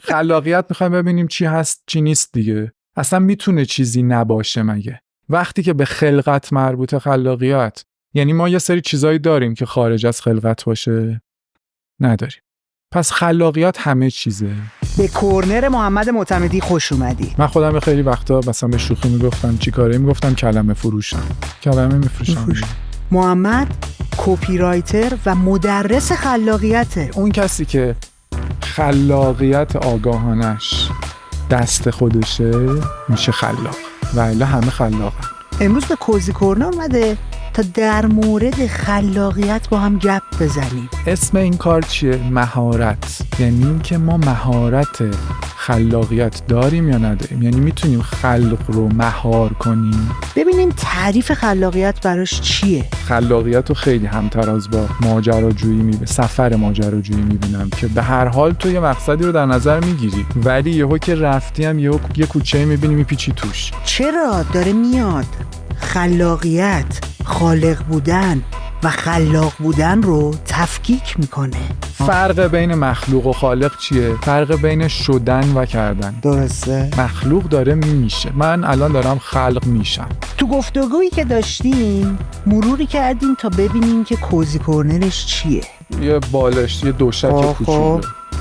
خلاقیت میخوایم ببینیم چی هست چی نیست دیگه. اصلا میتونه چیزی نباشه مگه؟ وقتی که به خلقت مربوطه خلاقیت، یعنی ما یه سری چیزایی داریم که خارج از خلقت باشه؟ نداریم. پس خلاقیت همه چیزه. به کورنر محمد معتمدی خوش اومدی. من خودم خیلی وقتا مثلا به شوخی میگفتم چی کاره، میگفتم کلمه فروشم، کلمه میفروشم. محمد کپی رایتر و مدرس خلاقیته. اون کسی که خلاقیت آگاهانش دست خودشه میشه خلاق و الا همه خلاقن. امروز به کوزی کورنر اومده تا در مورد خلاقیت با هم گپ بزنیم. اسم این کار چیه؟ مهارت. یعنی این که ما مهارت خلاقیت داریم یا نداریم، یعنی میتونیم خلق رو مهار کنیم. ببینیم تعریف خلاقیت براش چیه. خلاقیت رو خیلی همتراز با ماجراجویی سفر ماجراجویی میبینم که به هر حال تو یه مقصدی رو در نظر میگیری ولی یهو که رفتی هم یه کوچه میبینی میپیچی توش. چرا داره میاد خلاقیت، خالق بودن و خلاق بودن رو تفکیک میکنه. فرق بین مخلوق و خالق چیه؟ فرق بین شدن و کردن. درسته. مخلوق داره میشه، من الان دارم خلق میشم. تو گفتگویی که داشتیم مروری کردیم تا ببینیم که کوزی کورنرش چیه. یه بالشت، یه دوشک کوچولو،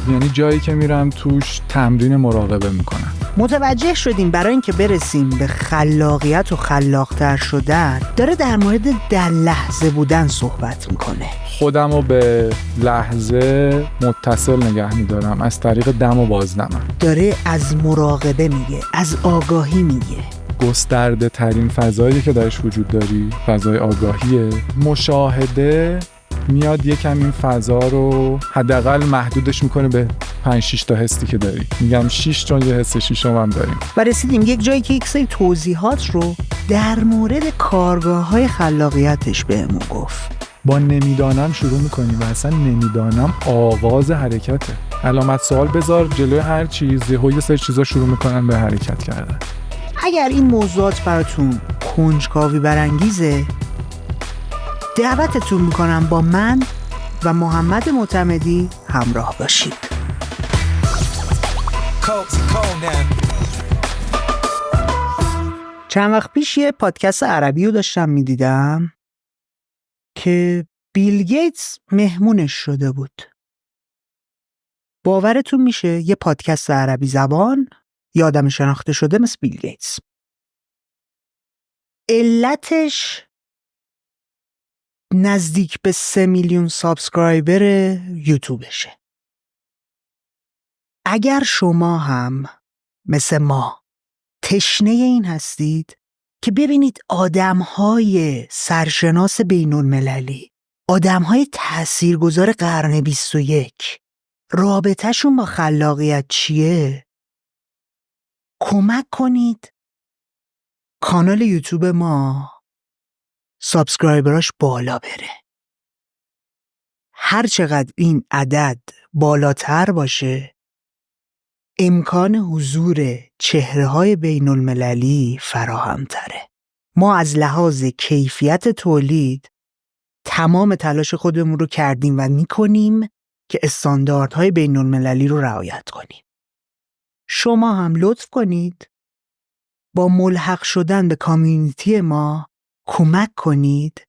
یعنی جایی که میرم توش تمرین مراقبه میکنم. متوجه شدیم برای اینکه برسیم به خلاقیت و خلاقتر شدن داره در مورد در لحظه بودن صحبت میکنه. خودم رو به لحظه متصل نگه میدارم از طریق دم و بازدمم. داره از مراقبه میگه، از آگاهی میگه. گسترده ترین فضایی که درش وجود داری فضای آگاهیه. مشاهده میاد یکم این فضا رو حداقل محدودش میکنه به 5-6 تا حسی که داری. میگم 6 چون یه حس ششم هم داریم. و رسیدیم یک جایی که یک سری توضیحات رو در مورد کارگاه‌های خلاقیتش بهمون گفت. با نمیدانم شروع میکنیم و اصلا نمیدانم آغاز حرکته. علامت سوال بذار جلوی هر چیز، یه سری چیزا شروع میکنن به حرکت کردن. اگر این موضوعات براتون کنجکاوی برانگیزه دعوتتون میکنم با من و محمد معتمدی همراه باشید. چند وقت پیش یه پادکست عربی رو داشتم میدیدم که بیل گیتس مهمونش شده بود. باورتون میشه یه پادکست عربی زبان یه آدم شناخته شده مثل بیل گیتس. علتش نزدیک به 3 میلیون سابسکرایبر یوتیوبشه. اگر شما هم مثل ما تشنه این هستید که ببینید آدم‌های سرشناس بین‌المللی، آدم‌های تاثیرگذار قرن 21 رابطه‌شون با خلاقیت چیه؟ کمک کنید کانال یوتیوب ما سابسکرایبراش بالا بره. هر چقدر این عدد بالاتر باشه امکان حضور چهره‌های بین‌المللی فراهم تره. ما از لحاظ کیفیت تولید تمام تلاش خودمون رو کردیم و می‌کنیم که استانداردهای بین‌المللی رو رعایت کنیم. شما هم لطف کنید با ملحق شدن به کامیونیتی ما کمک کنید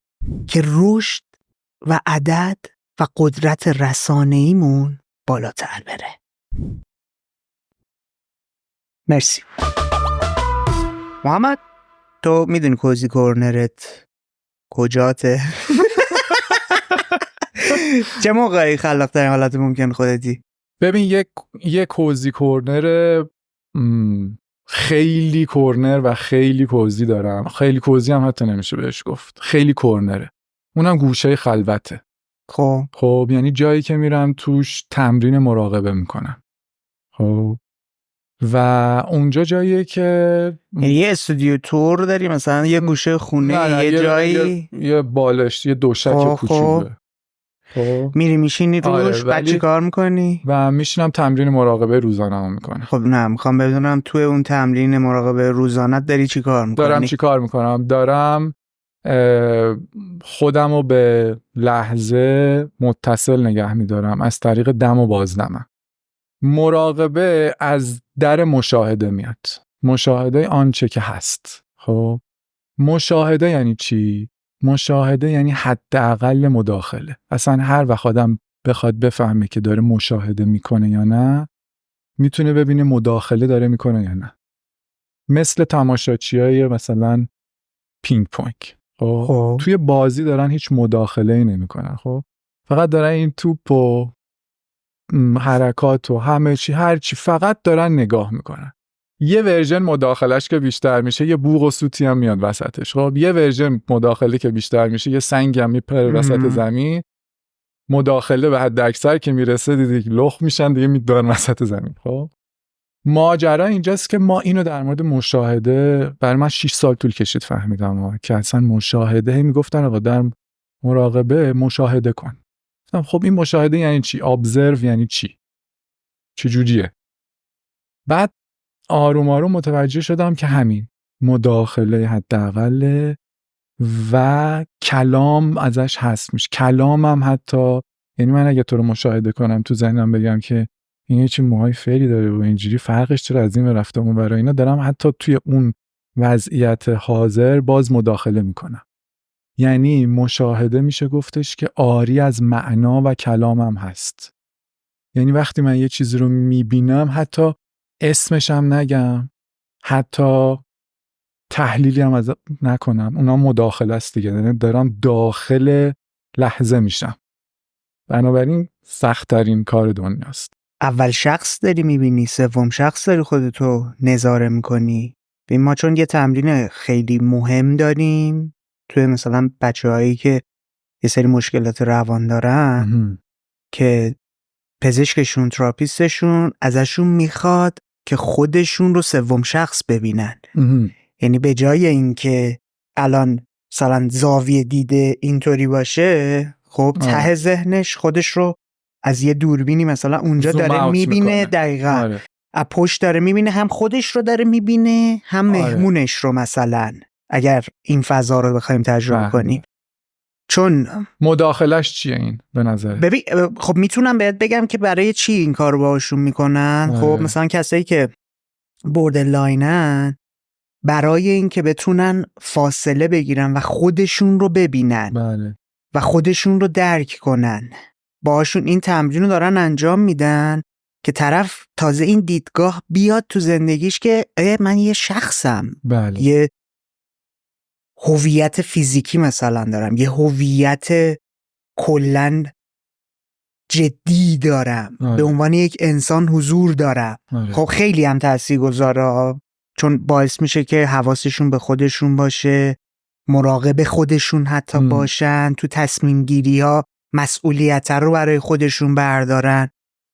که رشد و عدد و قدرت رسانه‌ایمون بالاتر بره. مرسی. محمد تو میدونی کوزی کورنرت کجاته؟ چه موقعی خلاق ترین حالت ممکن خودتی؟ ببین یک کوزی کورنر خیلی کورنر و خیلی کوزی دارم. خیلی کوزی هم حتی نمیشه بهش گفت، خیلی کورنره. اونم گوشه خلوته. خب یعنی جایی که میرم توش تمرین مراقبه میکنم. خب و اونجا جاییه که یه استودیو تور داری مثلا یه گوشه خونه یه جایی یه بالشت یه دوشک کوچولو. خب میری میشینی روش بعد چی کار میکنی؟ و میشینم تمرین مراقبه روزانه‌مو میکنم. خب نه میخوام بدونم توی اون تمرین مراقبه روزانه داری چی کار میکنی؟ دارم چی کار میکنم؟ دارم خودمو به لحظه متصل نگه میدارم از طریق دم و بازدمم. مراقبه از در مشاهده میاد. مشاهده آنچه که هست. خب مشاهده یعنی چی؟ مشاهده یعنی حداقل مداخله. اصلا هر وقت آدم بخواد بفهمه که داره مشاهده میکنه یا نه، میتونه ببینه مداخله داره میکنه یا نه. مثل تماشاچیای مثلا پینگ پونگ. خب توی بازی دارن هیچ مداخله‌ای نمیکنن. خب فقط دارن این توپ و حرکات و همه چی هر چی فقط دارن نگاه میکنن. یه ورژن مداخلهش که بیشتر میشه یه بوق و سوتی هم میاد وسطش. خب یه ورژن مداخله که بیشتر میشه یه سنگ هم میپره وسط زمین. مداخله به حد اکثر که میرسه دیگه لخ میشن دیگه میدارن وسط زمین. خب ماجرا اینجاست که ما اینو در مورد مشاهده برای من 6 سال طول کشید فهمیدم که اصلا مشاهده میگفتن آقا در مراقبه مشاهده کن. خب این مشاهده یعنی چی؟ ابزرو یعنی چی؟ چجوریه؟ بعد آروم آروم متوجه شدم که همین مداخله حداقل و کلام ازش هست میشه. کلامم حتی یعنی من اگه تو رو مشاهده کنم تو ذهنم بگم که این چه موهای فری داره و اینجوری فرقش چرا از این رفته اون برای اینا، دارم حتی توی اون وضعیت حاضر باز مداخله میکنم. یعنی مشاهده میشه گفتش که آری از معنا و کلامم هست. یعنی وقتی من یه چیزی رو میبینم حتی اسمش هم نگم، حتی تحلیلی هم از نکنم، اونا مداخله است دیگه. یعنی دارم داخل لحظه میشم. بنابراین سخت‌ترین کار دنیاست. اول شخص داری میبینی، سوم شخص داری خودتو نظاره میکنی. ببین ما چون یه تمرین خیلی مهم داریم توی مثلا بچه‌هایی که یه سری مشکلات روان دارن که پزشکشون تراپیستشون ازشون میخواد که خودشون رو سوم شخص ببینن. یعنی به جای اینکه الان مثلا زاویه دیده اینطوری باشه، خب ته ذهنش خودش رو از یه دوربینی مثلا اونجا داره میبینه. دقیقاً از پشت داره میبینه، هم خودش رو داره میبینه هم مهمونش رو. مثلا اگر این فضا رو بخوایم تجربه کنیم، چون مداخلش چیه این به نظر؟ ببین خب میتونم بهت بگم که برای چی این کار رو باهاشون میکنن. خب مثلا کسایی که بوردرلاینن، برای این که بتونن فاصله بگیرن و خودشون رو ببینن و خودشون رو درک کنن، باهاشون این تمرین رو دارن انجام میدن که طرف تازه این دیدگاه بیاد تو زندگیش که من یه شخصم. یه هویت فیزیکی مثلا دارم، یه هویت کلن جدی دارم، به عنوان یک انسان حضور دارم. خب خیلی هم تاثیرگذاره، چون باعث میشه که حواسشون به خودشون باشه، مراقب خودشون حتی باشن، تو تصمیم گیری ها مسئولیت رو برای خودشون بردارن.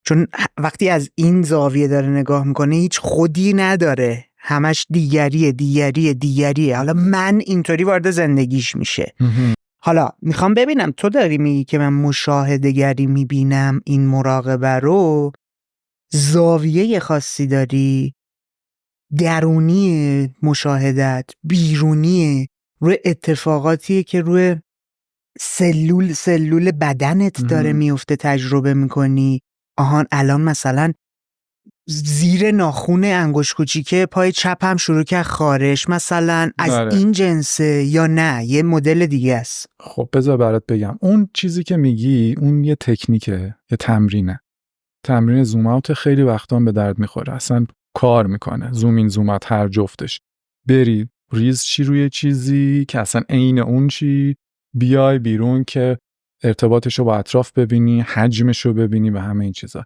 چون وقتی از این زاویه داره نگاه میکنه هیچ خودی نداره، همش دیگریه. حالا من اینطوری وارد زندگیش میشه. حالا میخوام ببینم، تو داری میگی که من مشاهده گری میبینم این مراقبه رو، زاویه خاصی داری؟ درونی مشاهدت، بیرونی، روی اتفاقاتیه که روی سلول بدنت داره میفته تجربه میکنی؟ آهان الان مثلا زیر ناخون انگشت کوچیکه پای چپم شروع کرد خارش مثلا، از این جنسه یا نه یه مدل دیگه است؟ خب بذار برات بگم، اون چیزی که میگی اون یه تکنیکه، یه تمرین زوم اوت خیلی وقتا به درد میخوره، اصلا کار میکنه. زوم این زوم اوت هر جفتش، بری ریز چی روی چیزی که اصلا عین اون چی، بیای بیرون که ارتباطشو با اطراف ببینی، حجمشو ببینی و همه این چیزا.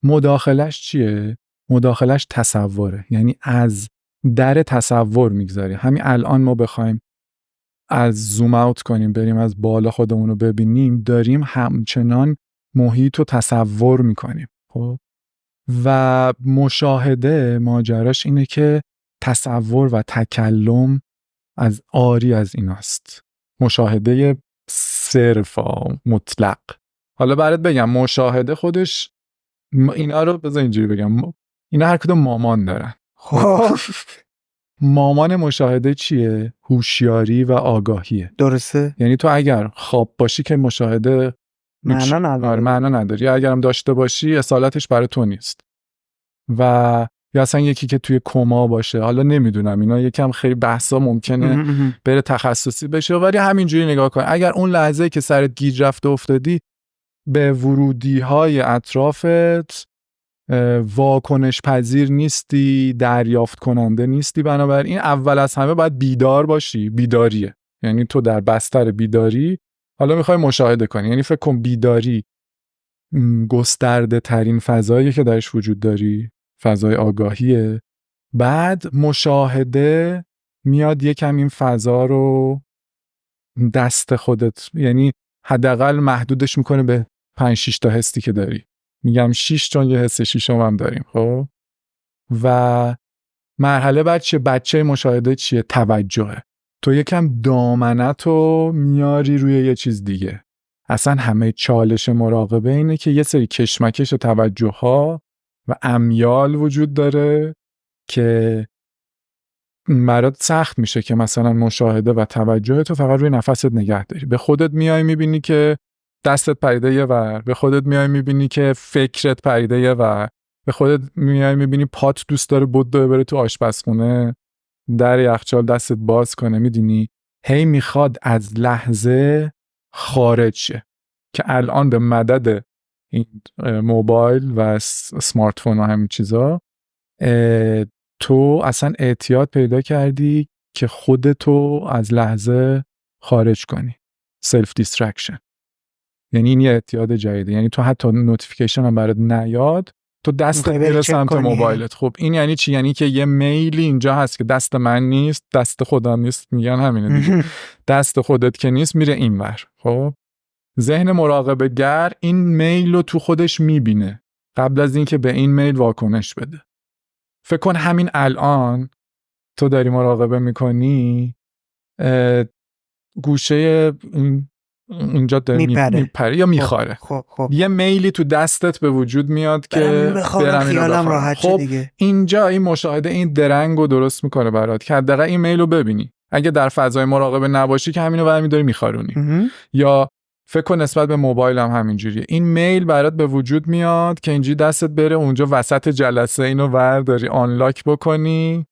مداخلش چیه؟ مداخلش تصوره، یعنی از در تصور میگذاری. همین الان ما بخوایم از زوم اوت کنیم بریم از بالا خودمون رو ببینیم، داریم همچنان محیط رو تصور میکنیم. خب و مشاهده ماجراش اینه که تصور و تکلم از آری از ایناست. مشاهده صرفا مطلق. حالا برات بگم مشاهده خودش اینا رو بذار اینجوری بگم، اینا هر کدوم مامان دارن. خب مامان مشاهده چیه؟ هوشیاری و آگاهیه. درسته؟ یعنی تو اگر خواب باشی که مشاهده معنا نداره. معنا نداری. اگرم داشته باشی اصالتش برای تو نیست. و یا اصلا یکی که توی کما باشه. حالا نمیدونم، اینا یکم خیلی بحثا ممکنه بره تخصصی بشه، ولی همینجوری نگاه کن. اگر اون لحظه که سرت گیج رفته افتادی به ورودی های اطرافت واکنش پذیر نیستی، دریافت کننده نیستی، بنابراین اول از همه باید بیدار باشی. بیداریه، یعنی تو در بستر بیداری حالا میخوای مشاهده کنی. یعنی فکر کن بیداری گسترده ترین فضایی که درش وجود داری، فضای آگاهیه. بعد مشاهده میاد یکم این فضا رو دست خودت، یعنی حداقل محدودش میکنه به 5-6 تا حسی که داری. میگم 6 چون یه حس شیشم هم داریم. خب و مرحله بعد چیه؟ بچه مشاهده چیه؟ توجهه. تو یکم دامنتو میاری روی یه چیز دیگه. اصلا همه چالش مراقبه اینه که یه سری کشمکش توجه ها و امیال وجود داره که برات سخت میشه که مثلا مشاهده و توجه تو فقط روی نفست نگه داری. به خودت میای میبینی که دستت پریده یه ور، به خودت میای میبینی که فکرت پریده یه ور، به خودت میای میبینی پات دوست داره بدوه بره تو آشپزخونه، در یخچال دستت باز کنه. میدونی هی میخواد از لحظه خارج شه که الان به مدد این موبایل و سمارت فون و همین چیزا تو اصلا اعتیاد پیدا کردی که خودتو از لحظه خارج کنی. سلف دیسترکشن. یعنی این یه اعتیاد جدیده. یعنی تو حتی نوتیفیکیشن هم برات نیاد، تو دستت میره سمت موبایلت. خب این یعنی چی؟ یعنی که یه میلی اینجا هست که دست من نیست، دست خودم نیست، میگن همینه دیگه. دست خودت که نیست، میره اینور. خب ذهن مراقبه گر این میل رو تو خودش میبینه قبل از اینکه به این میل واکنش بده. فکر کن همین الان تو داری مراقبه میکنی، گوشه اینجا داره میپره یا میخاره. خب. یه میلی تو دستت به وجود میاد که برم خیالم راحت شه دیگه. اینجا این مشاهده این درنگ رو درست میکنه برات که حداقل این میل رو ببینی. اگه در فضای مراقبه نباشی که همینو برمی‌داری میخارونی. یا فکر کن نسبت به موبایل هم همینجوریه. این میل برات به وجود میاد که اینجوری دستت بره اونجا وسط جلسه، اینو ورداری آنلاک بکنی،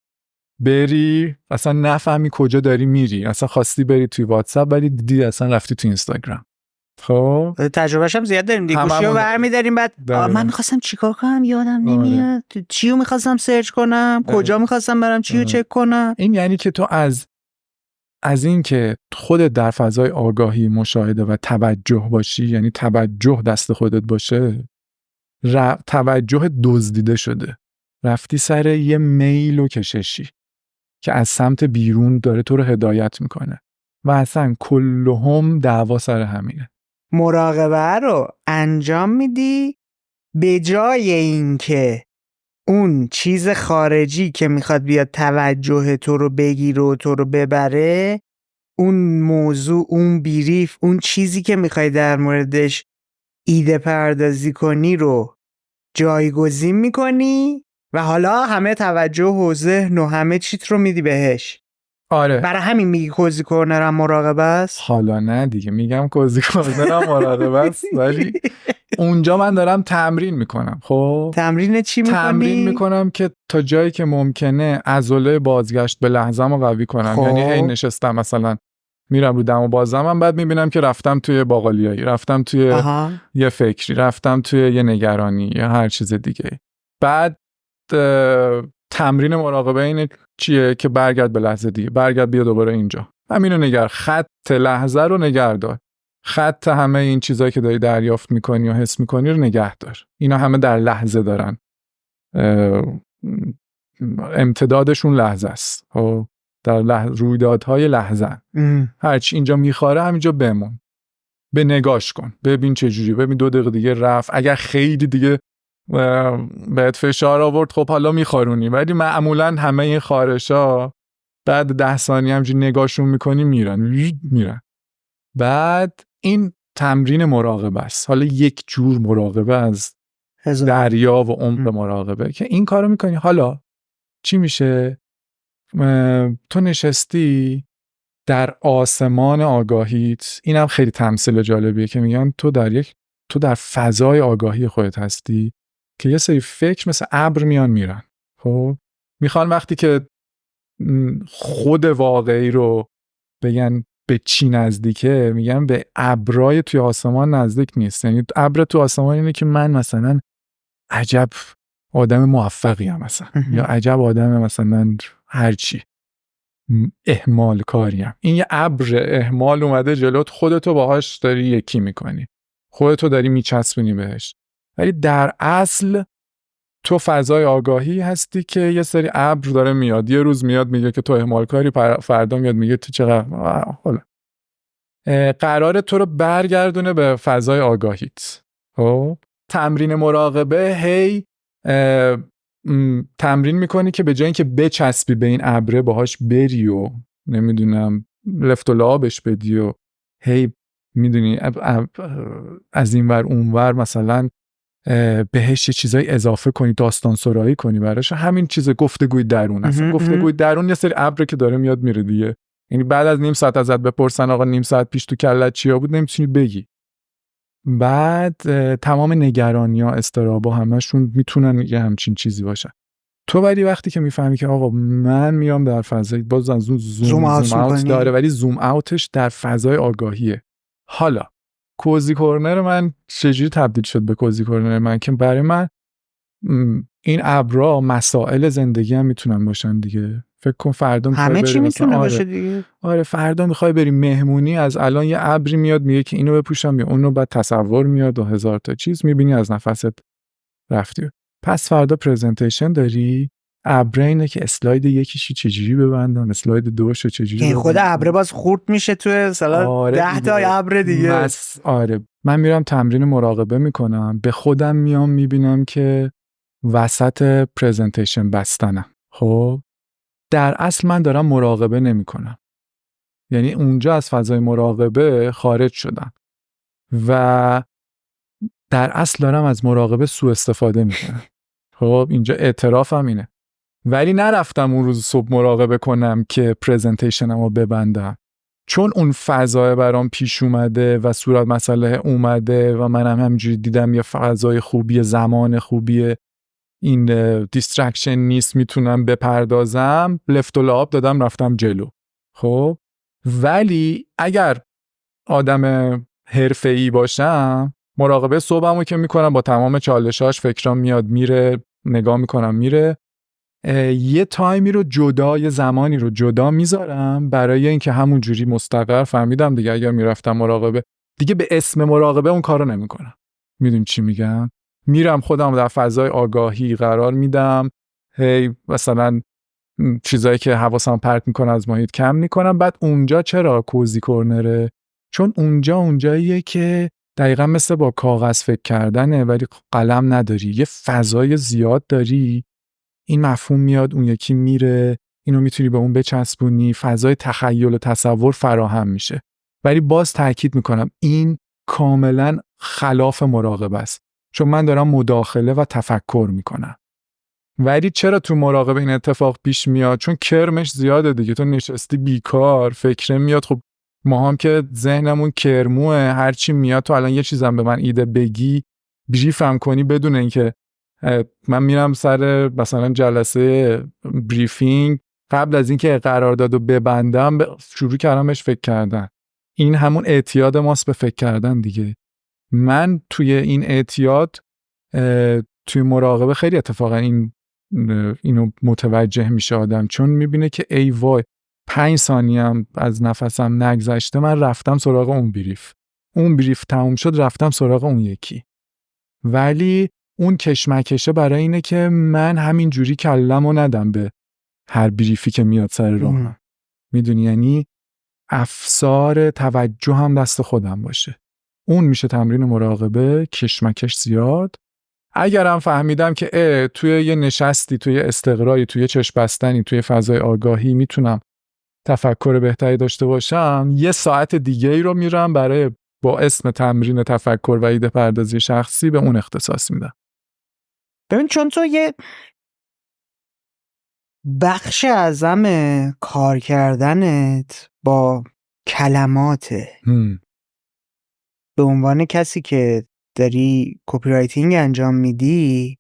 بری اصلا نفهمی کجا داری میری. اصلا خواستی بری توی واتساپ ولی دیدی اصلا رفتی توی اینستاگرام. خب تجربهش هم زیاد داریم دیگه. گوشیو برمی‌داریم بعد من می‌خواستم چیکار کنم یادم نمیاد. چیو می‌خواستم سرچ کنم، کجا می‌خواستم برم چیو چک کنم. این یعنی که تو از این که خودت در فضای آگاهی، مشاهده و توجه باشی، یعنی توجه دست خودت باشه، توجه دزدیده شده. رفتی سر یه میل و کششی که از سمت بیرون داره تو رو هدایت میکنه و اصلا کلهم دعوا سر همینه. مراقبه رو انجام میدی به جای این که اون چیز خارجی که میخواد بیاد توجه تو رو بگیره و تو رو ببره، اون موضوع، اون بیریف، اون چیزی که میخوای در موردش ایده پردازی کنی رو جایگزین میکنی و حالا همه توجه و ذهن و همه چیت رو میدی بهش. آره. برای همین میگی کوزی کورنرم مراقبه است؟ حالا نه دیگه، میگم کوزی کورنرم مراقبه است، ولی اونجا من دارم تمرین میکنم. خب تمرین چی میکنی؟ تمرین میکنم که تا جایی که ممکنه عضله بازگشت به لحظه‌مو قوی کنم. یعنی هی نشستم مثلا میرم رو دم و بازمم، بعد میبینم که رفتم توی باقالیایی، رفتم توی یه فکری، رفتم توی یه نگرانی یا هر چیز دیگه. بعد تمرین مراقبه اینه چیه؟ که برگرد به لحظه دیگه، برگرد بیا دوباره اینجا، همینو نگر، خط لحظه رو نگه دار، خط همه این چیزایی که داری دریافت میکنی و حس میکنی رو نگه دار. اینا همه در لحظه دارن امتدادشون لحظه است، در رویدادهای لحظه. هرچی اینجا میخواره همینجا بمون، به نگاش کن، ببین چه جوری، ببین 2 دقیقه دیگه رفت. اگر خیلی دیگه بهت فشار آورد خب حالا میخارونی، ولی معمولا همه این خارشا بعد 10 ثانیه همینجوری نگاهشون میکنی میرن. بعد این تمرین مراقبه است. حالا یک جور مراقبه از دریا و عمق مراقبه که این کارو میکنی. حالا چی میشه؟ تو نشستی در آسمان آگاهیت. اینم خیلی تمثیل جالبیه که میگن تو در فضای آگاهی خودت هستی که یه سری فکر مثل ابر میان میرن. خب میخوان وقتی که خود واقعی رو بگن به چی نزدیکه، میگن به ابرای توی آسمان نزدیک نیست. یعنی ابر تو آسمان اینه که من مثلا عجب آدم موفقی ام مثلا یا عجب آدم مثلا هرچی اهمال کاریم. این یه ابر اهمال اومده جلوت، خودتو باهاش داری یکی میکنی، خودتو داری میچسبونی بهش. ولی در اصل تو فضای آگاهی هستی که یه سری ابر داره میاد، یه روز میاد میگه که تو اهمال کاری، فردا میاد میگه تو چقدر حالا قراره تو رو برگردونه به فضای آگاهیت. خب تمرین مراقبه هی تمرین میکنی که به جای اینکه بچسبی به این ابره باهاش بری و نمیدونم لفت و لعابش بدی و هی میدونی از این ور اون ور مثلا بهش چیزای اضافه کنی، داستان سرایی کنی براش، همین چیز گفتگوی درون هست. گفتگوی درون یه سری ابره که داره میاد میره دیگه. یعنی بعد از نیم ساعت ازت بپرسن آقا نیم ساعت پیش تو کلت چیا بود، نمیتونی بگی. بعد تمام نگرانی‌ها، اضطراب‌ها همشون میتونن یه همچین چیزی باشن. تو ولی وقتی که میفهمی که آقا من میام در فضای، باز از زوم اوت داره ولی زوم اوتش در فضای آگاهیه. حالا کوزی کورنر من چجوری تبدیل شد به کوزی کورنر من؟ که برای من این ابرا مسائل زندگی هم میتونن باشن دیگه. فکر کن فردا همه چی میتونه باشه دیگه. آره فردا میخوای بری مهمونی، از الان یه ابری میاد میگه که اینو بپوشم یا اونو، بعد تصور میاد و هزار تا چیز میبینی از نفست رفتی. پس فردا پرزنتیشن داری، ابر اینه که اسلاید یکیشی چجوری ببندم، اسلاید دوشو چجوری ببندم. خود ابر باز خورد میشه توی مثلا 10 تا ابر دیگه. آره من میرم تمرین مراقبه میکنم، به خودم میام میبینم که وسط پرزنتیشن بستنم. خب در اصل من دارم مراقبه نمیکنم، یعنی اونجا از فضای مراقبه خارج شدم و در اصل دارم از مراقبه سوء استفاده میکنم. خب اینجا اعترافم اینه. ولی نرفتم اون روز صبح مراقبه کنم که پرزنتیشنمو ببندم، چون اون فضای برام پیش اومده و صورت مسئله اومده و منم همینجوری دیدم یه فضای خوبیه، زمان خوبیه، این دیسترکشن نیست، میتونم بپردازم، لفت و لعاب دادم رفتم جلو. خب ولی اگر آدم حرفه‌ای باشم، مراقبه صبحمو که میکنم با تمام چالشاش، فکرام میاد میره، نگاه میکنم میره، یه تایمی رو جدا، یه زمانی رو جدا میذارم برای اینکه همون جوری مستقر فهمیدم دیگه اگر میرفتم مراقبه دیگه به اسم مراقبه اون کارو نمیکنم. میدونی چی میگم؟ میرم خودم در فضای آگاهی قرار میدم، هی مثلا چیزایی که حواسم پرت میکنه از محیط کم میکنم. بعد اونجا چرا کوزی کورنره؟ چون اونجاییه که دقیقا مثل با کاغذ فکر کردنه ولی قلم نداری، یه فضای زیاد داری، این مفهوم میاد اون یکی میره، اینو میتونی به اون بچسبونی، فضای تخیل و تصور فراهم میشه. ولی باز تاکید میکنم این کاملا خلاف مراقبه است، چون من دارم مداخله و تفکر میکنم. ولی چرا تو مراقبه این اتفاق پیش میاد؟ چون کرمش زیاده دیگه، تو نشستی بیکار، فکر میاد. خب ما هم که ذهنمون کرموه، هرچی میاد تو الان یه چیزم به من ایده بگی، بریفم کنی بدون اینکه من میرم سر مثلا جلسه بریفینگ، قبل از اینکه قراردادو ببندم شروع کردم بهش فکر کردن. این همون اعتیاد ماست به فکر کردن دیگه. من توی این اعتیاد توی مراقبه خیلی اتفاقا اینو متوجه میشه آدم، چون میبینه که ای وای 5 ثانیه هم از نفسم نگذشته من رفتم سراغ اون بریف تموم شد رفتم سراغ اون یکی. ولی اون کشمکشه برای اینه که من همین جوری کلمو ندم به هر بریفی که میاد سر راهم. میدونی، یعنی افسار توجه هم دست خودم باشه. اون میشه تمرین مراقبه، کشمکش زیاد. اگرم فهمیدم که توی یه نشستی، توی استقرایی، توی چشم بستنی، توی فضای آگاهی میتونم تفکر بهتری داشته باشم، 1 ساعت دیگه ای رو میرم برای با اسم تمرین تفکر و ایده پردازی شخصی به اون اختصاص میدم. ببین چون تو یه بخش اعظم کار کردنت با کلماته، به عنوان کسی که داری کپی رایتینگ انجام میدی،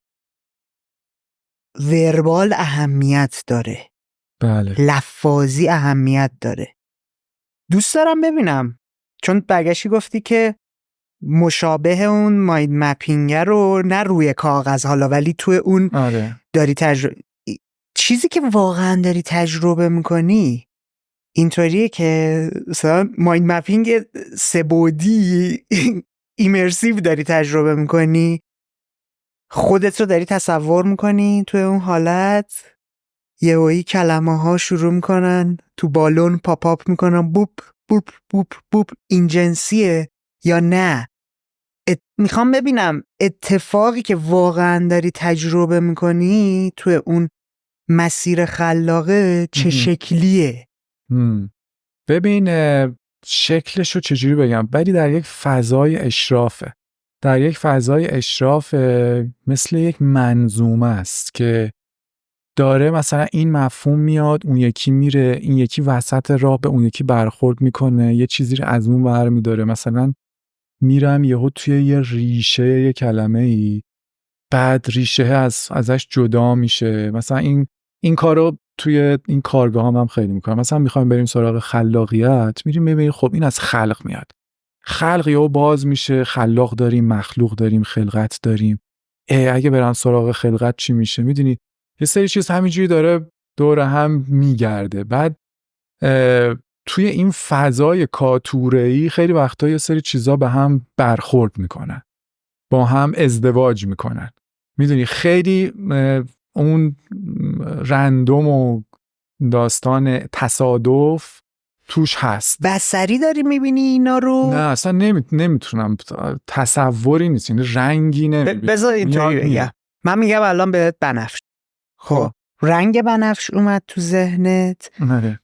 وربال اهمیت داره، بله لفاظی اهمیت داره. دوست دارم ببینم، چون برگشتی گفتی که مشابه اون مایند مپینگ رو نه روی کاغذ حالا ولی توی اون داری چیزی که واقعا داری تجربه میکنی اینطوریه که مثلا مایند مپینگ سه‌بعدی ایمرسیو داری تجربه میکنی، خودت رو داری تصور میکنی توی اون حالت، یهویی کلمه ها شروع میکنن تو بالون پاپ میکنن بوپ بوپ بوپ بوپ. این جنسیه یا نه؟ میخوام ببینم اتفاقی که واقعا داری تجربه میکنی توی اون مسیر خلاقه چه شکلیه. ببین شکلشو چجوری بگم، ولی در یک فضای اشرافه، در یک فضای اشراف مثل یک منظومه است که داره مثلا این مفهوم میاد اون یکی میره، این یکی وسط راه به اون یکی برخورد میکنه، یه چیزی رو از اون ور میداره، مثلا میرم یهو توی یه ریشه یه کلمه ای، بعد ریشه ازش جدا میشه. مثلا این کارو توی این کارگاه هم خیلی میکنم. مثلا میخوایم بریم سراغ خلاقیت، میریم میبینیم خب این از خلق میاد، خلق یهو باز میشه، خلاق داریم، مخلوق داریم، خلقت داریم. اگه برم سراغ خلقت چی میشه؟ میدونی یه سری چیز همینجوری داره دور هم میگرده. بعد توی این فضای کاتوره‌ای خیلی وقتا یه سری چیزا به هم برخورد میکنن، با هم ازدواج میکنن. میدونی خیلی اون رندوم و داستان تصادف توش هست. بصری داری میبینی اینا رو؟ نه اصلا نمیتونم، تصوری نیست، این رنگی نمیبینی. بذار اینطوری بگم، من میگم الان بهت بنفش. خب رنگ بنفش اومد تو ذهنت،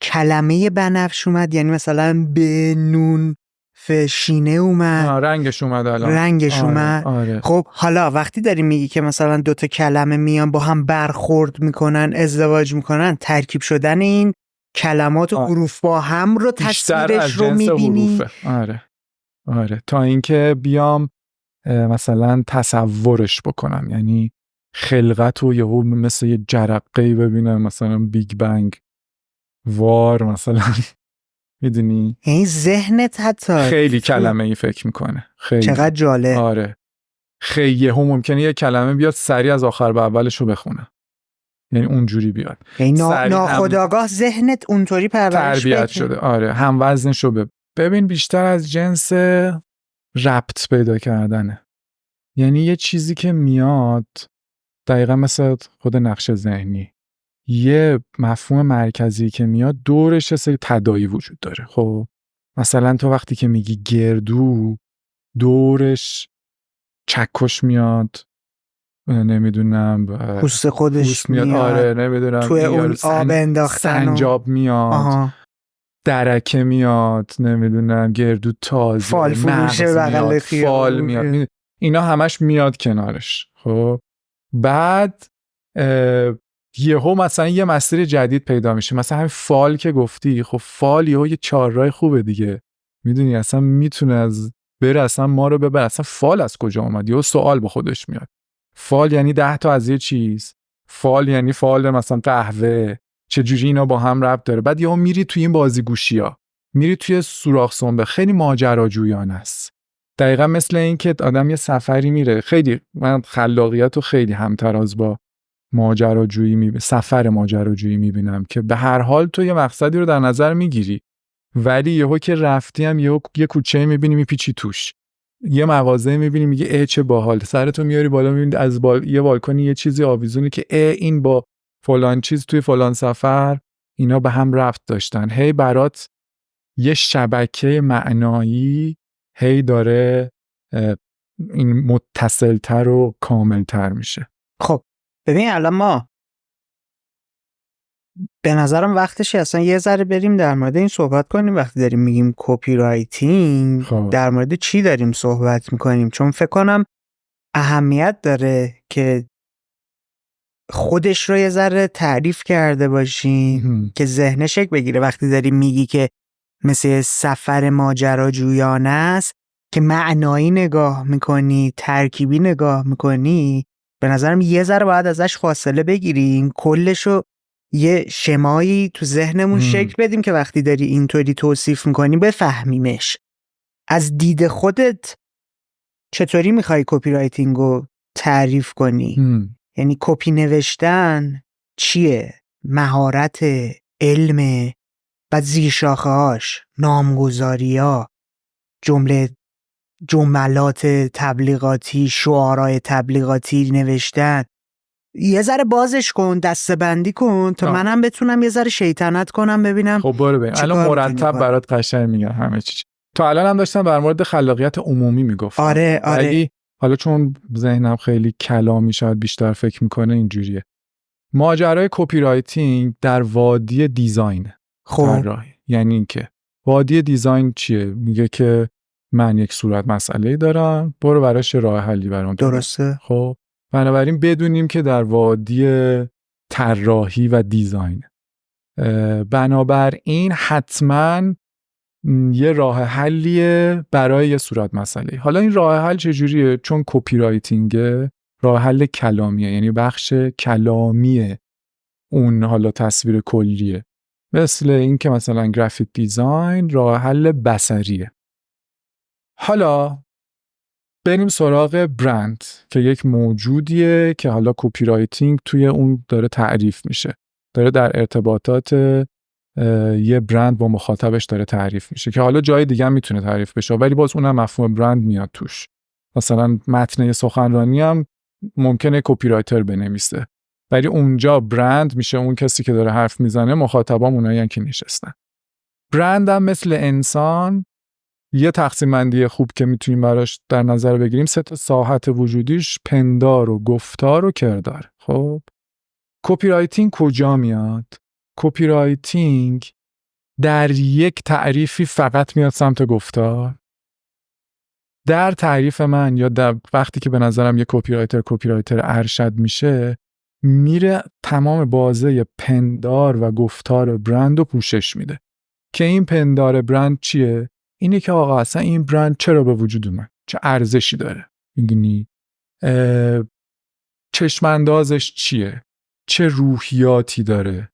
کلمه بنفش اومد، یعنی مثلا به نون فشینه اومد، رنگش اومد الان، رنگش اومد. خب حالا وقتی داری میگی که مثلا دوتا کلمه میان با هم برخورد میکنن، ازدواج میکنن، ترکیب شدن این کلمات و حروف با هم رو تصویرش رو میبینی؟ آره تا اینکه بیام مثلا تصورش بکنم، یعنی خلقت رو یهو مثل یه جرقه‌ای ببینم، مثلا بیگ بنگ وار مثلا میدونی؟ این ذهنت حتی خیلی کلمه ای فکر میکنه. خیلی چقدر جالب. آره خیلی هم ممکنه یه کلمه بیاد سریع از آخر به اولش رو بخونه، یعنی اونجوری بیاد، یعنی ناخودآگاه ذهنت اونطوری تربیت شده. آره هم وزنش رو ببین بیشتر از جنس ربط پیدا کردنه. یعنی یه چیزی که میاد دقیقا مثل خود نقش ذهنی، یه مفهوم مرکزی که میاد دورش یه سری تداعی وجود داره. خب مثلا تو وقتی که میگی گردو، دورش چکش میاد، نمیدونم پوست خودش میاد. آره نمیدونم توی اون آب انداختن، سنجاب میاد، درکه میاد، نمیدونم گردو تازه، فال فروشه بغل فال میاد، اینا همش میاد کنارش. خب بعد یهو مثلا یه مسیر جدید پیدا میشه، مثلا همین فال که گفتی، خب فال یهو یه چهارراه خوبه دیگه، میدونی اصلا میتونه از بره اصلا ما رو ببر، اصلا فال از کجا اومد؟ یهو سوال با خودش میاد. فال یعنی 10 تا از یه چیز، فال یعنی فال مثلا قهوه، چجوری اینا با هم ربط داره. بعد یهو میری توی این بازیگوشی‌ها، میری توی سوراخ سنبه، خیلی ماجراجویانه است. دقیقا مثل این که آدم یه سفری میره، خیلی من خلاقیت رو خیلی همتراز با ماجراجویی سفر ماجراجویی میبینم که به هر حال تو یه مقصدی رو در نظر میگیری، ولی یهو که رفتی هم یه کوچه میبینی میپیچی توش، یه مغازه میبینی میگه چه باحال، سرتو میاری بالا میبینی از یه بالکنی یه چیزی آویزونی که این با فلان چیز توی فلان سفر اینا به هم ربط داشتن. هی برات یه شبکه معنایی هی داره این متصل‌تر و کاملتر میشه. خب ببین الان ما به نظرم وقتشه اصلا یه ذره بریم در مورد این صحبت کنیم. وقتی داریم میگیم کپی رایتینگ در مورد چی داریم صحبت میکنیم؟ چون فکر کنم اهمیت داره که خودش رو یه ذره تعریف کرده باشیم که ذهن شکل بگیره. وقتی داری میگی که مثل سفر ماجراجویانه است که معنایی نگاه میکنی، ترکیبی نگاه میکنی، به نظرم یه ذره باید ازش فاصله بگیریم، کلشو یه شمایی تو ذهنمون شکل بدیم که وقتی داری اینطوری توصیف میکنی بفهمیمش. از دید خودت چطوری میخوای کپی رایتینگو تعریف کنی؟ یعنی کپی نوشتن چیه؟ مهارت، علم، بعد زیر شاخه هاش، نامگذاری ها، جملات تبلیغاتی، شعارهای تبلیغاتی نوشتن. یه ذره بازش کن، دسته بندی کن تا منم بتونم یه ذره شیطنت کنم ببینم. خب برو ببین الان مرتب برات قشنگ میگم همه چی. تا الان هم داشتم در مورد خلاقیت عمومی میگفتم. آره. حالا چون ذهنم خیلی کلامی شاید بیشتر فکر میکنه اینجوریه. ماجرای کپی رایتینگ در وادی دیزاین. خب یعنی اینکه وادی دیزاین چیه؟ میگه که من یک صورت مسئله دارم، برو براش راه حلی برام. درسته. خب بنابراین بدونیم که در وادی طراحی و دیزاین، بنابراین حتما یه راه حلیه برای یه صورت مسئله. حالا این راه حل چجوریه؟ چون کپی رایتینگه راه حل کلامیه، یعنی بخش کلامیه اون حالا تصویر کلیه. مثل این که مثلا گرافیک دیزاین راه حل بصریه. حالا بریم سراغ برند که یک موجودیه که حالا کپی رایتینگ توی اون داره تعریف میشه، داره در ارتباطات یه برند با مخاطبش داره تعریف میشه که حالا جای دیگه هم میتونه تعریف بشه ولی باز اونم مفهوم برند میاد توش. مثلا متن سخنرانی هم ممکنه کپی رایتر بنویسه ولی اونجا برند میشه اون کسی که داره حرف میزنه، مخاطبام اونایین که نشستن. برند هم مثل انسان یه تقسیم بندی خوب که میتونیم براش در نظر بگیریم 3 ساحت وجودیش پندار و گفتار و کردار. خب کپی رایتینگ کجا میاد؟ کپی رایتینگ در یک تعریفی فقط میاد سمت گفتار. در تعریف من یا در وقتی که به نظرم یه کپی رایتر ارشد میشه، میره تمام بازه پندار و گفتار برند رو پوشش میده که این پندار برند چیه؟ اینه که آقا اصلا این برند چرا به وجود اومد؟ چه ارزشی داره؟ میدونی؟ چشماندازش چیه؟ چه روحیاتی داره؟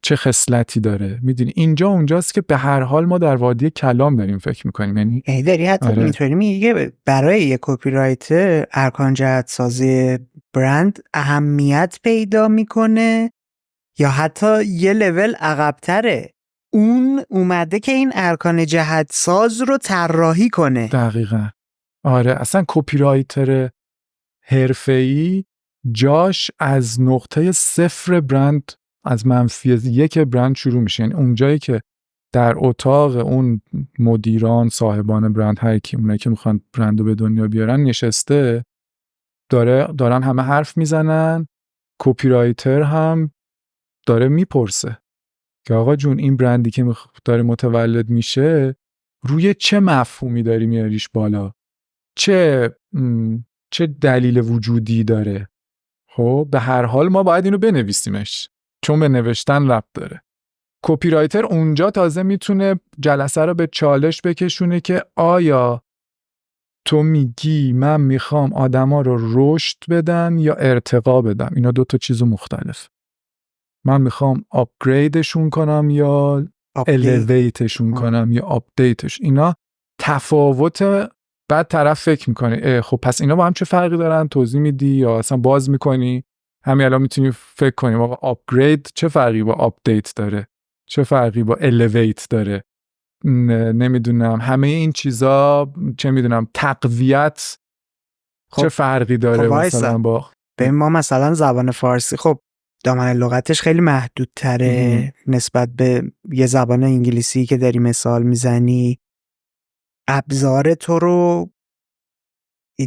چه خصلتی داره؟ میدونی اینجا اونجاست که به هر حال ما در وادی کلام داریم فکر میکنیم. یعنی داری حتی میتونی میگه برای یک کپی رایتر ارکان جهت سازی برند اهمیت پیدا میکنه یا حتی یه لول عقب‌تره. اون اومده که این ارکان جهت ساز رو طراحی کنه. دقیقاً. آره اصلا کپی رایتر حرفه‌ای جاش از نقطه 0 برند، از -1 برند شروع میشه. یعنی اونجایی که در اتاق اون مدیران، صاحبان برند، هر کی اونایی که میخوان برند رو به دنیا بیارن نشسته، دارن همه حرف میزنن. کپی رایتر هم داره میپرسه که آقا جون این برندی که داره متولد میشه روی چه مفهومی داری میاریش بالا؟ چه دلیل وجودی داره؟ خب به هر حال ما باید اینو بنویسیمش چون به نوشتن ربط داره. کپی رایتر اونجا تازه میتونه جلسه رو به چالش بکشونه که آیا تو میگی من میخوام آدما رو رشد بدم یا ارتقا بدم؟ اینا 2 چیز مختلف. من میخوام آپگریدشون کنم یا الیویتشون کنم یا آپدیتش. اینا تفاوت. بعد طرف فکر میکنه خب پس اینا با هم چه فرقی دارن؟ توضیح میدی یا اصلا باز میکنی؟ همین الان میتونی فکر کنیم آقا آپگرید چه فرقی با آپدیت داره؟ چه فرقی با الیویت داره؟ نمیدونم همه این چیزا، چه میدونم تقویت چه فرقی داره مثلا با به ما مثلا زبان فارسی خب دامنه لغتش خیلی محدودتره نسبت به یه زبان انگلیسی که داری مثال میزنی. ابزار تو رو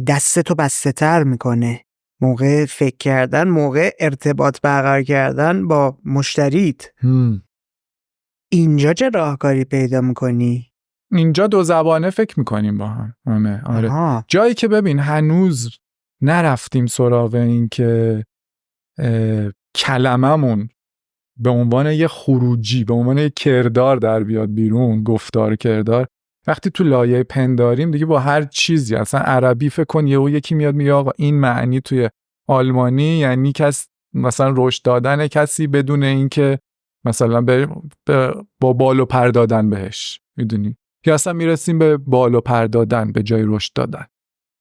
دستتو بسته تر میکنه موقع فکر کردن، موقع ارتباط برقرار کردن با مشتریت. اینجا چه راهکاری پیدا میکنی؟ اینجا 2 زبانه فکر میکنیم با هم. آره. جایی که ببین هنوز نرفتیم سراغ این که کلممون به عنوان یه خروجی، به عنوان یه کردار در بیاد بیرون، گفتار کردار. وقتی تو لایه پنداریم دیگه با هر چیزی، اصلا عربی فکر کن یکی میاد میگه آقا این معنی توی آلمانی یعنی مثلا رشد دادن کسی بدون اینکه مثلا با بال و پر دادن بهش، میدونی، یا اصلا میرسیم به بال و پر دادن به جای رشد دادن،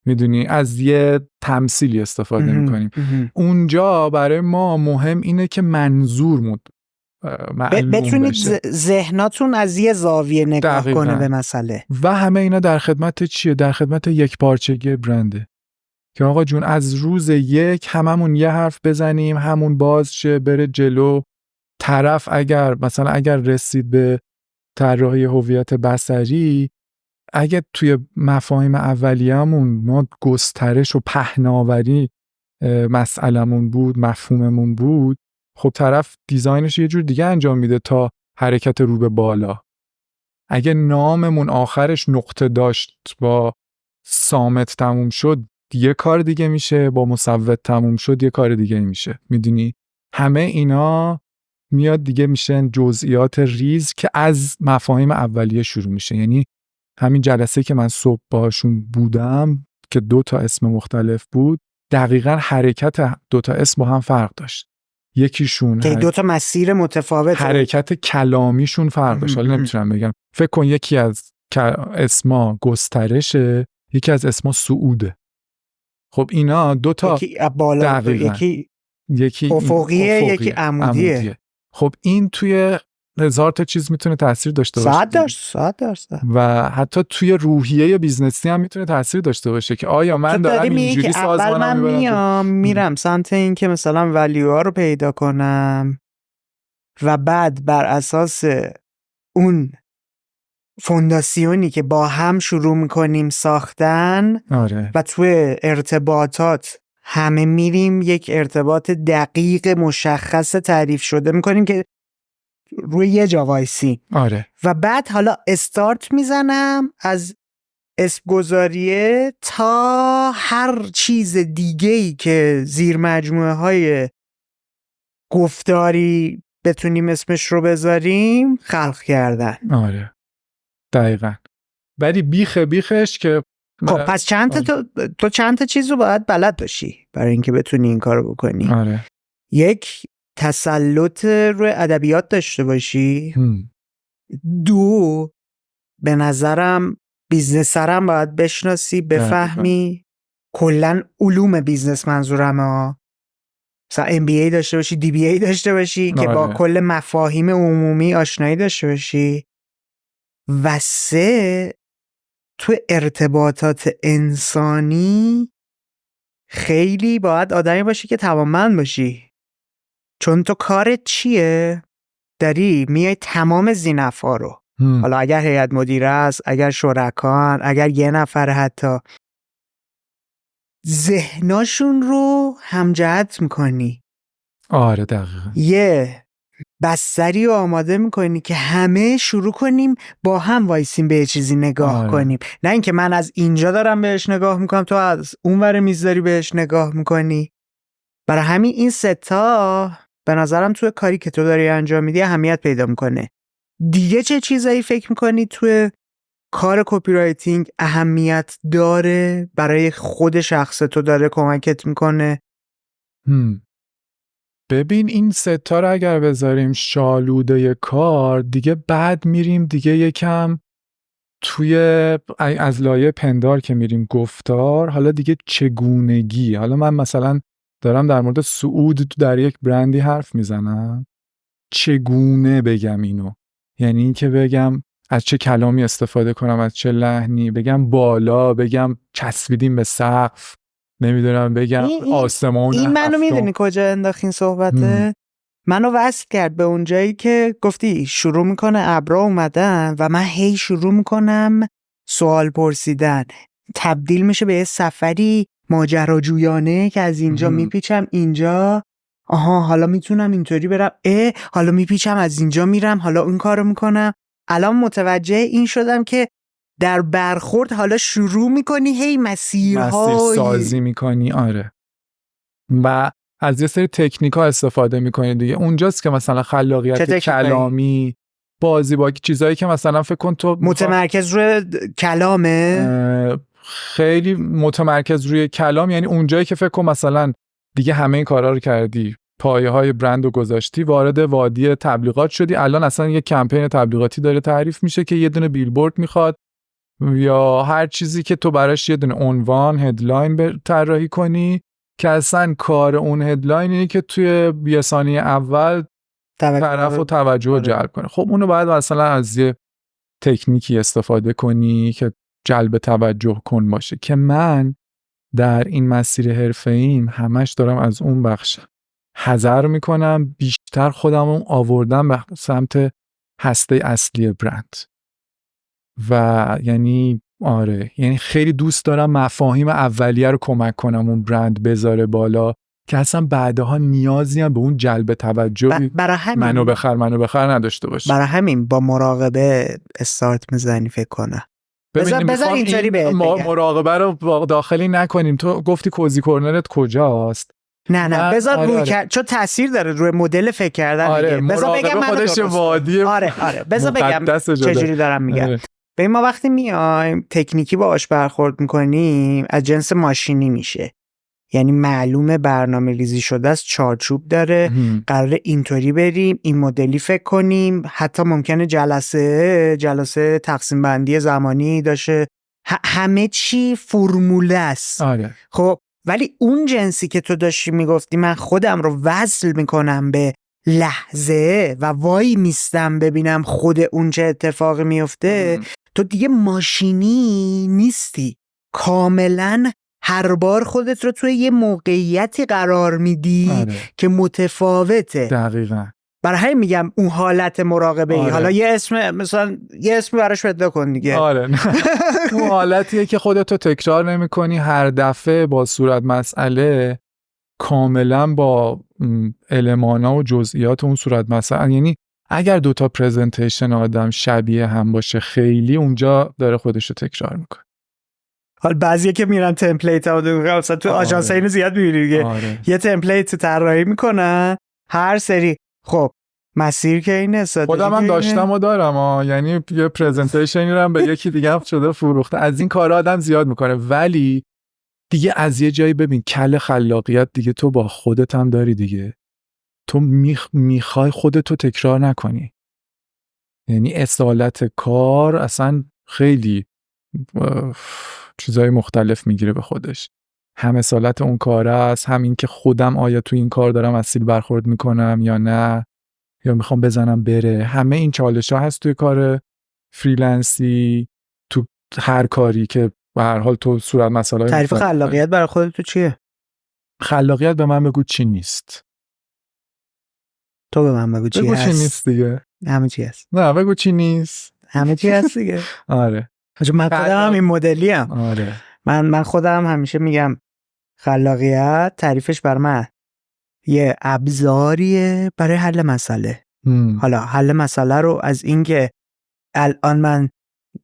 میدونی، از یه تمثیلی استفاده میکنیم. اونجا برای ما مهم اینه که منظور معلوم بتونید بشه، ذهناتون از یه زاویه نگاه دقیقاً کنه به مسئله. و همه اینا در خدمت چیه؟ در خدمت یک پارچگی برنده که آقا جون از روز یک هممون یه حرف بزنیم، همون باز شه بره جلو. طرف اگر رسید به طراحی هویت بصری، اگه توی مفاهیم اولیه‌مون ما گسترش و پهناوری مسئلمون بود، مفهوممون بود، خب طرف دیزاینش یه جور دیگه انجام میده تا حرکت رو به بالا. اگه ناممون آخرش نقطه داشت با صامت تموم شد یه کار دیگه میشه، با مصوت تموم شد یه کار دیگه میشه، میدونی؟ همه اینا میاد دیگه میشن جزئیات ریز که از مفاهیم اولیه شروع میشه. یعنی همین جلسه که من صبح باشون بودم که 2 تا اسم مختلف بود، دقیقاً حرکت 2 تا اسم با هم فرق داشت. یکیشون که 2 تا مسیر متفاوت، حرکت کلامیشون فرق داشت. حالا نمیتونم بگم، فکر کن یکی از اسما گسترشه، یکی از اسما صعوده. خب اینا 2 تا یکی بالا، یکی افقیه، یکی عمودیه. خب این توی 1000 تا چیز میتونه تاثیر داشته باشه. 100%. و حتی توی روحیه بیزنسی هم میتونه تاثیر داشته باشه که آیا من دارم اینجوری سازمانم میرم سمت این که مثلا ولیوها رو پیدا کنم و بعد بر اساس اون فونداسیونی که با هم شروع میکنیم ساختن، آره. و توی ارتباطات همه میریم یک ارتباط دقیق مشخص تعریف شده میکنیم که روی یه جا وایسی. آره. و بعد حالا استارت میزنم از اسم گذاریه تا هر چیز دیگه‌ای که زیر مجموعه های گفتاری بتونیم اسمش رو بذاریم خلق کردن. آره دقیقاً. ولی بیخش که خب پس تو چند تا چیز رو باید بلد باشی برای اینکه بتونی این کارو بکنی. آره. یک، تسلط روی ادبیات داشته باشی. 2، به نظرم بیزنسرم باید بشناسی، بفهمی کلن علوم بیزنس منظورمه، مثلا MBA داشته باشی، DBA داشته باشی که با کل مفاهیم عمومی آشنایی داشته باشی. و 3، تو ارتباطات انسانی خیلی باید آدمی باشی که توانمند باشی، چون تو کارت چیه؟ داری میای تمام زینفا رو، حالا اگر هیئت مدیره است، اگر شرکان، اگر یه نفر، حتی ذهناشون رو همجهت میکنی. آره دقیقاً. یه بستری رو آماده میکنی که همه شروع کنیم با هم وایسیم به یه چیزی نگاه کنیم، نه اینکه من از اینجا دارم بهش نگاه میکنم تو از اونور میز داری بهش نگاه میکنی. برای همین این 3 تا به نظرم توی کاری که تو داری انجام میدی اهمیت پیدا میکنه. دیگه چه چیزایی فکر میکنی توی کار کپی رایتینگ اهمیت داره برای خود شخص تو، داره کمکت میکنه؟ ببین این 3 تا رو اگر بذاریم شالوده کار دیگه، بعد میریم دیگه یکم توی از لایه پندار که میریم گفتار، حالا دیگه چگونگی. حالا من مثلا دارم در مورد صعود در یک برندی حرف میزنم، چگونه بگم اینو؟ یعنی این که بگم از چه کلامی استفاده کنم، از چه لحنی بگم، بالا بگم چسبیدیم به سقف، نمیدونم بگم آسمون. این منو میدونی کجا انداخت این صحبته؟ منو وصل کرد به اون جایی که گفتی شروع میکنه ابرا اومدن و من هی شروع میکنم سوال پرسیدن، تبدیل میشه به یه سفری ماجراجویانه که از اینجا میپیچم اینجا، آها حالا میتونم اینطوری برم، حالا میپیچم از اینجا میرم، حالا اون کارو میکنم. الان متوجه این شدم که در برخورد حالا شروع میکنی هی مسیر سازی میکنی. آره. و از یه سری تکنیک‌ها استفاده میکنی دیگه. اونجاست که مثلا خلاقیت کلامی، بازی با چیزایی که مثلا فکر کن تو متمرکز روی کلامه، خیلی متمرکز روی کلام، یعنی اونجایی که فکر کن مثلا دیگه همه این کارا رو کردی، پایه‌های برند رو گذاشتی، وارد وادی تبلیغات شدی. الان اصلا یه کمپین تبلیغاتی داره تعریف میشه که یه دونه بیلبورد میخواد یا هر چیزی که تو براش یه دونه عنوان، هدلاین طراحی کنی که اصلا کار اون هدلاین اینه که توی 20 ثانیه اول طرف و توجه جلب کنه. خب اونو باید مثلا از یه تکنیکی استفاده کنی که جلب توجه کن باشه، که من در این مسیر حرفه‌ایم همش دارم از اون بخش حذر میکنم، بیشتر خودمو آوردم به سمت هسته اصلی برند. و یعنی آره، یعنی خیلی دوست دارم مفاهیم اولیه رو کمک کنم اون برند بذاره بالا که اصلا بعدها نیازی هم به اون جلب توجه منو بخر نداشته باشه. برای همین با مراقبه استارت میزنی فکر کنم. بذار اینطوری بگم مراقبه رو داخلی نکنیم. تو گفتی کوزی کورنرت کجاست؟ نه بذار روی چون تاثیر داره روی مدل فکر کردن. آره بذار بگم من خودش وادی. آره بذار بگم چجوری دارم میگم. به ما وقتی میایم تکنیکی باهاش برخورد میکنیم از جنس ماشینی میشه، یعنی معلومه برنامه ریزی شده است، چارچوب داره، قراره اینطوری بریم، این مدلی فکر کنیم، حتی ممکنه جلسه تقسیم بندی زمانی داشته، همه چی فرموله است. آره. خب ولی اون جنسی که تو داشتی میگفتی من خودم رو وصل میکنم به لحظه و وای میستم ببینم خود اون چه اتفاقی میفته، تو دیگه ماشینی نیستی، کاملا هر بار خودت رو توی یه موقعیتی قرار میدی. آره. که متفاوته. دقیقاً. برای همین میگم اون حالت مراقبه ای. حالا یه اسم براش پیدا کن دیگه. آره. اون حالتیه که خودتو تکرار نمی‌کنی هر دفعه با صورت مسئله، کاملا با المانا و جزئیات اون صورت مسئله. یعنی اگر دوتا پرزنتیشن آدم شبیه هم باشه خیلی اونجا داره خودشو تکرار میکنه. حالا بعضیه که میرن تمپلیت ها مثلا تو آژانس اینو زیاد میبینی دیگه. یه تمپلیت طراحی میکنن هر سری. خب مسیر که اینه، خودم هم داشتم و دارم یعنی یه پرزنتیشنی رو هم به یکی دیگه هم شده فروخته. از این کار آدم زیاد میکنه، ولی دیگه از یه جایی ببین کل خلاقیت دیگه تو با خودت هم داری دیگه. تو میخوای خودتو تکرار نکنی، یعنی اصالت کار اصلا خیلی چیزای مختلف میگیره به خودش. هم اصالت اون کار است، هم این که خودم آیا تو این کار دارم اصیل برخورد میکنم یا نه، یا میخوام بزنم بره. همه این چالش ها هست توی کار فریلنسی، تو هر کاری که به هر حال تو صورت مسئله. تعریف خلاقیت برای خودت تو چیه؟ خلاقیت به من بگو چی نیست. تو به من بگو چی هست. چی نیست دیگه. همه چی هست. نه بگو چی نیست. همه چی هست دیگه. آره. من خودم هم این مدلی ام. آره. من خودم همیشه میگم خلاقیت تعریفش بر من یه ابزاریه برای حل مسئله. حالا حل مسئله رو از اینکه الان من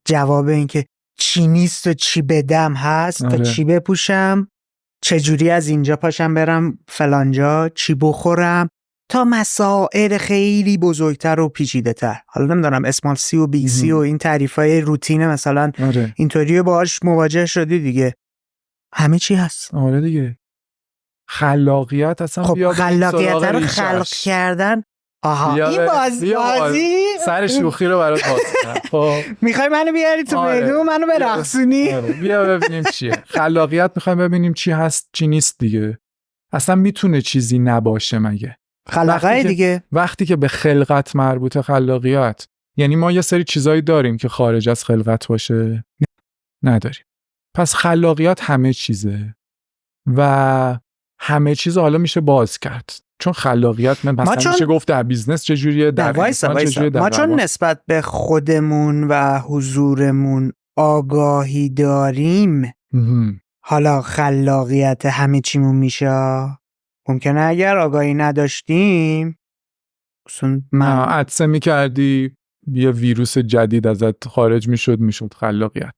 جواب این که چی نیست و چی بدم هست. آره. تا چی بپوشم، چجوری از اینجا پاشم برم فلانجا، چی بخورم، تا مسائل خیلی بزرگتر و پیچیده تر. حالا نمیدونم اسمال سی و بیگ سی و این تعریفای روتین مثلا. آره. اینطوری باهاش مواجه شدی دیگه. همه چی هست. آره دیگه. خلاقیت اصلا خب خلاقیت رو خلق کردن. آها این بازی سر شوخی رو برات باز کردم. خب میخوای منو بیاری تو میدون منو برقصونی؟ بیا ببینیم چیه خلاقیت. میخوایم ببینیم چی هست چی نیست دیگه. اصلا میتونه چیزی نباشه مگه؟ خلاقیت دیگه. وقتی که به خلقت مربوطه خلاقیت، یعنی ما یه سری چیزایی داریم که خارج از خلقت باشه نداریم. پس خلاقیت همه چیزه و همه چیز حالا میشه باز کرد. چون خلاقیت من مثلا میشه گفت در بیزنس چجوریه، در ما چون نسبت به خودمون و حضورمون آگاهی داریم حالا خلاقیت همه چیمون میشه. ممکنه اگر آگاهی نداشتیم عطسه میکردی یه ویروس جدید ازت خارج میشد خلاقیت.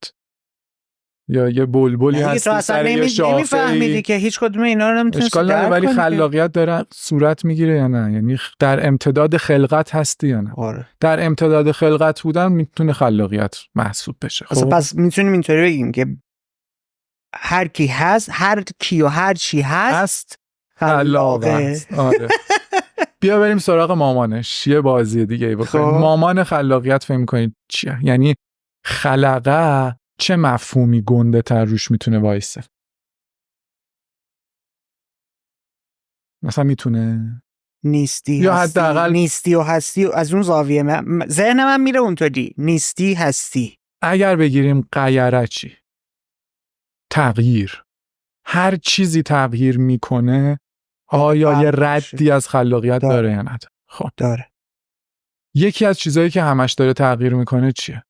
یا یه بلبلی هستی سر یه شاخه‌ای نمیفهمیدی که هیچ کدوم اینا رو نمیتونستی درک کنی. ولی خلاقیت داره صورت میگیره یا نه؟ یعنی در امتداد خلقت هستی یا نه؟ آره. در امتداد خلقت بودن میتونه خلاقیت محسوب بشه. خب پس میتونیم اینطوری بگیم که هر کی هست، هر کی و هر چی هست خلاقه. آره. بیا بریم سراغ مامانش، یه بازی دیگه ای بکنیم. مامان خلاقیت فهم می‌کنید چیه؟ یعنی خلقه چه مفهومی گنده تر روش میتونه وایسه؟ مثلا میتونه نیستی یا هستی، حداقل نیستی و هستی از اون زاویه ذهن من میره اونطوری، نیستی هستی. اگر بگیریم غیره چی؟ تغییر. هر چیزی تغییر میکنه آیا یه ردی از خلاقیت داره یا نداره؟ خب داره. یکی از چیزایی که همش داره تغییر میکنه چیه؟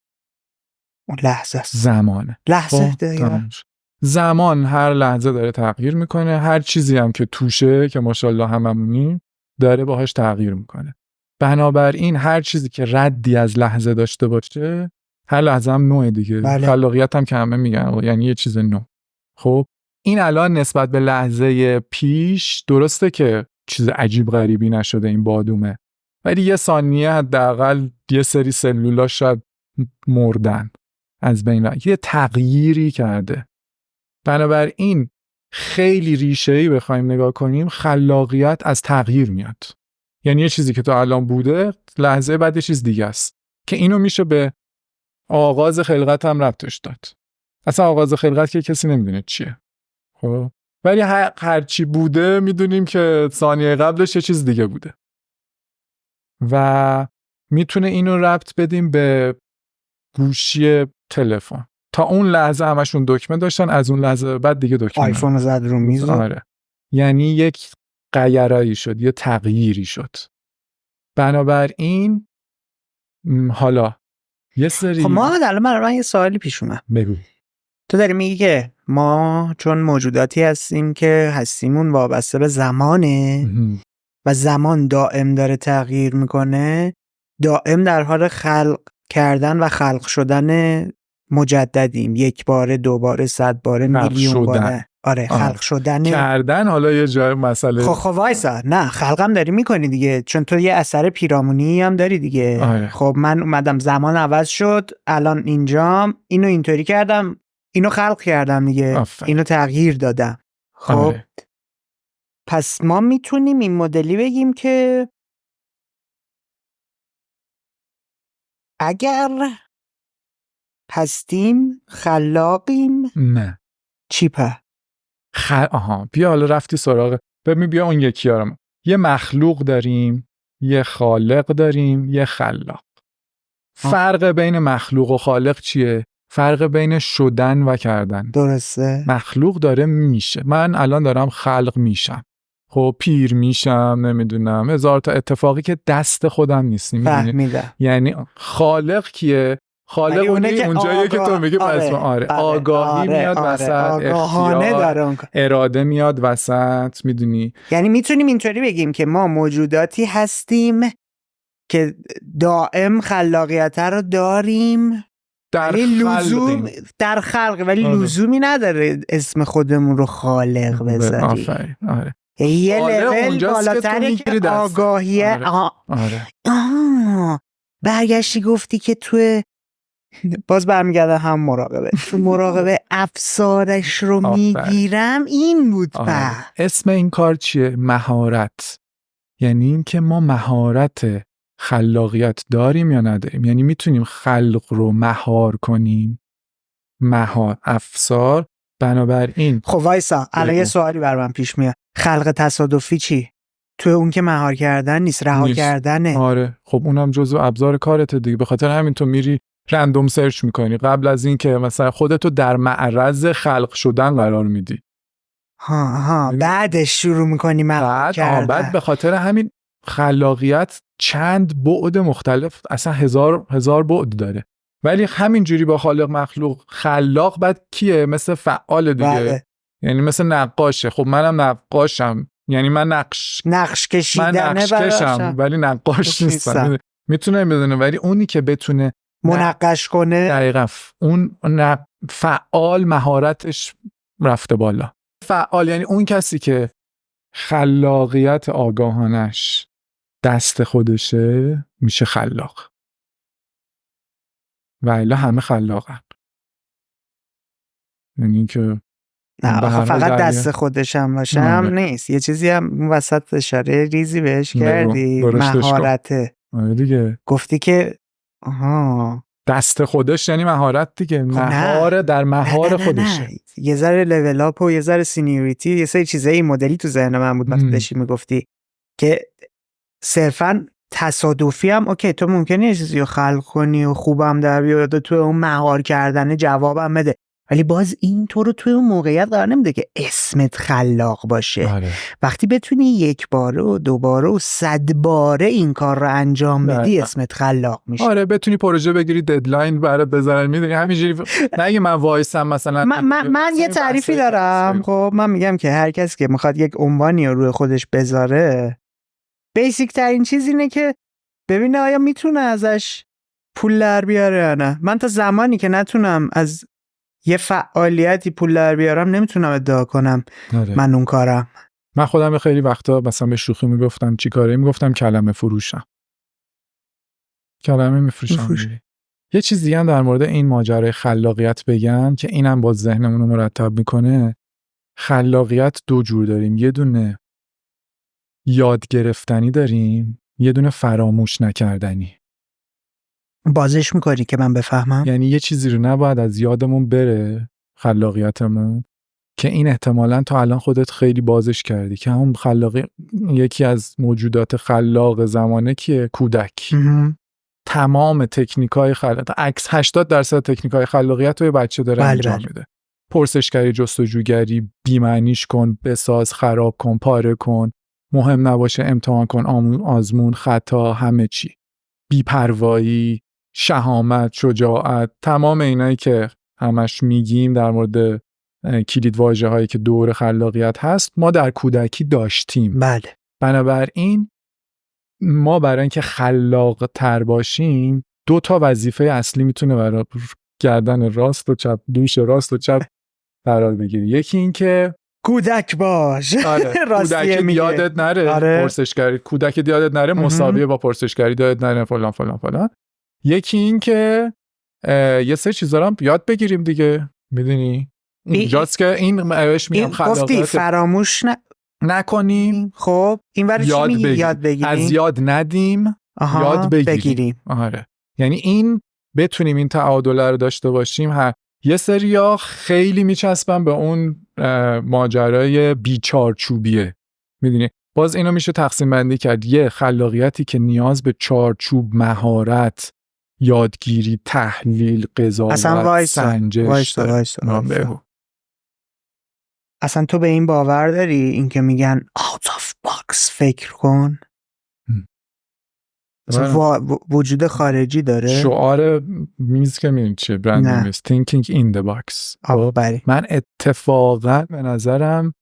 اون لحظه است. زمانه. لحظه زمان هر لحظه داره تغییر میکنه، هر چیزی هم که توشه که ماشاءالله هممونیم داره باهاش تغییر میکنه. بنابراین هر چیزی که ردی از لحظه داشته باشه هر لحظه هم نوع دیگه. بله. خلاقیت هم که همه میگن یعنی یه چیز نو. خب این الان نسبت به لحظه پیش درسته که چیز عجیب غریبی نشده این بادومه، ولی یه ثانیه حداقل یه سری سلولا شاید مردن از بین رفت، یه تغییری کرده. بنابراین خیلی ریشه‌ای بخوایم نگاه کنیم خلاقیت از تغییر میاد. یعنی یه چیزی که تا الان بوده لحظه بعد یه چیز دیگه است که اینو میشه به آغاز خلقت هم ربطش داد. اصلا آغاز خلقت که کسی نمیدونه چیه، خب ولی هر چی بوده میدونیم که ثانیه قبلش یه چیز دیگه بوده و میتونه اینو ربط بدیم به گوشی تلفن. تا اون لحظه همشون دکمه داشتن، از اون لحظه بعد دیگه دکمه آیفون زد رو میز. آره. یعنی یک غیرایی شد، یه تغییری شد. بنابراین حالا یه سری خب ما من یه سوالی پیش اومد. بگو. تو داری میگی که ما چون موجوداتی هستیم که هستیمون وابسته به زمانه و زمان دائم داره تغییر میکنه، دائم در حال خلق کردن و خلق شدن مجددیم، یک باره، دو باره، 100 باره، میلیون باره. آره خلق شدن کردن. حالا یه جای مسئله خب وایسا، نه خلقم داری میکنی دیگه، چون تو یه اثر پیرامونی هم داری دیگه. آره. خب من اومدم زمان عوض شد، الان اینجام، اینو اینطوری کردم، اینو خلق کردم دیگه. اینو تغییر دادم. خب آره. پس ما میتونیم این مدلی بگیم که اگر هستیم خلاقیم. نه چی په؟ بیا حالا رفتی سراغ، بیا اون یکی ها رو. یه مخلوق داریم، یه خالق داریم، یه خلاق. فرق بین مخلوق و خالق چیه؟ فرق بین شدن و کردن. درسته. مخلوق داره میشه، من الان دارم خلق میشم، خب پیر میشم، نمیدونم هزار تا اتفاقی که دست خودم نیست. فهمیدم. یعنی خالق کیه؟ خالق اونجاییه که تو میگی آگاهی میاد وسط، اختیار، اراده میاد وسط، میدونی؟ یعنی میتونیم اینطوری بگیم که ما موجوداتی هستیم که دائم خلاقیت رو داریم در خلق، ولی لزومی نداره اسم خودمون رو خالق بذاریم. آره. یه لول بالاتره که آگاهیه. آره. برگشتی گفتی که تو باز برمیگردم هم مراقبه، تو مراقبه افسارش رو میگیرم. این بود. اسم این کار چیه؟ مهارت. یعنی این که ما مهارت خلاقیت داریم یا نداریم. یعنی میتونیم خلق رو مهار کنیم، افسار. بنابراین خب وایسا، الان یه سوالی بر من پیش میاد. خلق تصادفی چی؟ تو اون که مهار کردن نیست، رها کردنه. آره خب اونم جزو ابزار کارته دیگه. به خاطر همین تو میری رندوم سرچ میکنی قبل از این که مثلا خودتو در معرض خلق شدن قرار میدی. بعدش شروع میکنی مهار کردن. بعد به خاطر همین خلاقیت چند بعد مختلف، اصلا هزار بعد داره. ولی همینجوری با خالق مخلوق، خلاق بعد کیه؟ مثل فعال دیگه. بله. یعنی مثل نقاشه. خب منم نقاشم، یعنی من نقش کشم ولی نقاش نیستم. میتونه بدونه، ولی اونی که بتونه منقش کنه دقیقاً اون فعال مهارتش رفته بالا. فعال یعنی اون کسی که خلاقیت آگاهانش دست خودشه میشه خلاق. و الا همه خلاقن. یعنی که نه فقط دست خودش هم باشه هم نیست، یه چیزی هم اون وسط اشاره ریزی بهش کردی، مهارته دیگه. گفتی که دست خودش یعنی مهارت دیگه، مهار در مهار خودشه. یه ذره لول اپ و یه ذره سینیوریتی، یه سری چیزای این مدلی تو ذهن من بود وقتی داشتی میگفتی که صرفاً تصادفی هم اوکی، تو ممکنه یه چیزی رو خلق کنی و خوبم در بیاد تو اون مهار کردن جوابم بده، ولی باز این تو رو توی اون موقعیت قرار نمیده که اسمت خلاق باشه. وقتی بتونی یک باره و 2 باره و 100 باره این کار رو انجام بدی اسمت خلاق میشه. بتونی پروژه بگیری ددلاین برات بذارن، میدونی همینجوری. نه اگه من وایسم مثلا من یه تعریفی دارم. خب من میگم که هر کس که میخواد یک عنوانی رو روی خودش بذاره، بیسیک ترین چیز اینه که ببینه آیا میتونه ازش پول در بیاره یا نه. من تا زمانی که نتونم از یه فعالیتی پول در بیارم نمیتونم ادعا کنم من اون کارم. من خودم خیلی وقتا مثلا به شوخی میگفتم چی کاره، میگفتم کلمه فروشم، کلمه میفروشم. یه چیز دیگه هم در مورد این ماجرای خلاقیت بگم که اینم با ذهنمون رو مرتب میکنه. خلاقیت 2 جور داریم، یه دونه یاد گرفتنی داریم، یه دونه فراموش نکردنی. بازش میکنی که من بفهمم؟ یعنی یه چیزی رو نباید از یادمون بره، خلاقیتمون، که این احتمالاً تا الان خودت خیلی بازش کردی، که همون خلاقی یکی از موجودات خلاق زمانه کیه؟ کودک. تمام تکنیکای خلاقیت، 80% تکنیکای خلاقیت رو یه بچه داره انجام میده. پرسشگری، جستجوگری، بی‌معنیش کن، بساز، خراب کن، پاره کن، مهم نباشه امتحان کن، آزمون، خطا، همه چی. بی‌پروایی، شهامت، شجاعت، تمام اینایی که همش میگیم در مورد کلید واژه هایی که دور خلاقیت هست، ما در کودکی داشتیم. بله. بنابراین ما برای اینکه خلاق تر باشیم 2 تا وظیفه اصلی میتونه برای گردن راست و چپ، دوش راست و چپ قرار بگیری. یکی این که کودک باش. کودک یادت نره. پرسشگری کودک یادت نره مساویه با پرسشگری یادت نره فلان فلان فلان. یکی این که یه سری چیزا رو یاد بگیریم دیگه، میدونی اینجاست که این بهش میگم خلاقیت. گفتی فراموش نکنیم. خب این ورش یاد بگیریم، از یاد ندیم، یاد بگیریم. آره، یعنی این بتونیم این تعادل رو داشته باشیم. یه سریا خیلی میچسبن به اون ماجرای بیچارچوبیه، میدونی. باز اینو میشه تقسیم بندی کرد. یه خلاقیتی که نیاز به چارچوب، مهارت، یادگیری، تحلیل، قضاوت، سنجش. اصلا تو به این باور داری این که میگن out of box فکر کن؟ وجود خارجی داره. شعار میز که میدونی چیه؟ برند میز thinking in the box. من اتفاقا به نظرم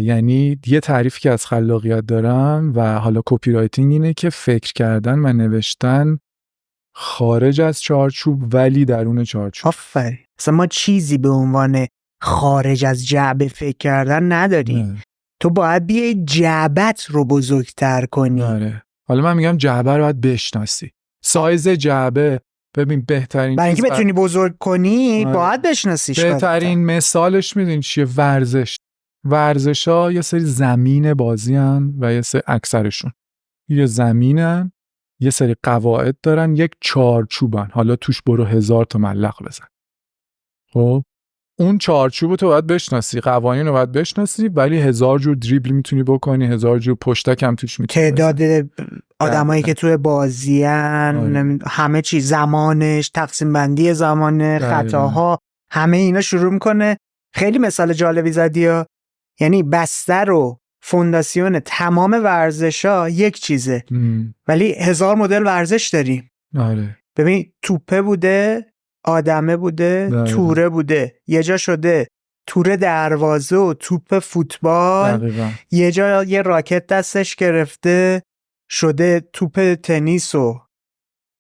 یعنی یه تعریفی که از خلاقیت دارم و حالا کپی رایتینگ اینه که فکر کردن و نوشتن خارج از چارچوب ولی درون چارچوب. آفرین. اصلا ما چیزی به عنوان خارج از جعبه فکر کردن نداریم. تو باید بیای جعبت رو بزرگتر کنی. حالا من میگم جعبه رو باید بشناسی. سایز جعبه، ببین بهترین برای اینکه بتونی بزرگ کنی باید بشناسیش. بهترین مثالش میدونی چیه؟ ورزش‌ها یه سری زمین بازی‌ان و یه سری اکثرشون یه زمینن، یه سری قواعد دارن، یک چارچوبن، حالا توش برو 1000 تا ملق بزن. خب اون چارچوبو تو باید بشناسی، قوانین رو باید بشناسی، ولی 1000 جور دریبل میتونی بکنی، 1000 جور پشتک هم توش میتونی. تعداد آدمایی که توی بازیان، همه چی، زمانش، تقسیم بندی زمان، خطاها، همه اینا شروع میکنه. خیلی مثال جالبی زدی. یعنی بستر و فونداسیون تمام ورزش‌ها یک چیزه، ولی 1000 مدل ورزش داریم. ببین توپه بوده، آدمه بوده، توره بوده، یه جا شده توره دروازه و توپ فوتبال، یه جا یه راکت دستش گرفته شده توپ تنیس و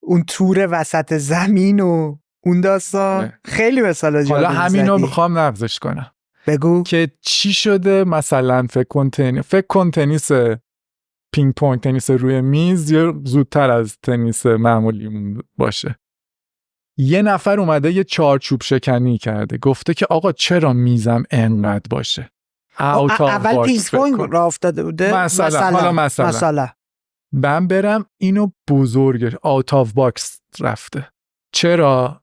اون توره وسط زمین و اون داستان. خیلی مثال جالب. حالا همینو میخوام نقضش کنم. بگو که چی شده. مثلا فکر کن تنیس پینگ پونگ، تنیس روی میز یا زودتر از تنیس معمولی باشه. یه نفر اومده یه چارچوب شکنی کرده، گفته که آقا چرا میزم انقدر باشه. اول پینگ پونگ راه افتاده بوده مثلا من برم اینو بزرگش آوت آف باکس رفته. چرا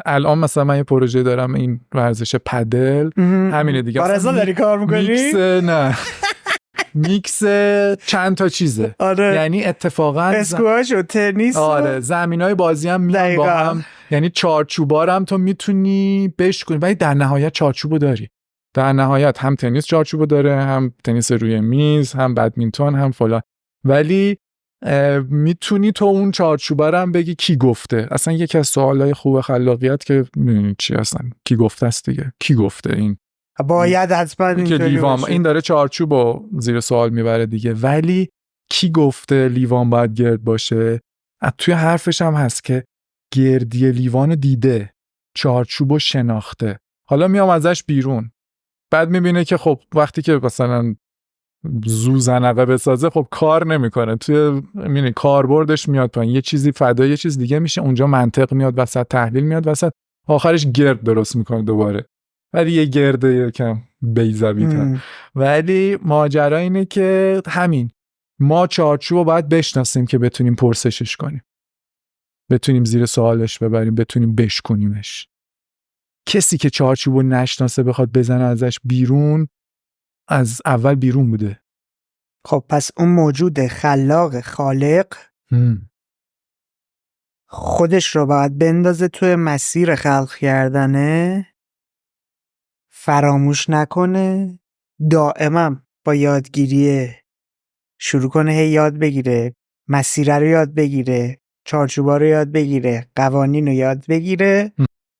الان مثلا من یه پروژه دارم، این ورزش پدل، همینه دیگه. بارزا داری کار میکنی؟ میکس نه میکس چند تا چیزه. آره. یعنی اتفاقا اسکواش و تنیس. آره زمینای بازی هم میان با هم، یعنی چارچوبارم تو میتونی بشکنی ولی در نهایت چارچوبو داری. در نهایت هم تنیس چارچوبو داره، هم تنیس روی میز، هم بدمینتون، هم فلان. ولی میتونی تو اون چارچوبارم بگی کی گفته. اصلا یکی از سوالای خوب خلاقیت که میدونی چی هستن، کی گفته است دیگه. کی گفته این باید حتما اینطوری باشه. این داره چارچوبو زیر سوال میبره دیگه، ولی کی گفته لیوان باید گرد باشه؟ توی حرفش هم هست که گردی لیوان دیده، چارچوبو شناخته. حالا میام ازش بیرون، بعد میبینه که خب وقتی که مثلا زوزنقه بسازه خب کار نمیکنه، توی کاربردش میاد پایین، یه چیزی فدا یه چیز دیگه میشه، اونجا منطق میاد وسط، تحلیل میاد وسط، آخرش گرد درست میکنه دوباره، ولی یه گرده یکم بیزبیتر. ولی ماجرا اینه که همین ما چارچوبو باید بشناسیم که بتونیم پرسشش کنیم، بتونیم زیر سوالش ببریم، بتونیم بشکنیمش. کسی که چارچوبو نشناسه بخواد بزنه ازش بیرون، از اول بیرون بوده. خب پس اون موجود خلاق خالق خودش رو باید بندازه توی مسیر خلق کردنه، فراموش نکنه، دائما با یادگیریه شروع کنه، هی یاد بگیره، مسیر رو یاد بگیره، چارچوبا رو یاد بگیره، قوانین رو یاد بگیره.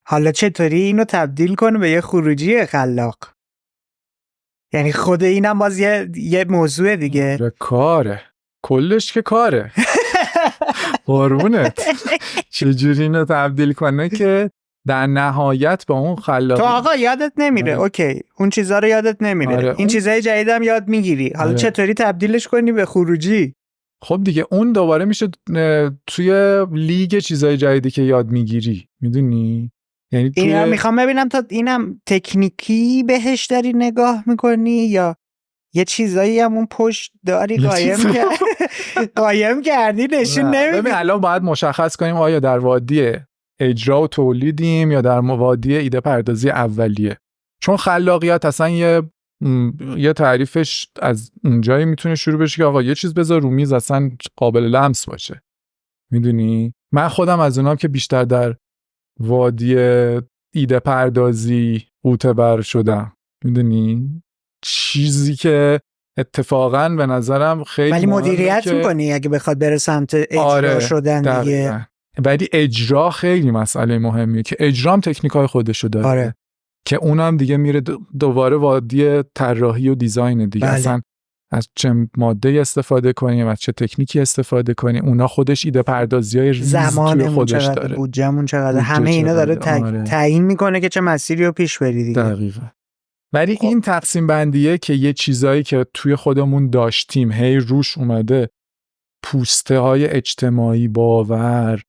حالا چطوری اینو تبدیل کنه به یه خروجی خلاق؟ یعنی خود اینم باز یه موضوع دیگه. کاره کلش که کاره. قربونت. چجوری اینو تبدیل کنه که در نهایت با اون خلاقی تو آقا یادت نمیره. اوکی اون چیزا رو یادت نمیره. این چیزای جدیدم یاد میگیری. حالا چطوری تبدیلش کنی به خروجی؟ خب دیگه اون دوباره میشه توی لیگ چیزای جدیدی که یاد میگیری، میدونی؟ یعنی اینم میخوام ببینم تا اینم تکنیکی بهش داری نگاه میکنی یا یه چیزایی هم اون پشت داری قایم کردی نشون نمیدی؟ ببین الان باید مشخص کنیم آیا در وادی اجرا و تولیدیم یا در وادی ایده پردازی اولیه. چون خلاقیت اصلا یه تعریفش از اونجایی میتونه شروع بشه که آقا یه چیز بذار رو میز اصلا قابل لمس باشه. میدونی؟ من خودم از اونام که بیشتر در وادی ایده پردازی قوطه‌ور شدم. میدونی؟ چیزی که اتفاقاً به نظرم خیلی ولی مدیریت میکنی اگه بخواد بره سمت اجرا شدن دیگه. ولی اجرا خیلی مسئله مهمیه که اجرام تکنیکای خودشو داره. آره. که اونم دیگه میره دوباره وادی طراحی و دیزاین دیگه. اصلا از چه ماده استفاده کنیم، از چه تکنیکی استفاده کنیم، اونا خودش ایده پردازی‌های ریز توی خودش داره. بودجه‌مون چقدر، همه اینا داره تعیین میکنه که چه مسیری رو پیش بری دیگه. دقیقاً. ولی این تقسیم بندیه که یه چیزایی که توی خودمون داشتیم هی روش اومده، پوسته های اجتماعی، باور،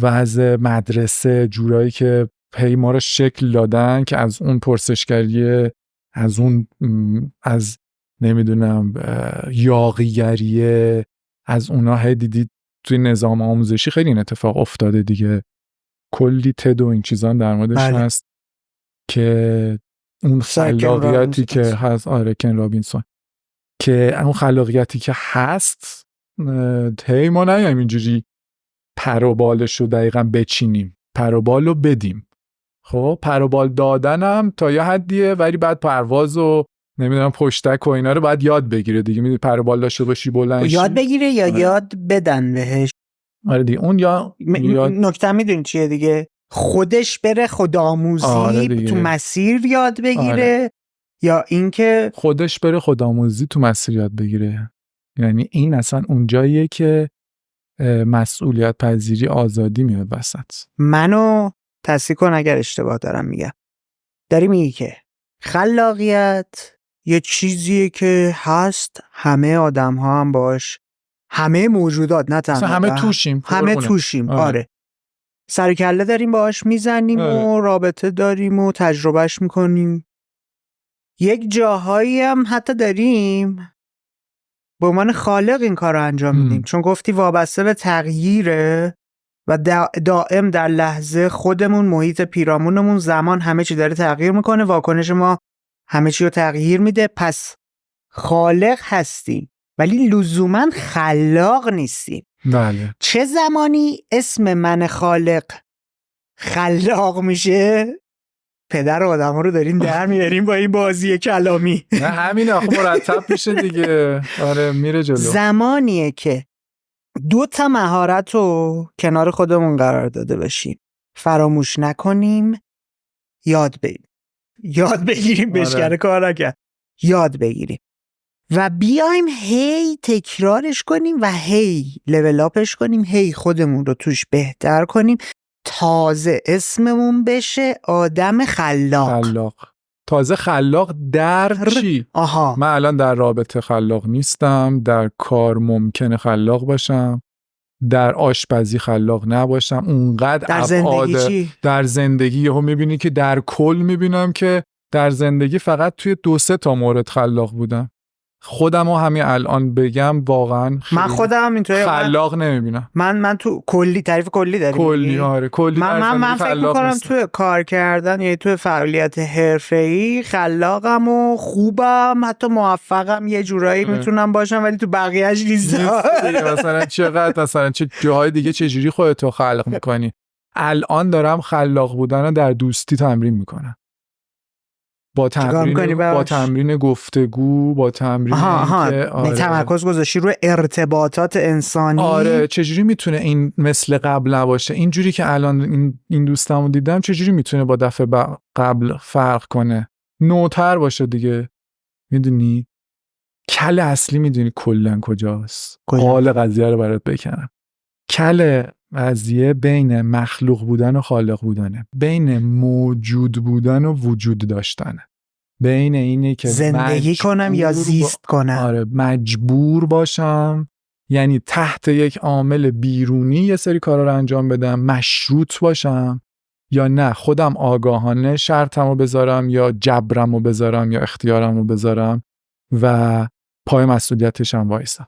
وضع مدرسه، جورایی که هی ما رو شکل دادن که از اون پرسشگریه، از نمیدونم یاغیگریه، از اونا هی دیدید توی نظام آموزشی خیلی این اتفاق افتاده دیگه. کلی تد و این چیزان در موردش هست که اون خلاقیتی که هست، کن رابینسون، که اون خلاقیتی که هست هی ما نیم اینجوری پر و بالش رو دقیقا بچینیم، پر و بال رو بدیم. خب پر و بال دادنم تا یه حدیه، ولی بعد پرواز و نمیدونم پشتک و اینا رو باید یاد بگیره دیگه. میدونی پر و بال داشته باشی بلند شی، یاد بگیره یا یاد بدن بهش. آره دیگه اون یاد نکته میدونی چیه دیگه، خودش بره خودآموزی تو مسیر یاد بگیره یا اینکه خودش بره خودآموزی تو مسیر یاد بگیره. یعنی این اصلا اون جاییه که مسئولیت پذیری، آزادی میاد وسط. منو تصحیح کن اگر اشتباه دارم میگم. داری میگی که خلاقیت یه چیزیه که هست، همه آدم ها هم باش، همه موجودات، نه تنها همه توشیم. همه توشیم. آره. سر کله داریم باهاش میزنیم و رابطه داریم و تجربهش میکنیم. یک جاهایی هم حتی داریم به عنوان خالق این کار رو انجام میدیم، چون گفتی وابسته به تغییره و دائم در لحظه خودمون، محیط پیرامونمون، زمان، همه چی داره تغییر میکنه، واکنش ما همه چی رو تغییر میده. پس خالق هستیم ولی لزوما خلاق نیستیم. بله. چه زمانی اسم من خالق خلاق میشه؟ پدر آدم ها رو دارین در میاریم با این بازی کلامی. نه همین آخه مرتب میشه دیگه. آره میره جلو. زمانیه که 2 مهارت رو کنار خودمون قرار داده باشیم، فراموش نکنیم، یاد بگیریم بشکنه کار نکرد، یاد بگیریم و بیایم هی تکرارش کنیم و هی لول اپش کنیم، هی خودمون رو توش بهتر کنیم، تازه اسممون بشه آدم خلاق. تازه خلاق در چی؟ من الان در رابطه خلاق نیستم، در کار ممکنه خلاق باشم، در آشپزی خلاق نباشم، اونقدر در زندگی چی؟ در زندگی یهو میبینی که در کل میبینم که در زندگی فقط توی 2-3 مورد خلاق بودم. خودمو همین الان بگم واقعا من خودم اینطوری خلاق نمیبینم. من تو کلی تعریف کلی داریم. کلی آره کلی من فکر میکنم توی کار کردن یعنی توی فعالیت حرفه‌ای خلاقم و خوبم، حتی موفقم یه جورایی میتونم باشم، ولی تو بقیه‌اش نیستم. مثلا چقدر چه جاهای دیگه چجوری خودتو خلق میکنی؟ الان دارم خلاق بودن رو در دوستی تمرین میکنم. با تمرین گفتگو، با تمرین تمرکز گذاشتی روی ارتباطات انسانی. آره چجوری میتونه این مثل قبل نباشه؟ اینجوری که الان این دوستمو دیدم چجوری میتونه با دفعه قبل فرق کنه، نوتر باشه دیگه. میدونی کل اصلی میدونی کلن کجاست؟ قال قضیه رو برات بکنم. کل قضیه بین مخلوق بودن و خالق بودنه، بین موجود بودن و وجود داشتنه، بین اینه که زندگی کنم یا زیست کنم. آره مجبور باشم، یعنی تحت یک عامل بیرونی یه سری کارا رو انجام بدم، مشروط باشم، یا نه خودم آگاهانه شرطمو بذارم یا جبرمو بذارم یا اختیارمو بذارم و پای مسئولیتشم وایسم.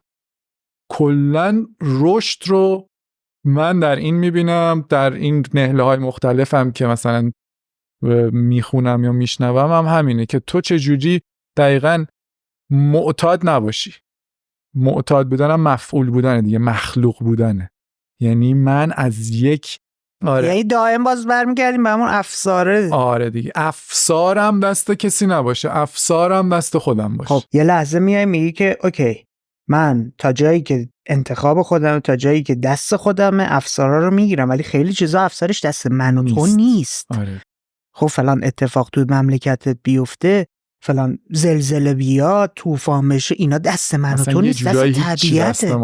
کلن رشد رو من در این میبینم، در این نهله‌های مختلفم که مثلا میخونم یا میشنوم هم همینه که تو چجوری دقیقاً معتاد نباشی. معتاد بودنم مفعول بودنه دیگه، مخلوق بودنه. یعنی من از یک یعنی دائم باز برمیگردیم به همون افساره. آره دیگه، افسارم دست کسی نباشه، افسارم دست خودم باشه. خب یه لحظه میای میگی که اوکی من تا جایی که انتخاب خودم، تا جایی که دست خودمه افسارا رو میگیرم، ولی خیلی چیزا افسارش دست من و تو نیست. آره. خب فلان اتفاق توی مملکتت بیفته، فلان زلزله بیاد، طوفان بشه، اینا دست من و تو نیست، دست طبیعته.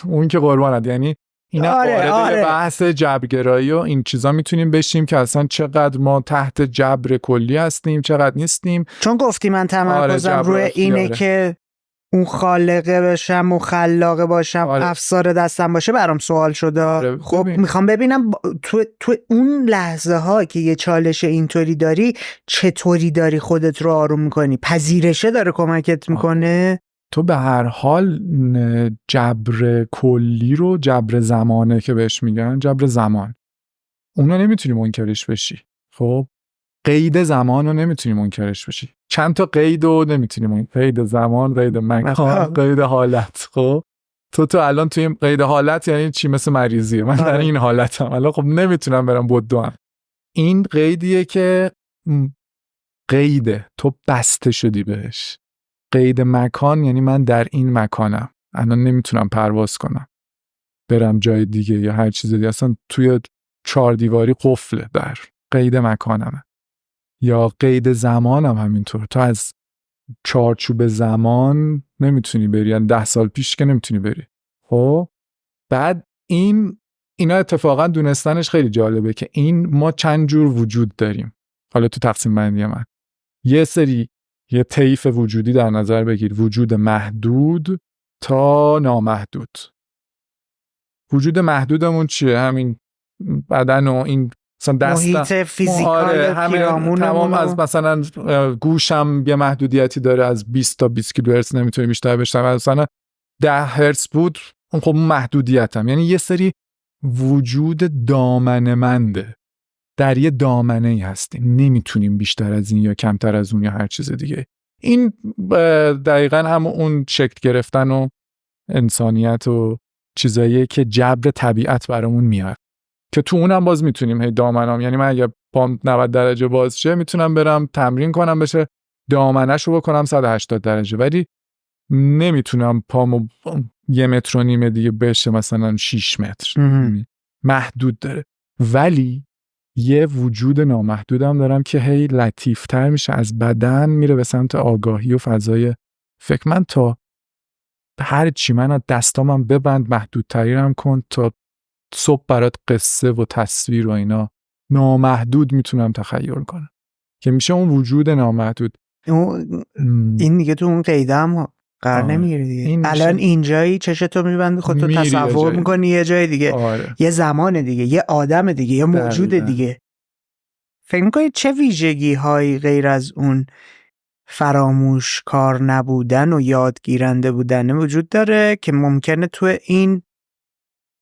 اون که قربانت. یعنی اینا وارد بحث جبرگرایی و این چیزا میتونیم بشیم که اصلا چقدر ما تحت جبر کلی هستیم، چقدر نیستیم. چون گفتی من تمرکزم روی اینه که اون خالقه بشم و خلاقه باشم، افسار دستم باشه، برام سوال شده. خب میخوام ببینم تو اون لحظه ها که یه چالش اینطوری داری چطوری داری خودت رو آروم میکنی؟ پذیرشه داره کمکت میکنه؟ تو به هر حال جبر کلی رو، جبر زمانه که بهش میگن، جبر زمان، اونو نمیتونی منکرش بشی. خب قید زمان رو نمیتونی منکرش بشی. چند تا قید رو نمیتونی قید زمان، قید مکان، قید حالت. خب تو الان توی قید حالت یعنی چی؟ مثل مریضیه. من در این حالتم الان، خب نمیتونم برم بدوم. این قیدیه که قیده، تو بسته شدی بهش. قید مکان یعنی من در این مکانم، الان نمیتونم پرواز کنم برم جای دیگه یا هر چیز دیگه، اصلا توی 4 دیواری قفله، در قید مکانمه. یا قید زمانم همینطور، تو از چارچوب زمان نمیتونی بری، یعنی 10 سال پیش که نمیتونی بری. خب بعد اینا اتفاقا دونستنش خیلی جالبه که ما چند جور وجود داریم. حالا تو تقسیم بندی من یه طیف وجودی در نظر بگیر، وجود محدود تا نامحدود. وجود محدودمون چیه؟ همین بدن و این مثلا دستم محیط فیزیکال پیرامونمون تمام از مثلا گوشم یه محدودیتی داره، از 20 تا 20 کیلوهرتز نمیتونه بیشتر بشنوم، مثلا 10 هرتز بود خب محدودیتم. یعنی یه سری وجود دامنه‌منده، در یه دامنه‌ای هستیم، نمیتونیم بیشتر از این یا کمتر از اون یا هر چیز دیگه. این دقیقاً هم اون شکل گرفتن و انسانیت و چیزاییه که جبر طبیعت برامون میاد، که تو اونم باز میتونیم هی دامنم، یعنی من اگه پام 90 درجه باز شه میتونم برم تمرین کنم بشه دامنه‌شو بکنم 180 درجه، ولی نمیتونم پامو 1.5 متر دیگه بشه مثلا 6 متر. محدود داره. ولی یه وجود نامحدودم دارم که هی لطیفتر میشه، از بدن میره به سمت آگاهی و فضای فکر. من تا هر چی من دستامم ببند محدودترینم کن تا صبح برات قصه و تصویر و اینا نامحدود میتونم تخیل کنم که میشه اون وجود نامحدود. این دیگه تو اون قیده هم قرار نمیگیره دیگه. الان اینجایی چشتو میبندی خودتو تصور میکنی یه جای دیگه. یه زمان دیگه، یه آدم دیگه، یه موجود دیگه. فکر میکنی چه ویژگی هایی غیر از اون فراموش کار نبودن و یادگیرنده بودن وجود داره که ممکنه تو این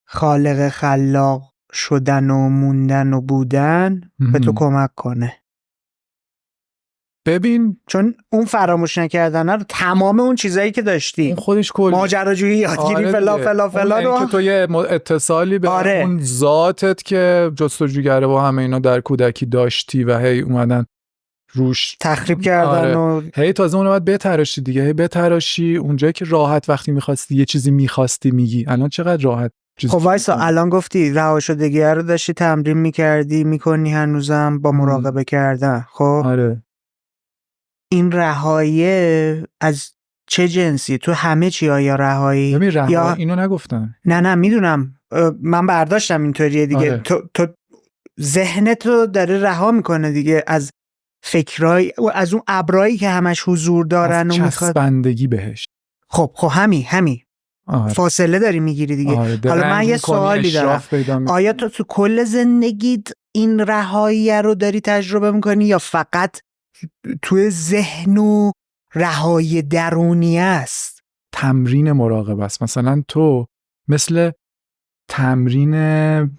خالق خلاق شدن و موندن و بودن به تو کمک کنه؟ ببین، چون اون فراموش نکردن رو تمام اون چیزایی که داشتی، اون خودش کل ماجراجویی، یادگیری، فلا رو که تو یه اتصالی به اون ذاتت که جستجوگره با همه اینا در کودکی داشتی و هی اومدن روش تخریب کردن و هی تازه اونو باید بتراشی دیگه، هی بتراشی اونجایی که راحت وقتی میخواستی یه چیزی میخواستی میگی. الان چقدر راحت. خب وایسا، الان گفتی رهاشدگی رو داشتی تمرین میکردی، میکنی هنوزم با مراقبه کردن. خب آره، این رهایی از چه جنسی؟ تو همه چی یا رهایی؟ یا اینو نگفتم. نه میدونم، من برداشتم اینطوریه دیگه. آره. تو ذهنتو داره رها میکنه دیگه از فکرای، از اون ابرایی که همش حضور دارن و چسبندگی بهش. خب همین آره. فاصله داری میگیری دیگه. حالا من یه سوالی دارم، آیا تو کل زندگیت این رهایی رو داری تجربه میکنی یا فقط توی ذهن و رهایی درونی است؟ تمرین مراقبه است. مثلا تو مثل تمرین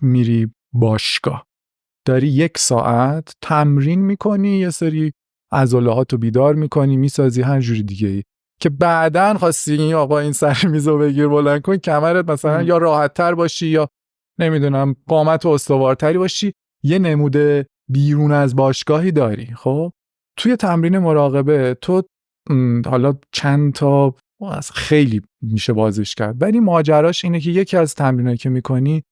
میری باشگاه، داری 1 ساعت تمرین میکنی، یه سری عضلاتو بیدار میکنی، میسازی هر جوری دیگه ای که بعدن خواستی آقا این سر میزو بگیر بلند کن، کمرت مثلا یا راحت تر باشی یا نمیدونم قامت استوارتری باشی، یه نموده بیرون از باشگاهی داری. خب توی تمرین مراقبه تو حالا چند تا از خیلی میشه بازش کرد، ولی ماجراش اینه که یکی از تمرینایی که میکنی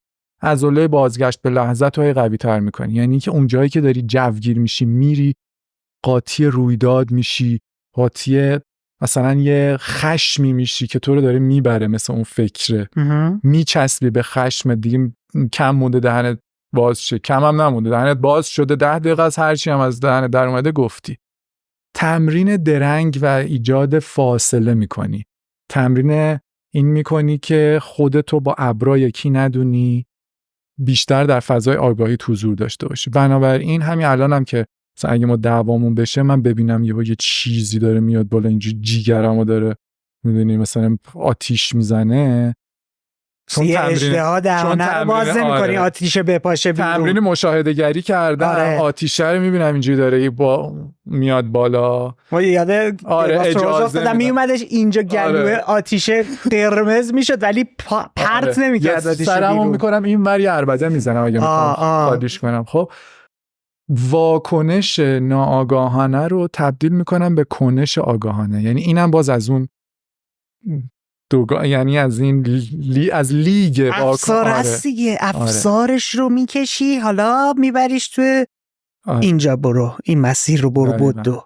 عضله بازگشت به لحظت رو قوی تر میکنی. یعنی که اون جایی که داری جوگیر میشی، میری قاطی رویداد میشی، قاطی مثلا یه خشمی میشی که تو رو داره میبره، مثل اون فکره میچسبی به خشم دیگه. کم مونده دهنت باز شه، کم هم نمونده دهنت باز شده، 10 دقیقه از هر چی هم از دهنت در اومده گفتی. تمرین درنگ و ایجاد فاصله میکنی. تمرین این میکنی که خودتو با ابرا یکی ندونی، بیشتر در فضای آگاهی حضور داشته باشی. بنابراین همین الانم که مثلا اگه ما دعوامون بشه، من ببینم یه چیزی داره میاد بالا، اینجوری جیگرمو داره میدونی مثلا آتیش میزنه، چون اشتها دهانه رو باز نمی‌کنی آتیش بپاشه بیرون. تمرین مشاهده گری کردن، آتیشه رو میبینم اینجوری داره میاد بالا. ما یاده اجازه دادم میومدش اینجا گلوه آتیشه قرمز میشد ولی پرت نمیکرد آتیشه بیرون. سرمو میکنم این وری عربده میزنم اگه میخوام خالیش کنم. خب واکنش ناآگاهانه رو تبدیل میکنم به کنش آگاهانه. یعنی اینم باز از اون یعنی از این از لیگ افسار هست دیگه. افسارش رو میکشی، حالا میبریش تو اینجا برو، این مسیر رو برو بدو.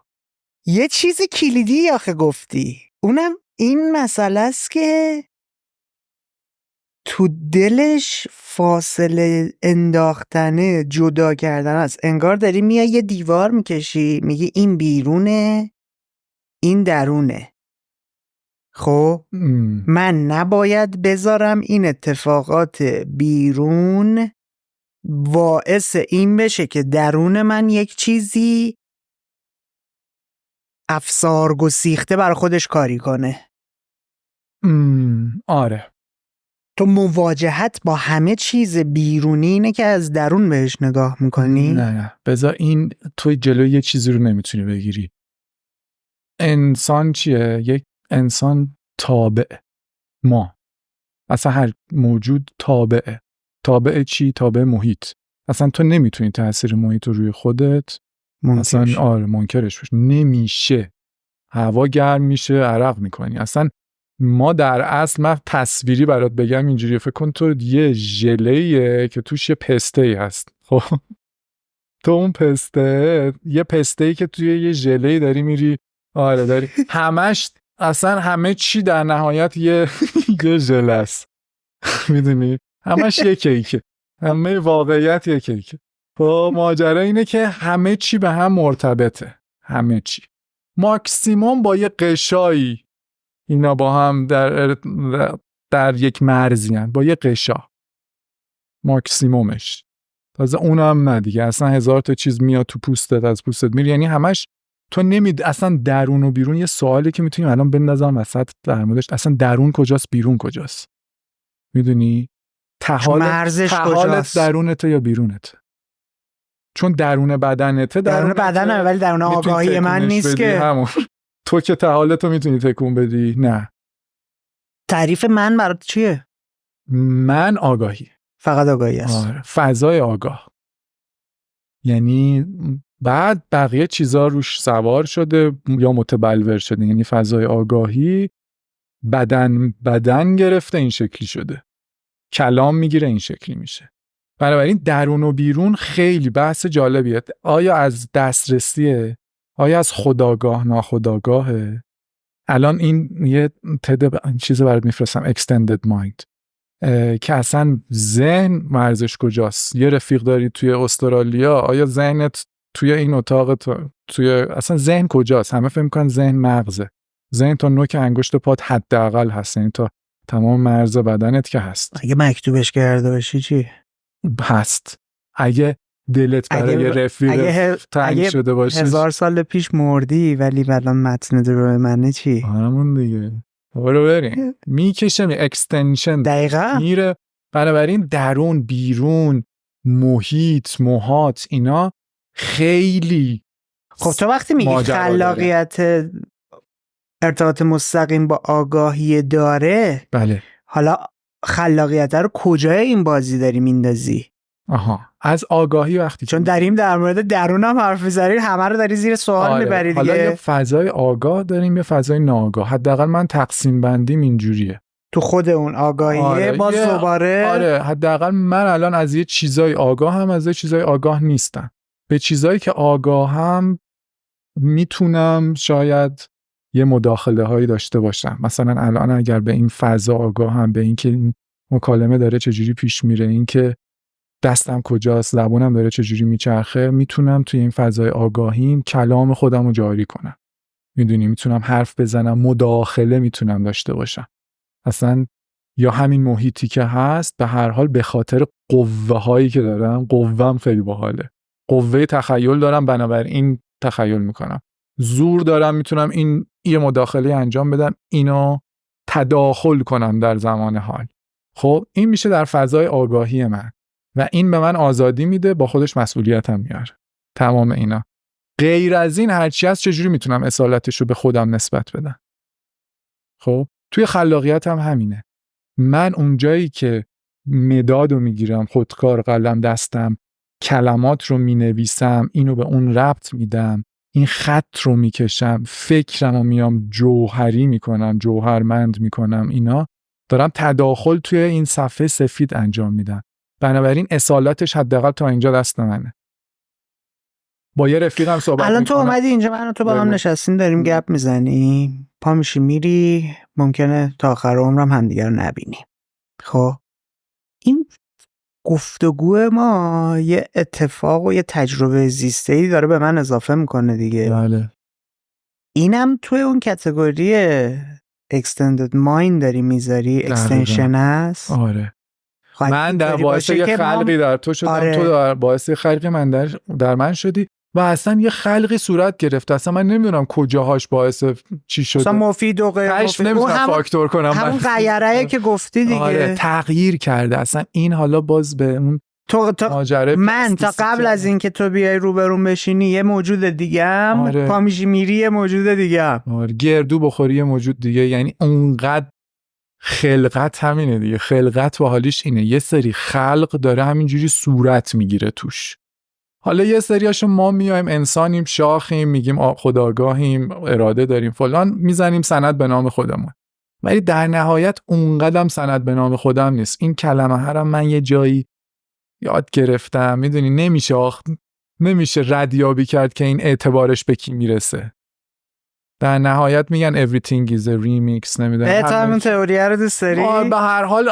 یه چیز کلیدی آخه گفتی، اونم این مسئله است که تو دلش فاصله انداختنه، جدا کردن است. انگار داری میای یه دیوار میکشی، میگی این بیرونه این درونه. خب من نباید بذارم این اتفاقات بیرون باعث این بشه که درون من یک چیزی افسار گسیخته برای خودش کاری کنه. آره. تو مواجهت با همه چیز بیرونی اینه که از درون بهش نگاه میکنی؟ نه بذار این توی جلوی یه چیزی رو نمیتونی بگیری. انسان چیه؟ یک انسان تابع. ما اصلا هر موجود تابعه. تابع چی؟ تابع محیط. اصلا تو نمیتونی تأثیر محیط رو روی خودت اصلا منکرش بشی. نمیشه. هوا گرم میشه عرق میکنی. اصلا ما در اصل، من تصویری برات بگم اینجوری، فکر کن تو یه ژله‌ایه که توش یه پسته‌ای هست. خب تو اون پسته، یه پسته‌ای که توی یه ژله‌ای داری میری، آره داری همش، اصلا همه چی در نهایت یه ژله است. میدونی همش یه کیکه، همه واقعیت یه کیکه. خب ماجرا اینه که همه چی به هم مرتبطه. همه چی ماکسیموم با یه قشایی اینا با هم در یک مرزی هن. با یه قشا ماکسیمومش. تازه اونم نه دیگه، اصلا هزار تا چیز میاد تو پوستت، از پوستت میره. یعنی همش تو اصلا درون و بیرون. یه سوالی که میتونیم الان بندازم وسط در موردش، اصلا درون کجاست بیرون کجاست؟ میدونی تحالت درونته یا بیرونته؟ چون درون بدنته، درون بدنه ولی درون آگاهی من نیست که همون. تو که تحالتو میتونی تکون بدی؟ نه. تعریف من برات چیه؟ من آگاهی، فقط آگاهی است. آره. فضای آگاه، یعنی بعد بقیه چیزا روش سوار شده یا متبلور شده. یعنی فضای آگاهی بدن گرفته این شکلی شده، کلام میگیره این شکلی میشه. بنابراین درون و بیرون خیلی بحث جالبیه. آیا از دسترسیه؟ آیا از خودآگاه ناخودآگاهه؟ الان این یه چیز برات میفرستم، extended mind، که اصلا ذهن مرزش کجاست. یه رفیق داری توی استرالیا، آیا ذهنت توی این اتاق توی اصلا ذهن کجاست؟ همه فکر می‌کنن ذهن مغزه. ذهن تا نوک انگشت پات حداقل هست، یعنی تا تمام مرز بدنت که هست. اگه مکتوبش کرده باشی چی؟ هست. اگه دلت برای رفیق تنگ شده باشه 1000 سال پیش مردی ولی الان متن رو منه چی؟ همون دیگه. برو بریم. میکشه اکستنشن دقیقاً میره. بنابراین درون بیرون محیط محاط اینا خیلی. خب تو وقتی میگی خلاقیت ارتباط مستقیم با آگاهی داره، بله، حالا خلاقیت رو کجای این بازی داری میندازی؟ از آگاهی وقتی چون داریم در مورد درونم حرف می‌زنیم، همه رو داری زیر سوال میبری دیگه. حالا یه فضای آگاه داریم، یه فضای ناآگاه. حداقل من تقسیم بندیم اینجوریه. تو خود اون آگاهیه باز دوباره حداقل من الان از یه چیزای آگاه هم، از یه چیزای آگاه نیستم. به چیزایی که آگاه هم میتونم شاید یه مداخله هایی داشته باشم. مثلا الان اگر به این فضا آگاه هم، به این که این مکالمه داره چجوری پیش میره، این که دستم کجاست، زبونم داره چجوری میچرخه، میتونم توی این فضای آگاهیم کلام خودم رو جاری کنم. میدونی میتونم حرف بزنم، مداخله میتونم داشته باشم. اصلا یا همین محیطی که هست، به هر حال به خاطر قوه هایی که دارم، قوام خیلی باحاله. قوه تخیل دارم، بنابراین تخیل میکنم. زور دارم، میتونم این یه مداخله انجام بدم، اینو تداخل کنم در زمان حال. خب این میشه در فضای آگاهی من و این به من آزادی میده، با خودش مسئولیت هم میاره. تمام اینا. غیر از این هرچی هست چجوری میتونم اصالتش رو به خودم نسبت بدم؟ خب توی خلاقیت هم همینه. من اونجایی که مداد رو میگیرم، خودکار قلم دستم، کلمات رو مینویسم، اینو به اون ربط میدم، این خط رو میکشم، فکرم رو میام جوهری میکنم، جوهرمند میکنم، اینا دارم تداخل توی این صفحه سفید انجام میدم. بنابراین اصالتش حداقل تا اینجا دست منه. با یه رفیقم صحبت الان میکنم. تو اومدی اینجا، من و تو با هم نشستیم داریم گپ میزنیم، پا میشی میری، ممکنه تا آخر عمرم همدیگه رو نبینیم. خب این گفتگو ما یه اتفاق و یه تجربه زیسته‌ای داره به من اضافه میکنه دیگه. بله. اینم توی اون کاتگوری extended mind داری میذاری، extension هست. آره. من در باعث یه خلقی در تو شدم، آره. تو در باعث خلقی من در من شدی و اصلا یه خلقی صورت گرفت. اصلا من نمیدونم کجاهاش باعث چی شده. اصلا مفید و غیر مفید نمیتونم فاکتور کنم. همون غیره‌ای که گفتی دیگه. آره تغییر کرده اصلا این. حالا باز به اون من تا قبل از اینکه تو بیای روبرون بشینی یه موجود دیگه‌ام، آره. پا میشی میری یه موجود دیگه‌ام. آره گردو بخوری یه موجود دیگه. یعنی اونقدر خلقت همینه دیگه. خلقت و حالیش اینه یه سری خلق داره همینجوری صورت میگیره توش. حالا یه سریاشو ما میایم انسانیم، شاخیم، میگیم خودآگاهیم، اراده داریم، فلان، میزنیم سند به نام خودمون. ولی در نهایت اونقدرم سند به نام خودم نیست. این کلمه هرم من یه جایی یاد گرفتم، میدونی نمیشه ردیابی کرد که این اعتبارش به کی میرسه. در نهایت میگن everything is a remix. نمیدونم تو همون تئوریه رو دوست داری؟ به هر حال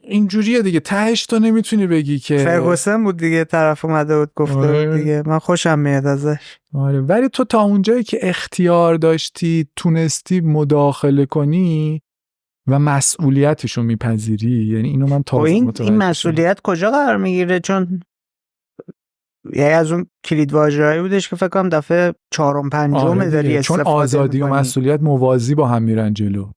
اینجوریه دیگه. تهش تو نمیتونی بگی که فرگوسن بود دیگه، طرف اومده بود گفته بود دیگه. من خوشم میاد ازش. آره ولی تو تا اونجایی که اختیار داشتی تونستی مداخله کنی و مسئولیتشو میپذیری. یعنی اینو من تا این مسئولیت کجا قرار میگیره؟ چون یعنی از اون کلید واژه‌ای بودش که فکر کنم دفعه 4م 5م داری چون آزادی و مسئولیت موازی با هم میرن جلو.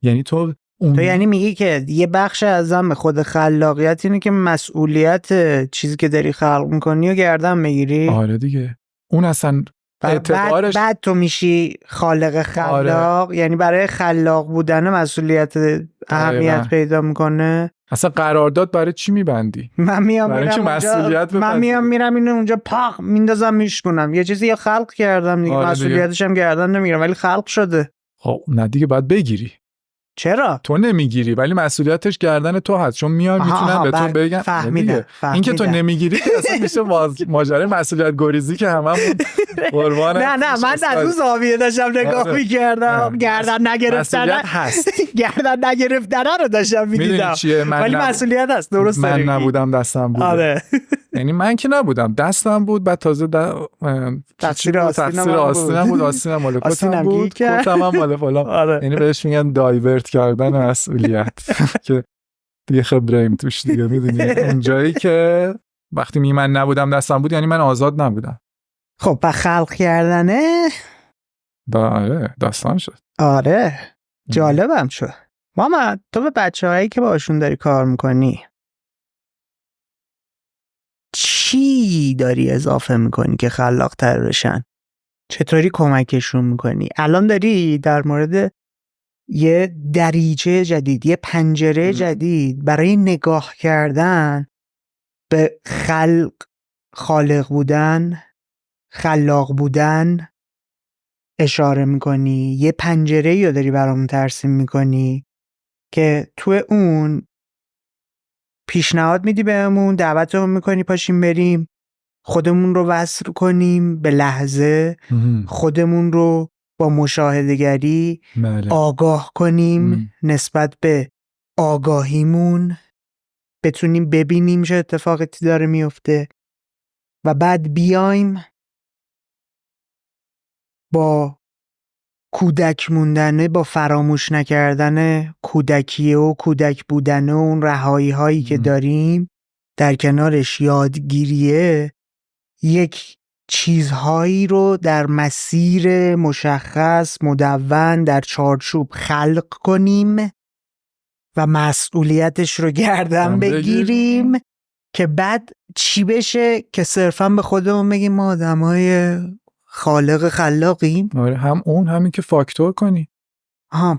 یعنی تو یعنی میگی که یه بخش از ذم خود خلاقیت اینه که مسئولیت چیزی که داری خلق میکنی و گردن میگیری. آره دیگه اون اصلا اعتبارش بعد تو میشی خالق خلاق. یعنی برای خلاق بودن مسئولیت اهمیت پیدا میکنه. اصلا قرارداد برای چی میبندی؟ من میام میرم اینو اونجا پاق میندازم میشکنم. یه چیزی خلق کردم دیگه. مسئولیتش هم گردن نمیگیرم ولی خلق شده. خب نه دیگه باید بگیری. چرا؟ تو نمیگیری ولی مسئولیتش گردن تو هست. چون میان میتونن به تو بگن فهمیدم. این که تو نمیگیری که اصلا میشه ماجرای مسئولیت گریزی که هممون قربان. نه من از اون زاویه داشتم نگاه می‌کردم. گردن نگرفتن هست. گردن نگرفتن رو داشتم می‌دیدم. ولی مسئولیت هست. درست من نبودم دستم بود. آره. یعنی من که نبودم دستم بود. بعد تازه تقصیر آستینم بود. آستینم مال کتم بود. کتم هم مال فلان. یعنی بهش میگن دایورت کردن مسئولیت که دیگه خبره‌ایم توش دیگه. میدونی اون جایی که وقتی من نبودم دستم بود یعنی من آزاد نبودم. خب با خلق کردنه آره داستان شد. آره جالبم شد. ماما تو به بچه‌هایی که باشون داری کار میکنی چی داری اضافه میکنی که خلاق تر بشن؟ چطوری کمکشون میکنی؟ الان داری در مورد یه دریچه جدید، یه پنجره جدید برای نگاه کردن به خالق بودن، خلاق بودن اشاره میکنی. یه پنجره رو داری برامون ترسیم میکنی که تو اون پیشنهاد میدی بهمون، دعوتمون میکنی پاشیم بریم خودمون رو وصل کنیم به لحظه، خودمون رو با مشاهده‌گری آگاه کنیم نسبت به آگاهیمون، بتونیم ببینیم چه اتفاقاتی داره میفته و بعد بیایم با کودک موندنه، با فراموش نکردن کودکیه و کودک بودنه و اون رهایی هایی که داریم در کنارش یادگیریه، یک چیزهایی رو در مسیر مشخص مدون در چارچوب خلق کنیم و مسئولیتش رو گردن بگیریم که بعد چی بشه که صرفا به خودمون بگیم ما آدمای خالق خلاقیم. آره هم اون همین که فاکتور کنی.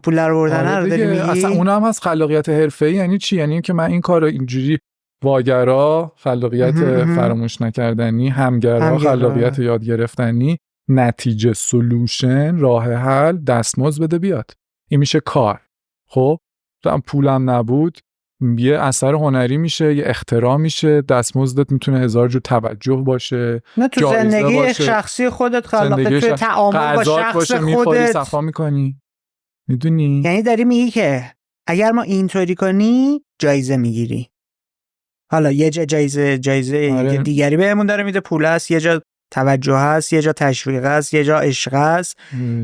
پول رو بردن رو داری میگی. اصلا اون هم هست خلاقیت حرفه‌ای. یعنی چی؟ یعنی که من این کارو اینجوری واگرا، خلاقیت فراموش نکردنی، همگرا، خلاقیت یاد گرفتنی، نتیجه، سولوشن، راه حل، دستمزد بده بیاد. این میشه کار. خب پولم نبود یه اثر هنری میشه، یه اختراع میشه، دستمزدت میتونه 1000 جو توجه باشه، نه تو زندگی باشه. شخصی خودت خلاقیت توی تعامل با شخص خودت صفا میکنی. میدونی؟ یعنی داری میگی که اگر ما اینطوری کنی جایزه میگیری. حالا یه جا جایزه دیگری بهمون داره میده، پول است، یه جا توجه هست، یه جا تشویق است، یه جا عشق است،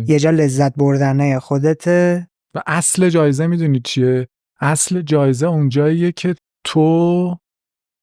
یه جا لذت بردنه خودته. و اصل جایزه میدونی چیه؟ اصل جایزه اون جاییه که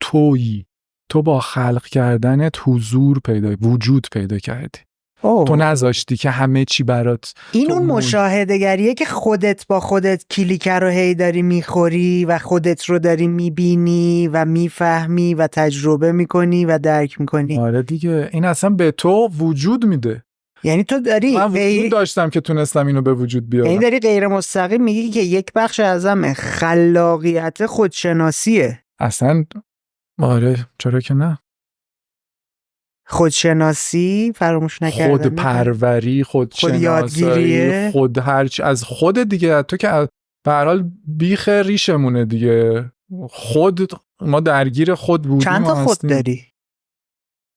تویی، تو با خلق کردنت حضور وجود پیدا کردی. تو نذاشتی که همه چی برات. این اون مشاهده‌گریه که خودت با خودت کلیکر رو هی داری میخوری و خودت رو داری میبینی و میفهمی و تجربه میکنی و درک میکنی. آره دیگه، این اصلا به تو وجود میده. یعنی تو داری من وجود داشتم که تونستم اینو به وجود بیارم. یعنی داری غیر مستقیم میگی که یک بخش اعظم خلاقیت خودشناسیه. اصلا آره، چرا که نه. خودشناسی، فراموش نکردن، خودپروری، خودشناسایی، خود هرچی از خود دیگه. تو که به هر حال بیخ ریشمونه دیگه. خود ما درگیر خود بودیم. چند تا خود داری؟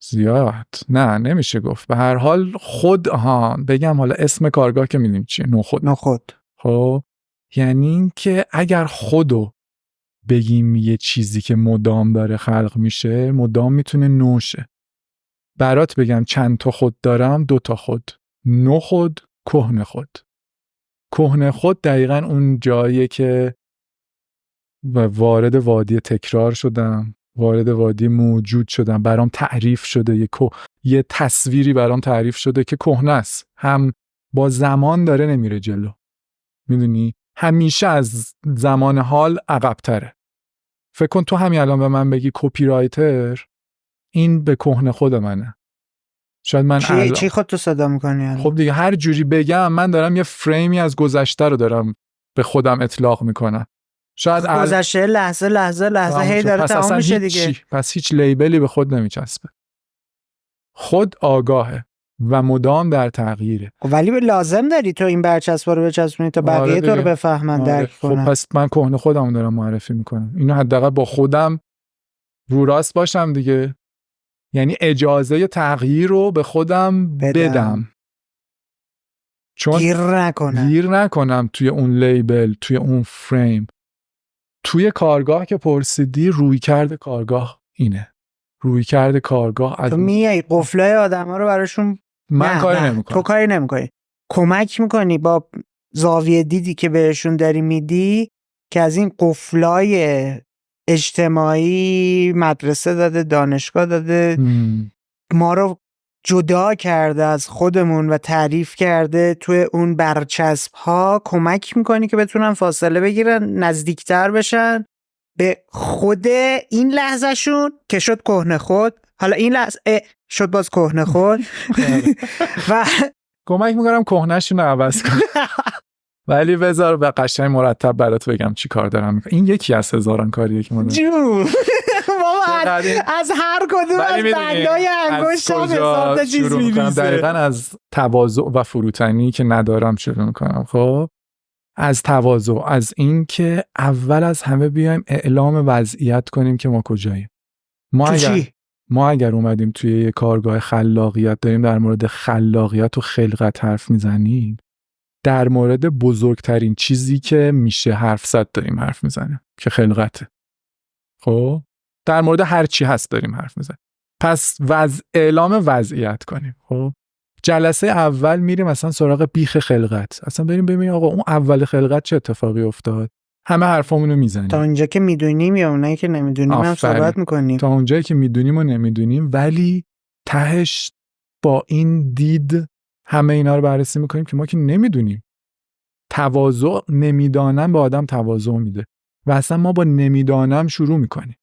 زیاد نه، نمیشه گفت. به هر حال خود بگم حالا اسم کارگاه که میدونیم چیه، نخود. خب یعنی این که اگر خودو بگیم یه چیزی که مدام داره خلق میشه، مدام میتونه نوشه. برات بگم چند تا خود دارم، 2 تا خود. نو خود، کهنه خود. کهنه خود دقیقاً اون جاییه که وارد وادی تکرار شدم، وارد وادی موجود شدم، برام تعریف شده، یه تصویری برام تعریف شده که کهنه است، هم با زمان داره نمیره جلو. میدونی همیشه از زمان حال عقب‌تره. فکر کن تو همین الان به من بگی کپی رایتر، این به کهنه خود منه. شاید من چی خودتو صدا میکنی؟ خب دیگه هر جوری بگم من دارم یه فریمی از گذشته رو دارم به خودم اطلاق میکنم. شاید گذشته لحظه هی داره تمام میشه دیگه. پس هیچ لیبلی به خود نمیچسبه. خود آگاهه و مدام در تغییره. ولی لازم داری تو این برچسبا رو بچسبونی تا بقیه تو رو بفهمن، درک کنن. خب پس من کهنه خودم دارم معرفی میکنم. اینو حداقل با خودم رو راست باشم دیگه. یعنی اجازه تغییر رو به خودم بدم. چون گیر نکنم توی اون لیبل، توی اون فریم. توی کارگاه که پرسیدی، روی کرده کارگاه اینه. روی کرده کارگاه از تو میای قفلای آدما رو براشون من کاری نمیکنم. تو کاری نمیکنی. کمک میکنی با زاویه دیدی که بهشون داری میدی که از این قفلای اجتماعی، مدرسه داده، دانشگاه داده، ما رو جدا کرده از خودمون و تعریف کرده توی اون برچسب ها، کمک میکنی که بتونن فاصله بگیرن، نزدیکتر بشن به خود این لحظه شون که شد کهنه خود. حالا این لحظه شد باز کهنه خود و کمک میکنم کهنه‌شون رو عوض کنم. ولی بذار به قشنگ مرتب برات بگم چی کار دارم میکنم. این یکی از هزاران کاریه که ما دارم. از هر کدوم از بندای انگشتم حساب تا چیز می‌ریزه. دقیقاً از تواضع و فروتنی که ندارم شروع میکنم. خب از تواضع، از این که اول از همه بیایم اعلام وضعیت کنیم که ما کجاییم. ما اگر اومدیم توی یه کارگاه خلاقیت داریم در مورد خلاقیت و خلقت حرف میزنیم، در مورد بزرگترین چیزی که میشه حرف زد داریم حرف میزنیم که خلقته. خب در مورد هر چی هست داریم حرف میزنیم. پس اعلام وضعیت کنیم. خب جلسه اول میریم مثلا سراغ بیخ خلقت، اصلا بریم ببینیم آقا اون اول خلقت چه اتفاقی افتاد. همه حرفامونو میزنیم تا اونجا که میدونیم یا اونایی که نمیدونیم هم صحبت میکنیم. تا اونجایی که میدونیم و نمیدونیم، ولی تهش با این دید همه اینا رو بررسی میکنیم که ما که نمیدونیم. تواضع، نمیدانم به آدم تواضع میده و اصلا ما با نمیدانم شروع میکنیم.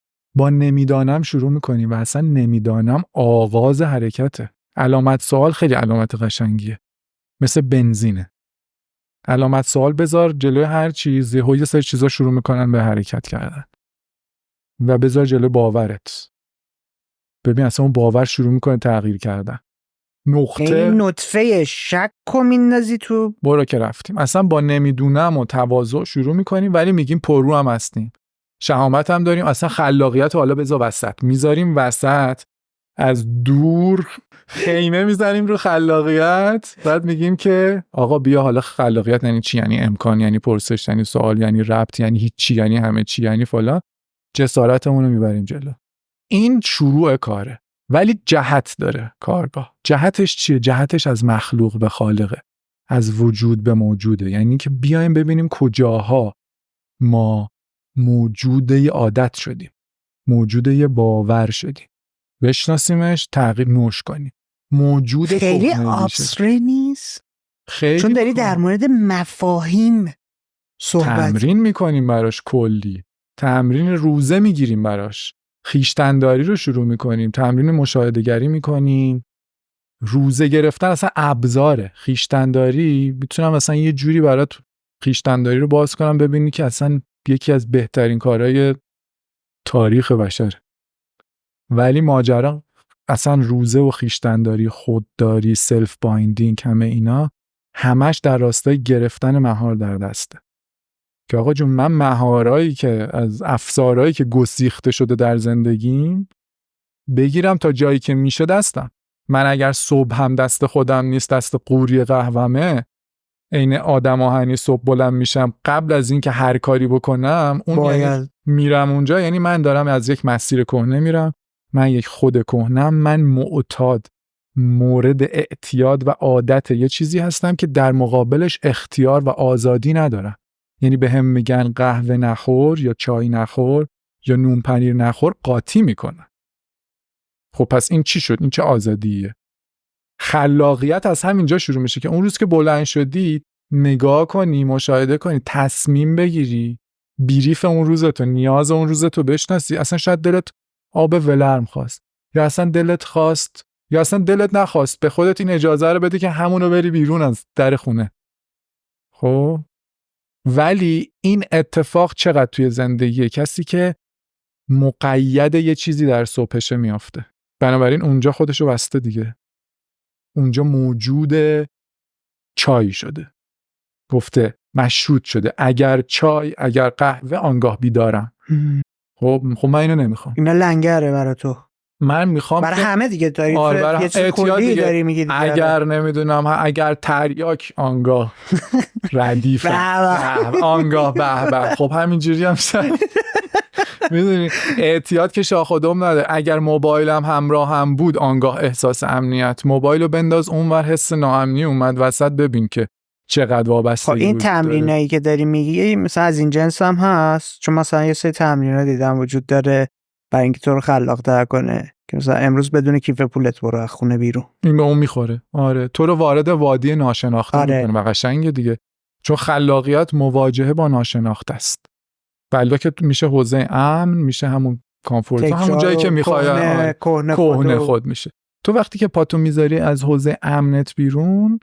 و اصلا نمیدانم آغاز حرکته. علامت سوال خیلی علامت قشنگیه، مثل بنزینه. علامت سوال بذار جلوی هر چیزی، یه سری چیزا شروع میکنن به حرکت کردن و بذار جلوی باورت، ببین اصلا اون باور شروع میکنه تغییر کردن. این نطفه شک رو میندازی تو، برو که رفتیم. اصلا با نمیدونم و تواضع شروع میکنیم، ولی میگیم پررو هم هستیم، شهامت هم داریم. اصلا خلاقیت رو حالا بذار وسط، میذاریم وسط، از دور خیمه میزنیم رو خلاقیت. بعد میگیم که آقا بیا حالا خلاقیت یعنی چی؟ یعنی امکان، یعنی پرسش، یعنی سوال، یعنی ربط، یعنی هیچی، یعنی همه چی، یعنی فلان. جسارتمون رو میبریم جلو. این شروع کاره، ولی جهت داره کارگاه. جهتش چیه؟ جهتش از مخلوق به خالقه، از وجود به موجوده. یعنی که بیایم ببینیم کجاها ما موجود یه عادت شدیم، موجود یه باور شدیم، بشناسیمش، تغییر نوش کنیم. موجود خیلی ابستره نیست، خیلی چون داری در مورد مفاهیم صحبت تمرین میکنیم براش، کلی تمرین روزه میگیریم براش، خویشتن‌داری رو شروع میکنیم، تمرین مشاهده‌گری میکنیم. روزه گرفتن اصلا ابزاره. خویشتن‌داری میتونم مثلا یه جوری برات خویشتن‌داری رو باز کنم ببینی که اصلا یکی از بهترین کارهای تاریخ بشر. ولی ماجرا اصلا روزه و خویشتن‌داری، خودداری، سلف بایندینگ، همه اینا همش در راستای گرفتن مهار در دسته. که آقا جون من مهارایی که از افسارهایی که گسیخته شده در زندگیم بگیرم تا جایی که میشه دستم. من اگر صبح هم دست خودم نیست، دست قوری قهومه، عین آدم آهنی صبح بلند میشم قبل از این که هر کاری بکنم اون یعنی میرم اونجا، یعنی من دارم از یک مسیر کهنه میرم، من یک خود کهنم، من معتاد، مورد اعتیاد و عادت یه چیزی هستم که در مقابلش اختیار و آزادی ندارم. یعنی به هم میگن قهوه نخور یا چای نخور یا نون پنیر نخور، قاطی میکنن. خب پس این چی شد؟ این چه آزادیه؟ خلاقیت از همینجا شروع میشه که اون روز که بلند شدی نگاه کنی، مشاهده کنی، تصمیم بگیری، بیریف اون روزتو، نیاز اون روزتو بشناسی. اصلا شاید دلت آب ولرم خواست، یا اصلا دلت خواست، یا اصلا دلت نخواست. به خودت این اجازه رو بده که همونو بری بیرون از در خونه. خب ولی این اتفاق چقدر توی زندگی کسی که مقید یه چیزی در صبحشه میافته. بنابراین اونجا خودشو بسته دیگه. اونجا موجود چای شده، گفته مشروط شده، اگر چای، اگر قهوه، آنگاه بیدارم. خب من اینو نمیخوام. اینا لنگره برای تو. من میخوام برای همه دیگه داری یه چیز کلی داری میگی دیگه. اگر نمیدونم، اگر تریاک، آنگاه ردیف، آنگاه به. خب همینجوری هم شد. میدونی اعتیاد که شاخ و دم نداره. اگر موبایلم همراه هم بود، آنگاه احساس امنیت. موبایلو بنداز اونور، حس ناامنی اومد وسط، ببین که چقدر وابستگی. خب این تمرینایی که داری میگی مثلا از این جنس هم هست؟ چون مثلا یه سری تمرینا دیدم وجود داره برای اینکه تو رو خلاق‌تر کنه، که مثلا امروز بدون کیف پولت برو از خونه بیرون. این به اون میخوره. آره، تو رو وارد وادی ناشناخته میکنه و قشنگه دیگه. چون خلاقیت مواجهه با ناشناخته است. بلکه که میشه حوزه امن، میشه همون کامفورت، همون جایی که میخوای کهنه خود میشه. تو وقتی که پاتو میذاری از حوزه امنت بیرون،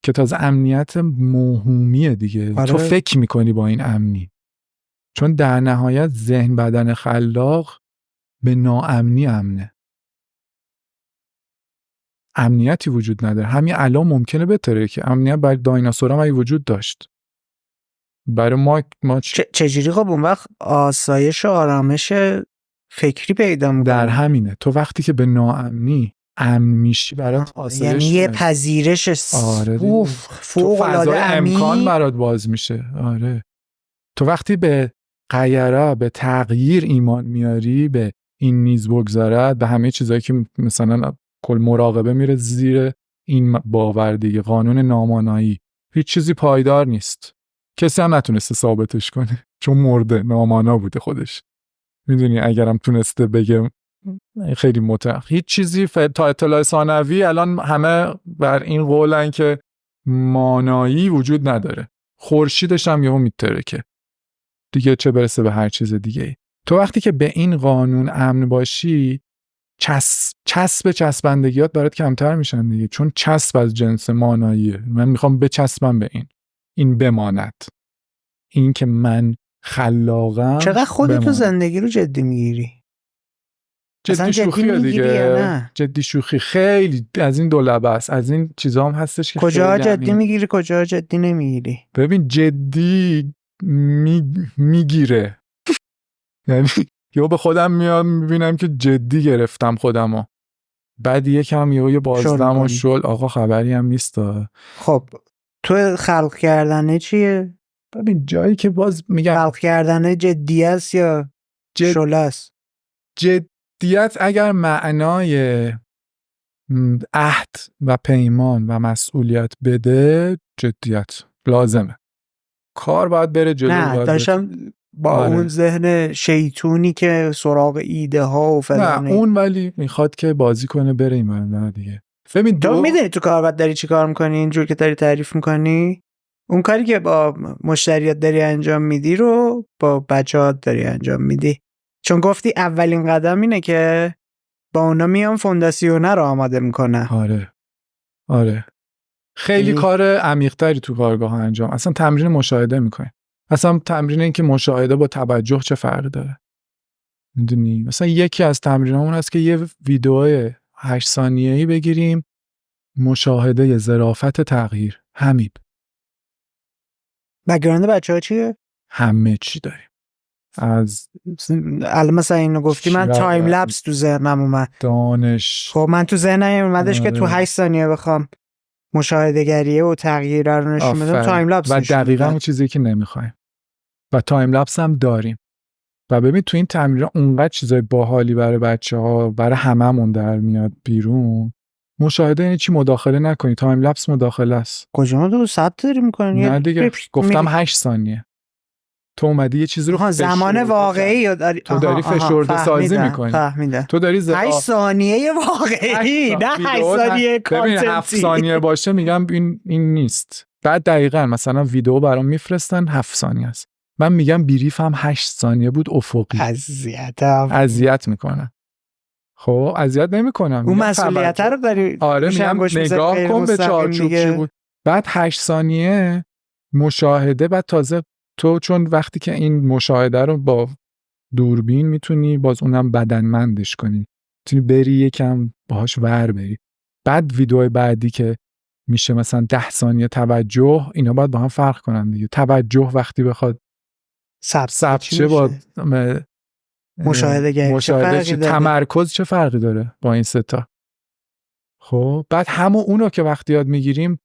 که تازه امنیت موهومیه دیگه. آره. تو فکر میکنی با این امنی، چون در نهایت ذهن بدن خلاق به ناامنی امنه. امنیتی وجود نداره. همین الان ممکنه بتره که امنیت برای دایناسورها هم وجود داشت. برای ما چجوری خب اون وقت آسایش و آرامش فکری پیدا می‌کنی؟ در همینه. تو وقتی که به ناامنی امن میشی، برات آسایش، یعنی یه پذیرش فوق العاده امکان برات باز میشه. آره، تو وقتی به غیره، به تغییر ایمان میاری، به این نیز بگذارد، به همه چیزایی که مثلا کل مراقبه میره زیر این باور دیگه، قانون نامانایی، هیچ چیزی پایدار نیست. کسی هم نتونسته ثابتش کنه چون مرده، نامانا بوده خودش. میدونی اگرم تونسته بگه خیلی هیچ چیزی تا اطلاع ثانوی الان همه بر این قولن که مانایی وجود نداره. خورشیدش هم یهو میترکه دیگه، چه برسه به هر چیز دیگه. تو وقتی که به این قانون امن باشی، چسب چسبندگیات برات کمتر میشن دیگه، چون چسب از جنس ماناییه. من میخوام بچسبم به این بماند، این که من خلاقم. چقدر خودتو زندگی رو جدی میگیری؟ جدی شوخی دیگه. جدی شوخی خیلی از این دولبه است. از این چیزا هم هستش که کجا جدی میگیری کجا جدی نمیگیری. ببین جدی میگیره یعنی یا به خودم میام میبینم که جدی گرفتم خودمو، بعد یکم یه بازدم و شل آقا خبری هم نیست. خب تو خلق کردنه چیه؟ ببین جایی که باز میگم خلق کردنه جدی است یا شله است؟ جدیت اگر معنای عهد و پیمان و مسئولیت بده، جدیت لازمه. کار باید بره جلو. نه داشتم با اون ذهن شیطونی که سراغ ایده ها و فلان. نه اون ولی میخواد که بازی کنه بره این نه دیگه. ببین تو میدونی تو کاربرد داری چی کار میکنی اینجور که داری تعریف میکنی؟ اون کاری که با مشتریات داری انجام میدی رو با بچه‌هات داری انجام میدی. چون گفتی اولین قدم اینه که با اونا میان فونداسیونه رو آماده میکنن. آره خیلی کار عمیق‌تری تو کارگاه انجام. اصلا تمرین مشاهده میکنی. اصلا تمرین این که مشاهده با توجه چه فرقی داره. میدونی مثلا یکی از تمرینامون هست که یه ویدیو 8 ثانیه‌ای بگیریم، مشاهده ظرافت تغییر. همین. بک‌گراند بچه‌ها چیه؟ همه چی داریم. از الان مثلا اینو گفتی من تایم لپس تو ذهنم اومد. دانش. خب من تو ذهنم اومدش که تو 8 ثانیه بخوام مشاهده گریه و تغییر رو نشون بدم، تایم لپس و دقیقاً اون چیزی که نمیخوایم. و تایم لپس هم داریم. و ببین تو این تمرین اونقدر چیزای باحالی برای بچه‌ها، برای هممون در میاد بیرون. مشاهده یعنی چی؟ مداخله نکنی. تایم لپس مداخله است. کجا تو ثبت داری می‌کنی؟ نه دیگه گفتم 8 ثانیه. تو اومدی یه چیزی رو زمان واقعی داری تو داری فشرده سازی می‌کنی. تو داری 8 ثانیه واقعی، نه 8 ثانیه کانتنتی. ببین 7 ثانیه باشه میگم این نیست. بعد دقیقاً مثلا ویدیو برام میفرستن 7 ثانیه است. من میگم بریف هم 8 ثانیه بود افقی. اذیت میکنه. خب اذیت نمیکنم. اون مسئولیت رو داری. آره میگم نگاه کن به چارچوب چی بود. بعد 8 ثانیه مشاهده. بعد تازه تو چون وقتی که این مشاهده رو با دوربین میتونی باز اونم بدنمندش کنی، میتونی بری یکم باهاش ور بری. بعد ویدیو بعدی که میشه مثلا 10 ثانیه توجه، اینا باید با هم فرق کنن دیگه. توجه وقتی بخواد ثبت چه با مشاهده تمرکز چه فرقی داره با این سه تا؟ خب بعد همون اونو که وقتی یاد میگیریم،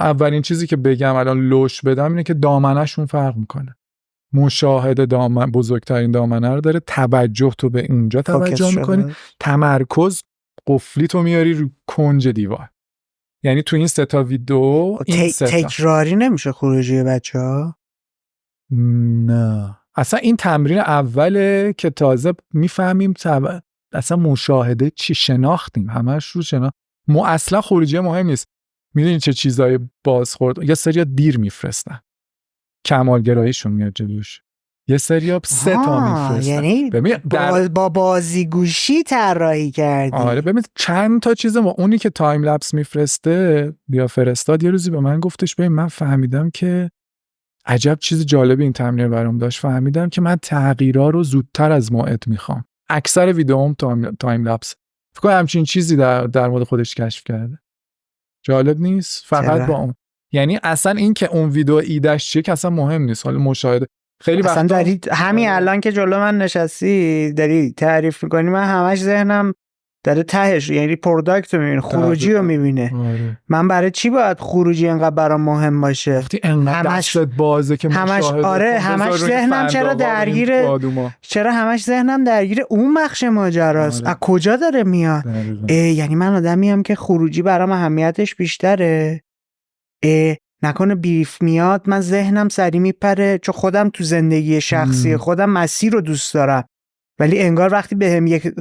اولین چیزی که بگم الان لوش بدم اینه که دامنه‌شون فرق میکنه. مشاهده بزرگترین دامنه رو داره. توجه تو به اونجا توجه میکنی. تمرکز قفلی تو میاری رو کنج دیوار. یعنی تو این سه تا ویدیو تکراری نمیشه خروجی بچه‌ها؟ نه اصلا این تمرین اوله که تازه میفهمیم اصلا مشاهده چی، شناختیم همش رو اصلا خروجی مهم نیست. میدونی چه چیزای بازخورد؟ یه سری دیر میفرستن، کمالگراییشون میاد جلوش. یه سری 3 تا میفرستن. یعنی با بازیگوشی طراحی کردی. آره ببین چند تا چیز ما اونی که تایم لپس میفرسته بیا فرستاد. یه روزی به من گفتش ببین من فهمیدم که عجب چیز جالبی این تمرین برام داشت. فهمیدم که من تغییرها رو زودتر از موعد میخوام. اکثر ویدیوام تایم لپس. فکر کنم همچین چیزی در مورد خودش کشف کرده. جالب نیست؟ فقط با اون. یعنی اصلا این که اون ویدیو ایدهش چیه که اصلا مهم نیست. حالا مشاهده خیلی اصلا داری همین الان که جلو من نشستی داری تعریف میکنی، من همش ذهنم داره تهش، یعنی پروداکت رو میبینه، خروجی رو میبینه. من برای چی باید خروجی انقدر برام مهم باشه؟ وقتی انقدر دستت بازه که مشاهده. آره همش ذهنم چرا همش ذهنم درگیر اون بخش ماجراست. از کجا داره میاد؟ یعنی من آدمیم که خروجی برام اهمیتش بیشتره. نکنه بیف میاد من ذهنم سری میپره، چون خودم تو زندگی شخصی خودم مسیر رو دوست دارم، ولی انگار وقتی بهم یک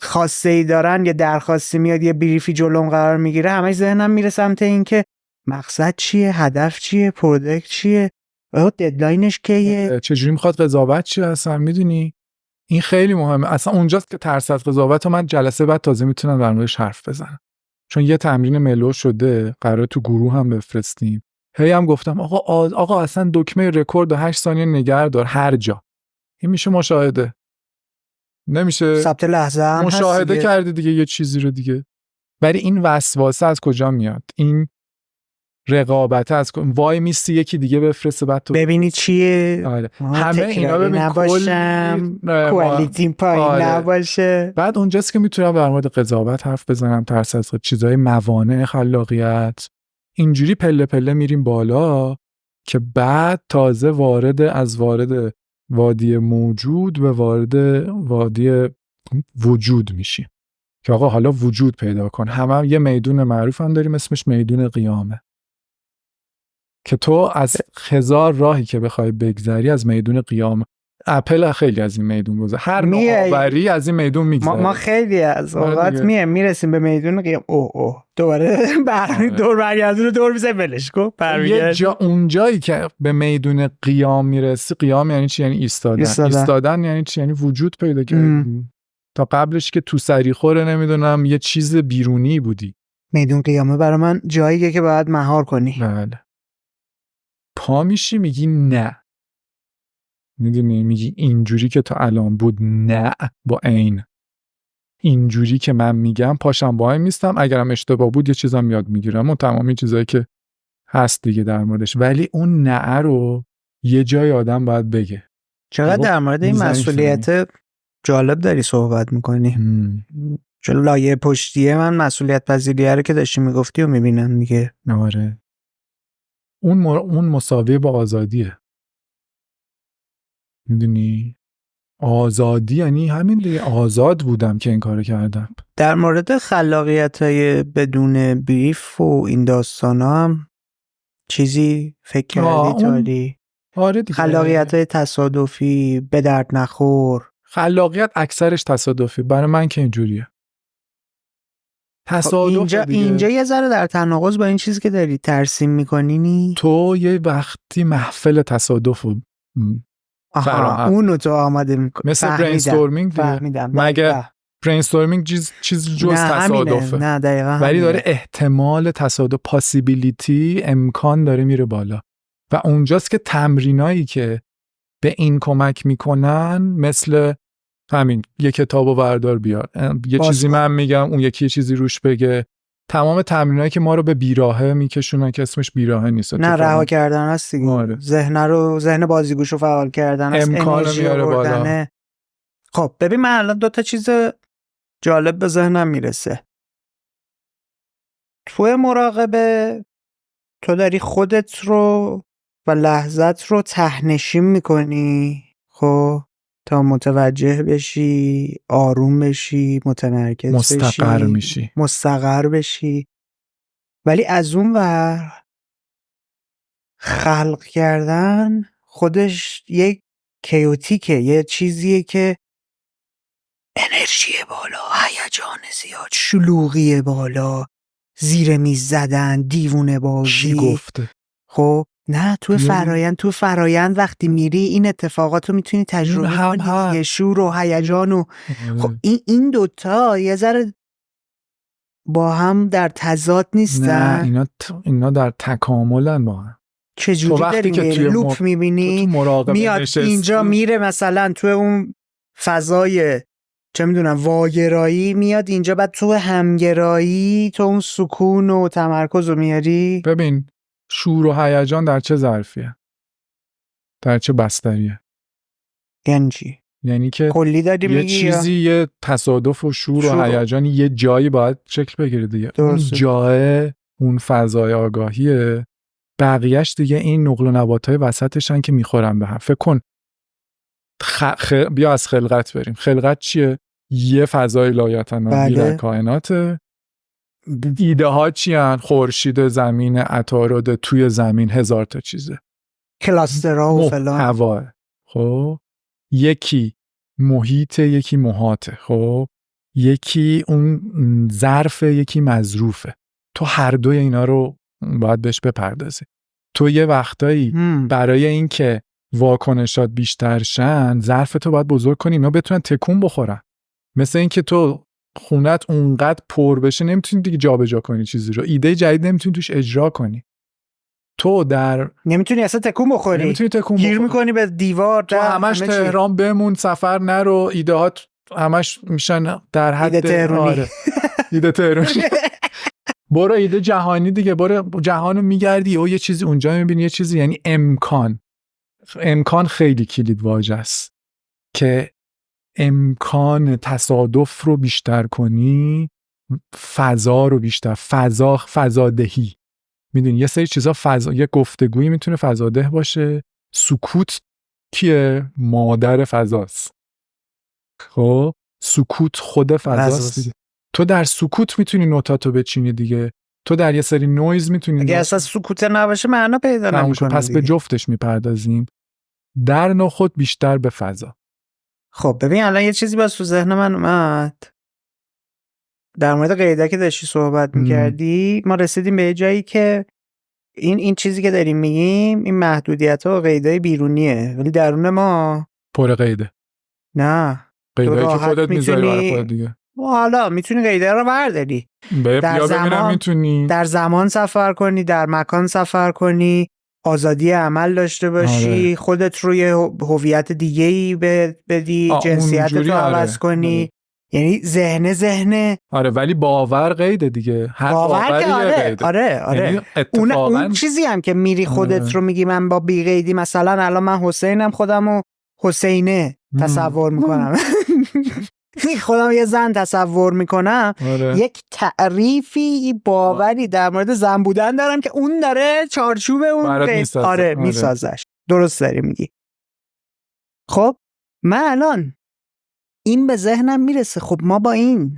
خواسته ای دارن یا درخواستی میاد یه بریفی جلوم قرار میگیره، همش ذهنم میره سمت این که مقصد چیه، هدف چیه، پروداکت چیه، ددلاینش کیه، چجوری میخواد قضاوت چیه. اصلا میدونی این خیلی مهمه. اصلا اونجاست که ترس از قضاوت رو من جلسه بعد تازه میتونم در موردش حرف بزنم، چون یه تمرین ملو شده قرار تو گروه هم بفرستیم. هی هم گفتم آقا اصلا دکمه رکورد 8 ثانیه نگه دار هر جا. این میشه مشاهده، نمیشه ثبت لحظه هم مشاهده کردی دیگه یه چیزی رو دیگه. ولی این وسواسه از کجا میاد؟ این رقابت از وای میستی یکی دیگه بفرسته بعد تو ببینی چیه. آره. همه اینا ببین نباشم کوالیتیم پایین نباشه. بعد اونجاست که میتونم در مورد قضاوت حرف بزنم، ترس از چیزای موانع خلاقیت. اینجوری پله پله میریم بالا که بعد تازه وارد وادی موجود به وارد وادی وجود میشیم که آقا حالا وجود پیدا کن. همه یه میدون معروف هم داریم اسمش میدون قیامه که تو از 1000 راهی که بخوای بگذری از میدون قیامه اپل خیلی از این میدون گذره، هر نوآوری از این میدون میگذره. ما خیلی از اوقات میرسیم به میدون قیام اوه دوباره دور برگردون دور میزه ولش کن اون جایی که به میدون قیام میرسی. قیام یعنی چی؟ یعنی ایستادن یعنی چی؟ یعنی وجود پیدا کردی. تا قبلش که تو سری خوره نمیدونم یه چیز بیرونی بودی. میدون قیامه برای من جاییه که باید مهار کنی. بله. پا میشی میگی نه، میدونی، میگی اینجوری که تا الان بود نه، با عین اینجوری که من میگم پاشم وای میستم، اگرم اشتباه بود یه چیزام یاد میگیرم و تمامی چیزایی که هست دیگه در موردش. ولی اون نه رو یه جای آدم باید بگه. چقدر در مورد این مسئولیت جالب داری صحبت میکنی. چون لایه پشتیه من مسئولیت پذیریه رو که داشتی میگفتی و میبینم دیگه. آره. اون مساوی با آزادیه. میدونی آزادی یعنی همین دیگه، آزاد بودم که این کارو کردم. در مورد خلاقیت‌های بدون بریف و این داستانا هم چیزی فکر کردی تاری؟ آره دیگه. خلاقیت‌های تصادفی به درد نخور. خلاقیت اکثرش تصادفی برای من که اینجوریه. تصادف اینجا یه ذره در تناقض با این چیزی که داری ترسیم می‌کنی نی؟ تو یه وقتی محفل تصادف اونو تو آماده میکنی مثل برینستورمینگ فهمیدم. مگه برینستورمینگ چیز جز تصادفه؟ نه دقیقاً. ولی داره احتمال تصادف، پاسیبیلیتی، امکان داره میره بالا و اونجاست که تمرینایی که به این کمک میکنن مثل همین یه کتابو بردار بیار، یه چیزی من میگم اون یکی یه چیزی روش بگه، تمام تمرینایی که ما رو به بیراهه میکشونن که اسمش بیراهه نیست، نه رها کردن هست دیگه. ذهن بازیگوشو فعال کردن است، امکان میاره بالا. خب ببین من الان 2 تا چیز جالب به ذهنم میرسه. توی مراقبه تو داری خودت رو و لحظت رو تهنشین میکنی، خب تا متوجه بشی، آروم بشی، متمرکز بشی، مستقر بشی. ولی از اون ور خلق کردن خودش یک کیوتیکه، یه چیزیه که انرژی بالا، هیجان زیاد، شلوغی بالا، زیر میز زدن، دیوونه بازی. چی گفته؟ خب نه تو فرایند وقتی میری این اتفاقات رو میتونی تجربه کنی، شور و هیجان و خب این دوتا یه ذره با هم در تضاد نیستن؟ نه اینا در تکاملن با هم. چجوری داری میری لوپ میبینی؟ میاد اینجا میره مثلا تو اون فضای چه میدونم واگرایی، میاد اینجا بعد تو همگرایی تو اون سکون و تمرکز رو میاری. ببین شور و هیجان در چه ظرفیه؟ در چه بستریه؟ یعنی چی؟ یعنی که کلی داری یه چیزی یه تصادف و شور و هیجانی یه جایی باید شکل بگیره دیگه. اون جای اون فضای آگاهیه، بقیهش دیگه این نقل و نباتای وسطشن که میخورن به هم. فکر کن بیا از خلقت بریم. خلقت چیه؟ یه فضای لایتناهی در کائناته. ایده ها چی هن؟ خورشید، زمین، عطارد، توی زمین 1000 تا چیزه، کلاسترها و فلان، هوا. خب یکی محیط، یکی محاطه، خب یکی اون ظرف، یکی مظروفه. تو هر دوی اینا رو باید بهش بپردازی. تو یه وقتایی برای این که واکنشات بیشتر شن ظرف تو باید بزرگ کنی اینا بتونن تکون بخورن. مثل این که تو خونت اونقدر پر بشه نمیتونی دیگه جابجا کنی چیزی رو، ایده جدید نمیتونی توش اجرا کنی، تو نمیتونی اصلا تکون بخوری، گیر میکنی به دیوار. تو همش تهران بمون، سفر نرو، ایده هات همش میشن در حد ایده تهرانی. ایده تهرانی. برو ایده جهانی دیگه، برو جهانو میگردی و یه چیزی اونجا میبینی، یه چیزی. یعنی امکان خیلی کلید واژه است که امکان تصادف رو بیشتر کنی، فضا رو بیشتر، فضادهی. میدونی یه سری چیزا یه گفتگویی میتونه فضاده باشه. سکوت کیه؟ مادر فضاست. خب سکوت خود فضاست. تو در سکوت میتونی نوتاتو بچینی دیگه. تو در یه سری نویز میتونی، اگه اصلا سکوت نباشه معنا پیدا نمیکنه. پس به جفتش میپردازیم. در نخود بیشتر به فضا. خب ببین الان یه چیزی باز تو ذهن من اومد در مورد قیدا که داشتی صحبت میکردی. ما رسیدیم به جایی که این چیزی که داریم میگیم این محدودیت‌ها و قیدای بیرونیه، ولی درون ما پر قیده. نه قیدایی که خودت میذاری برای خودت دیگه. حالا میتونی قیده رو برداری، در زمان سفر کنی، در مکان سفر کنی، آزادی عمل داشته باشی، خودت روی هویت دیگه‌ای بدی، جنسیتت رو عوض کنی. یعنی ذهن ولی باور قیده دیگه. هر باوری قیده. آره. اون چیزی هم که میری خودت رو میگی من با بی قیدی، مثلا الان من حسینم، خودمو حسینه تصور میکنم خودم یه زن تصور میکنم، یک تعریفی باوری در مورد زن بودن دارم که اون داره چارچوب اون میسازش. درست داری میگی. خب من الان این به ذهنم میرسه، خب ما با این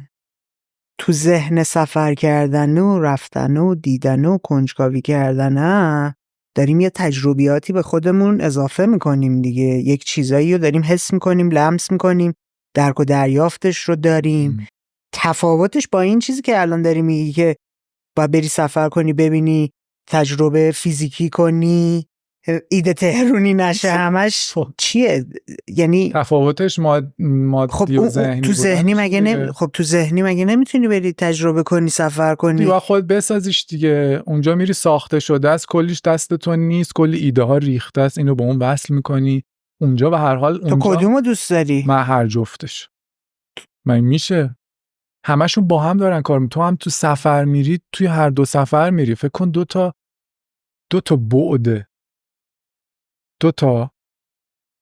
تو ذهن سفر کردن و رفتن و دیدن و کنجکاوی کردن داریم یه تجربیاتی به خودمون اضافه میکنیم دیگه، یک چیزایی رو داریم حس میکنیم، لمس میکنیم، درک و دریافتش رو داریم. تفاوتش با این چیزی که الان داری میگی که باید بری سفر کنی، ببینی، تجربه فیزیکی کنی، ایده تهرونی نشه همش، چیه؟ یعنی تفاوتش مادی و ذهنی. تو ذهنی مگه تو ذهنی مگه نمیتونی بری تجربه کنی، سفر کنی؟ دیگه خود بسازیش دیگه. اونجا میری ساخته شده است، کلیش دست تو نیست، کلی ایده ها ریخته است، اینو به اون وصل میکنی. اونجا به هر حال تو کدومو دوست داری؟ من هر جفتش. من میشه همشون با هم دارن کار تو هم تو سفر میری، توی هر دو سفر میری. فکر کن دو تا بعد، دو تا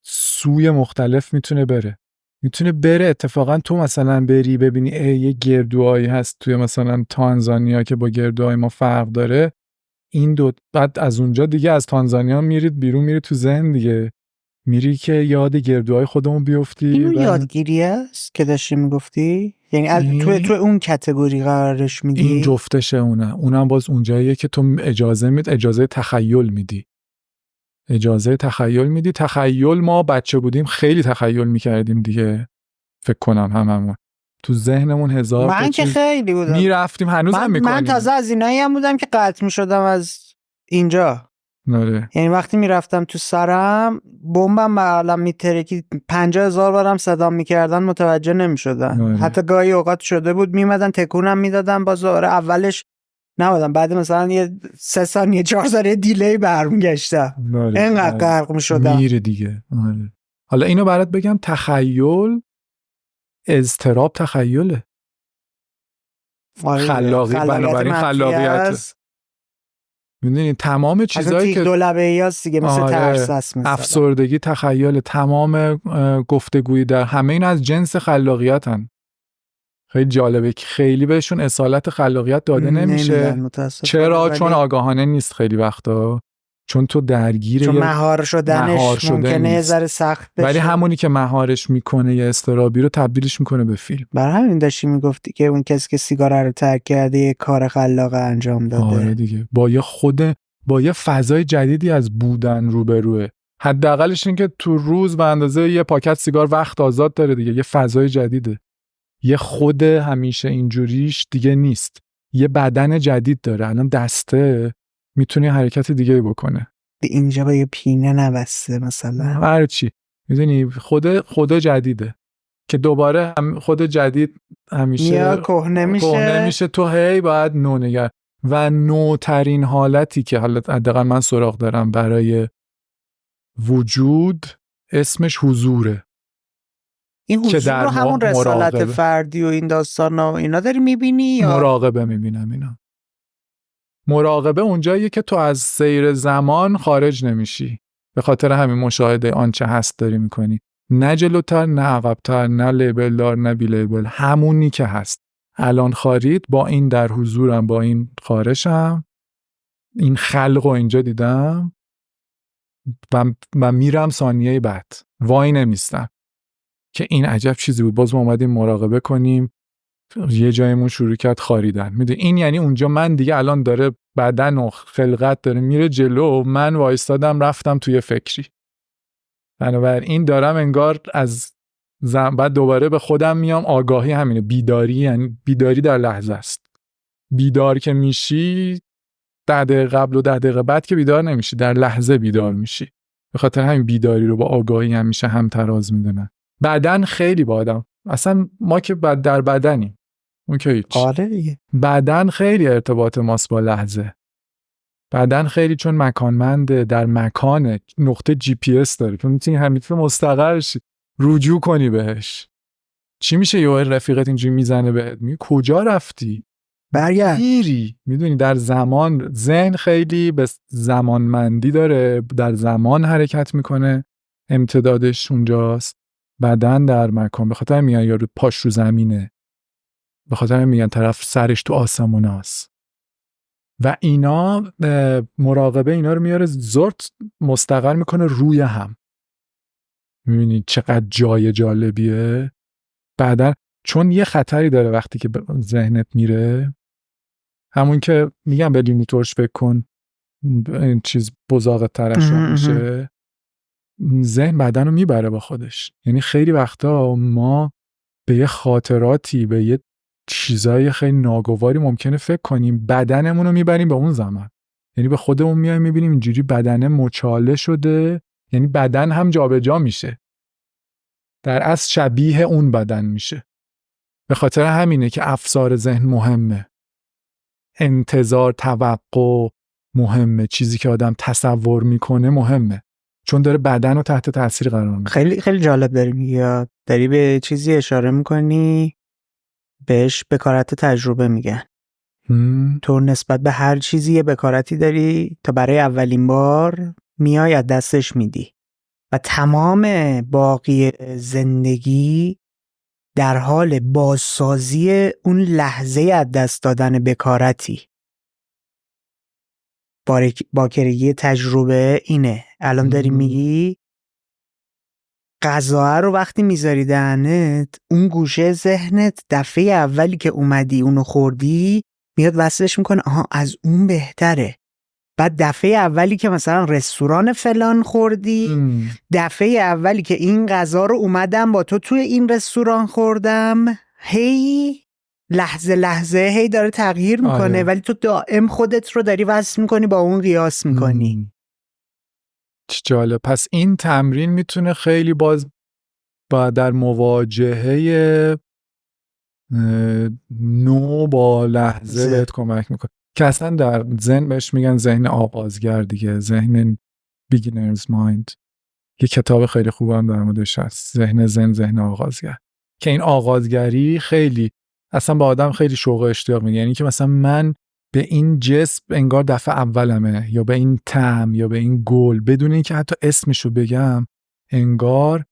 سوی مختلف میتونه بره. اتفاقا تو مثلا بری ببینی یه گردوهایی هست توی مثلا تانزانیا که با گردوهای ما فرق داره، این دو، بعد از اونجا دیگه از تانزانیا میرید بیرون، میری تو ذهن دیگه، میری که یاد گردوهای خودمون بیفتی. اینو یادگیری است که داشتی میگفتی؟ یعنی تو اون کاتگوری قرارش میدی؟ این جفتشه. اونم باز اونجاییه که تو اجازه تخیل میدی. تخیل ما بچه بودیم خیلی تخیل میکردیم دیگه. فکر کنم هممون تو ذهنمون هزار من که خیلی بودم میرفتیم، هنوزم میکنیم. من تازه از اینایی هم بودم که قطع میشدم از اینجا. یعنی وقتی میرفتم تو سرم بمبم معلم میترکی 50,000 بارم صدا میکردن، متوجه نمیشدن. حتی گاهی اوقات شده بود میمدن تکونم میدادن، باز اولش نبودم، بعد مثلا یه 3 ثانیه 4 ثانیه دیلی برمیگشتم، اینقدر غرق میشدم. میره دیگه. حالا اینو برات بگم، تخیل اضطراب تخیله. بنابراین خلاقیت. میدونی تمام چیزایی که دولبه‌ای هست دیگه، مثل ترس هست، مثلا افسردگی تخیل، تمام گفتگویی در همه این از جنس خلاقیتن. خیلی جالبه که خیلی بهشون اصالت خلاقیت داده نمیشه. چرا؟ چون آگاهانه نیست خیلی وقتا، چون تو درگیره، چون مهار شدنش ممکنه یه ذره سخت بشه، ولی همونی که مهارش میکنه یه استرابی رو تبدیلش میکنه به فیلم. برای همین داشتی میگفتی که اون کسی که سیگار رو ترک کرده یه کار خلاق انجام داده. آره دیگه، با یه فضای جدیدی از بودن روبروه. حداقلش این که تو روز به اندازه یه پاکت سیگار وقت آزاد داره دیگه، یه فضای جدیده. یه خود همیشه اینجوریش دیگه نیست، یه بدن جدید داره. الان دسته میتونه حرکت دیگه بکنه، اینجا با یه پینه نبسته مثلا، هر چی. میدونی خود جدیده که دوباره خود جدید همیشه کهنه میشه. تو هی باید نونگر و نوترین حالتی که حداقل من سراغ دارم برای وجود اسمش حضوره. این حضور رو همون رسالت فردی و این داستان و اینا داری میبینی یا مراقبه میبینم؟ اینا مراقبه اونجاییه که تو از سیر زمان خارج نمیشی، به خاطر همین مشاهده آنچه هست داری میکنی، نه جلوتر نه عقبتر، نه لیبل دار نه بی لیبل، همونی که هست. الان خارید با این در حضورم، با این خارشم، این خلق رو اینجا دیدم و میرم ثانیه بعد وای نمیستم که این عجب چیزی بود. باز ما اومدیم مراقبه کنیم، یه جایمون شروع کرد خاریدن. میدونی این یعنی اونجا من دیگه الان داره بدن و خلقت داره میره جلو، من وایستادم رفتم توی فکری. بنابراین دارم انگار از بعد دوباره به خودم میام. آگاهی همینه، بیداری، یعنی بیداری در لحظه است. بیدار که میشی 10 دقیقه قبل و 10 دقیقه بعد که بیدار نمیشی، در لحظه بیدار میشی. به خاطر همین بیداری رو با آگاهی همیشه هم تراز میدونن. بدن خیلی با آدم، اصلا ما که در بدنیم، اون که هیچ. آره دیگه. بدن خیلی ارتباط ماست با لحظه. بدن خیلی چون مکانمنده، در مکان نقطه جی پی اس داره که میتونی همیشه مستقر شی، رجوع کنی بهش. چی میشه یه رفیقت اینجوری میزنه بهت، میگه کجا رفتی؟ برگرد. میری. میدونی در زمان، ذهن خیلی به زمانمندی داره، در زمان حرکت میکنه، امتدادش اونجاست. بدن در مکان. به خاطر میگن یارو پاش رو زمینه، به خاطر میگن طرف سرش تو آسموناست. و اینا مراقبه اینا رو میاره زرت مستقر میکنه روی هم. میبینی چقدر جای جالبیه. بعدن چون یه خطری داره وقتی که ذهنت میره، همون که میگم به لیمو ترش فکر کن، این چیز بزاقت ترشح میشه، ذهن بدن رو میبره با خودش. یعنی خیلی وقتا ما به یه خاطراتی، به یه چیزای خیلی ناگواری ممکنه فکر کنیم، بدنمون رو میبریم به اون زمان. یعنی به خودمون میایم میبینیم اینجوری بدن مچاله شده، یعنی بدن هم جابجا میشه، در اصل شبیه اون بدن میشه. به خاطر همینه که افسار ذهن مهمه، انتظار، توقع مهمه، چیزی که آدم تصور میکنه مهمه، چون داره بدن رو تحت تاثیر قرار میده. خیلی خیلی جالب داری میگی، داری به چیزی اشاره میکنی بهش بکارت تجربه میگن. تو نسبت به هر چیزی یه بکارتی داری تا برای اولین بار میای از دستش میدی و تمام باقی زندگی در حال بازسازی اون لحظه از دست دادن بکارتی. باکرگی تجربه اینه. الان داری میگی غذا رو وقتی میذاری دهنت، اون گوشه ذهنت دفعه اولی که اومدی اونو خوردی میاد وصلش میکنه، آها از اون بهتره. بعد دفعه اولی که مثلا رستوران فلان خوردی، دفعه اولی که این غذا رو اومدم با تو توی این رستوران خوردم، هی لحظه هی داره تغییر میکنه. ولی تو دائم خودت رو داری وصل میکنی با اون، قیاس میکنی. چه جالب. پس این تمرین میتونه خیلی با در مواجهه نو با لحظه بهت کمک میکنه، که اصلا در ذهن بهش میگن ذهن آغازگر دیگه، ذهن بیگینرز مایند. یه کتاب خیلی خوبم در موردش هست، ذهن آغازگر، که این آغازگری خیلی اصلا با آدم خیلی شوق و اشتیاق میده. یعنی که مثلا من به این جسم انگار دفعه اولمه، یا به این طعم، یا به این گل، بدون اینکه حتی اسمشو بگم انگار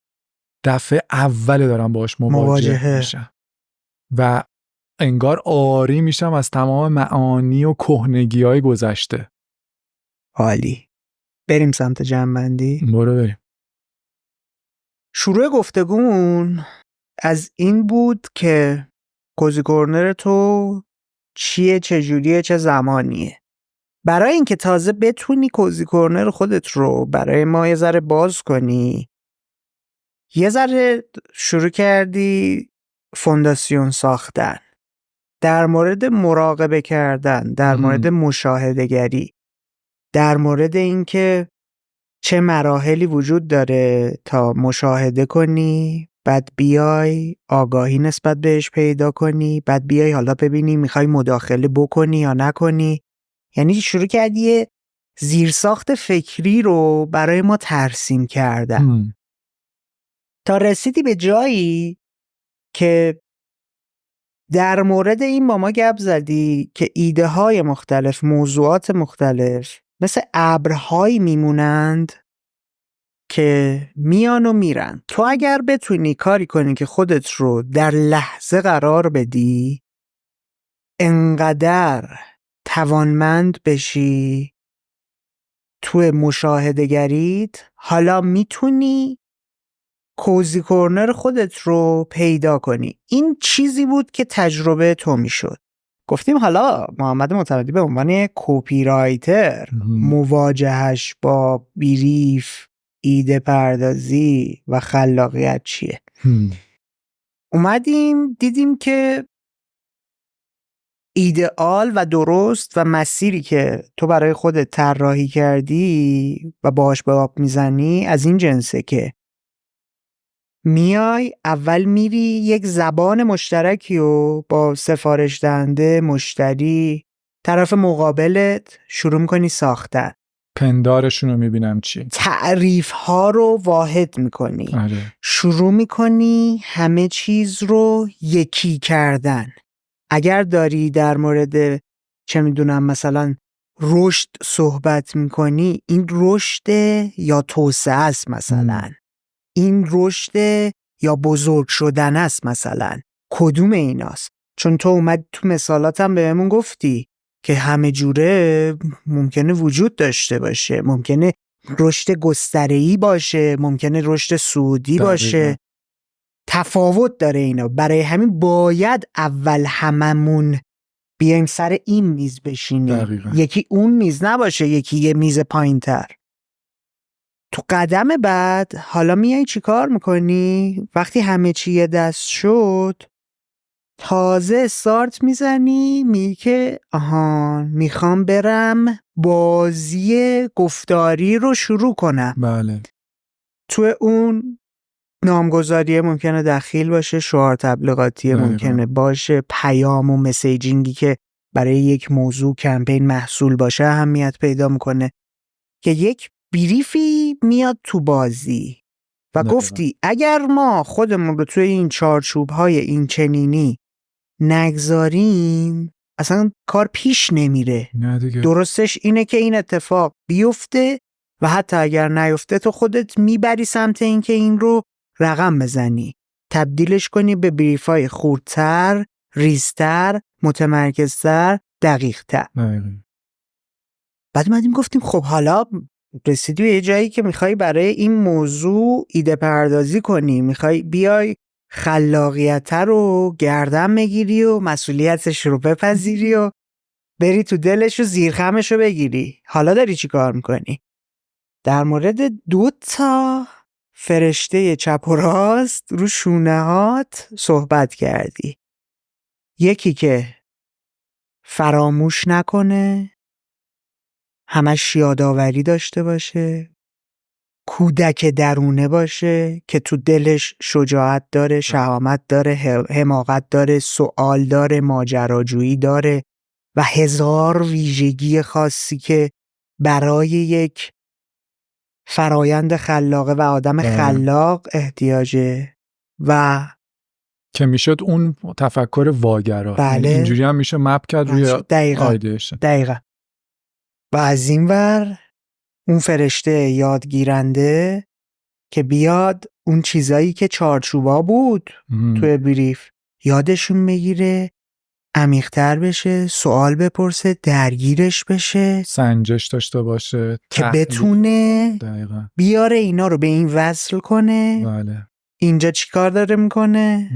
دفعه اول دارم باهاش مواجه میشم و انگار آری میشم از تمام معانی و کهنگی‌های گذشته. عالی. بریم سمت جمع‌بندی. برو بریم. شروع گفتگومون از این بود که کوزی کورنر تو چیه، چجوریه، چه زمانیه. برای اینکه تازه بتونی کوزی کورنر خودت رو برای ما یه ذره باز کنی، یه ذره شروع کردی فونداسیون ساختن در مورد مراقبه کردن، در مورد مشاهده‌گری، در مورد اینکه چه مراحلی وجود داره تا مشاهده کنی، بعد بیای آگاهی نسبت بهش پیدا کنی، بعد بیای حالا ببینی میخوای مداخله بکنی یا نکنی. یعنی شروع کردی یه زیرساخت فکری رو برای ما ترسیم کردن تا رسیدی به جایی که در مورد این با ما گپ زدی که ایده های مختلف، موضوعات مختلف مثل ابرهایی میمونند که میان و میرن. تو اگر بتونی کاری کنی که خودت رو در لحظه قرار بدی، انقدر توانمند بشی تو مشاهده‌گریت، حالا میتونی کوزی کورنر خودت رو پیدا کنی. این چیزی بود که تجربه تو میشد. گفتیم حالا محمد معتمدی به عنوان کپی رایتر مواجهش با بریف، ایده پردازی و خلاقیت چیه. اومدیم دیدیم که ایدئال و درست و مسیری که تو برای خودت طراحی کردی و باهاش به آب میزنی از این جنسه که میای اول میری یک زبان مشترکی و با سفارش دهنده، مشتری، طرف مقابلت شروع میکنی ساختن. پندارشون رو میبینم چی؟ تعریف ها رو واحد میکنی. آره. شروع میکنی همه چیز رو یکی کردن. اگر داری در مورد چه میدونم مثلا رشد صحبت میکنی، این رشد یا توسعه است مثلا. این رشد یا بزرگ شدن است مثلا. کدوم ایناست؟ چون تو اومد تو مثالاتم بهمون گفتی که همه جوره ممکنه وجود داشته باشه، ممکنه رشد گستره‌ای باشه، ممکنه رشد سعودی باشه. تفاوت داره اینا. برای همین باید اول هممون بیایم سر این میز بشینیم. یکی اون میز نباشه، یکی یه میز پایین تر. تو قدم بعد حالا میای چی کار میکنی؟ وقتی همه چی یه دست شد تازه استارت میزنی، میگی که میخوام برم بازی گفتاری رو شروع کنم. بله. تو اون نامگذاری ممکنه دخیل باشه، شعار تبلیغاتی ممکنه باشه، پیام و مسیجینگی که برای یک موضوع کمپین محصول باشه اهمیت پیدا میکنه که یک بریفی میاد تو بازی و گفتی اگر ما خودمون رو توی این چارچوب‌های این چنینی نگذاریم اصلا کار پیش نمیره. درستش اینه که این اتفاق بیفته و حتی اگر نیفته تو خودت میبری سمت این که این رو رقم بزنی، تبدیلش کنی به بریفای خردتر، ریزتر، متمرکزتر، دقیقتر. بعد اومدیم گفتیم خب حالا رسیدی به یه جایی که میخوای برای این موضوع ایده پردازی کنی، میخوای بیای خلاقیت رو گردن بگیری و مسئولیتش رو بپذیری و بری تو دلش و زیرخمش رو بگیری. حالا داری چی کار میکنی؟ در مورد 2 فرشته چپ و راست رو شونه‌هات صحبت کردی. یکی که فراموش نکنه، همش یادآوری داشته باشه، کودک درونه باشه که تو دلش شجاعت داره، شهامت داره، حماقت داره، سوال داره، ماجراجویی داره و هزار ویژگی خاصی که برای یک فرایند خلاقه و آدم خلاق احتیاجه و که میشد اون تفکر واگرا. بله. اینجوری هم میشه مپ کرد روی آیدهش. دقیقا. و از این ور اون فرشته یادگیرنده که بیاد اون چیزایی که چارچوبا بود توی بریف یادشون بگیره، عمیق‌تر بشه، سوال بپرسه، درگیرش بشه، سنجش داشته باشه که بتونه بیاره اینا رو به این وصل کنه. بله. اینجا چی کار داره میکنه؟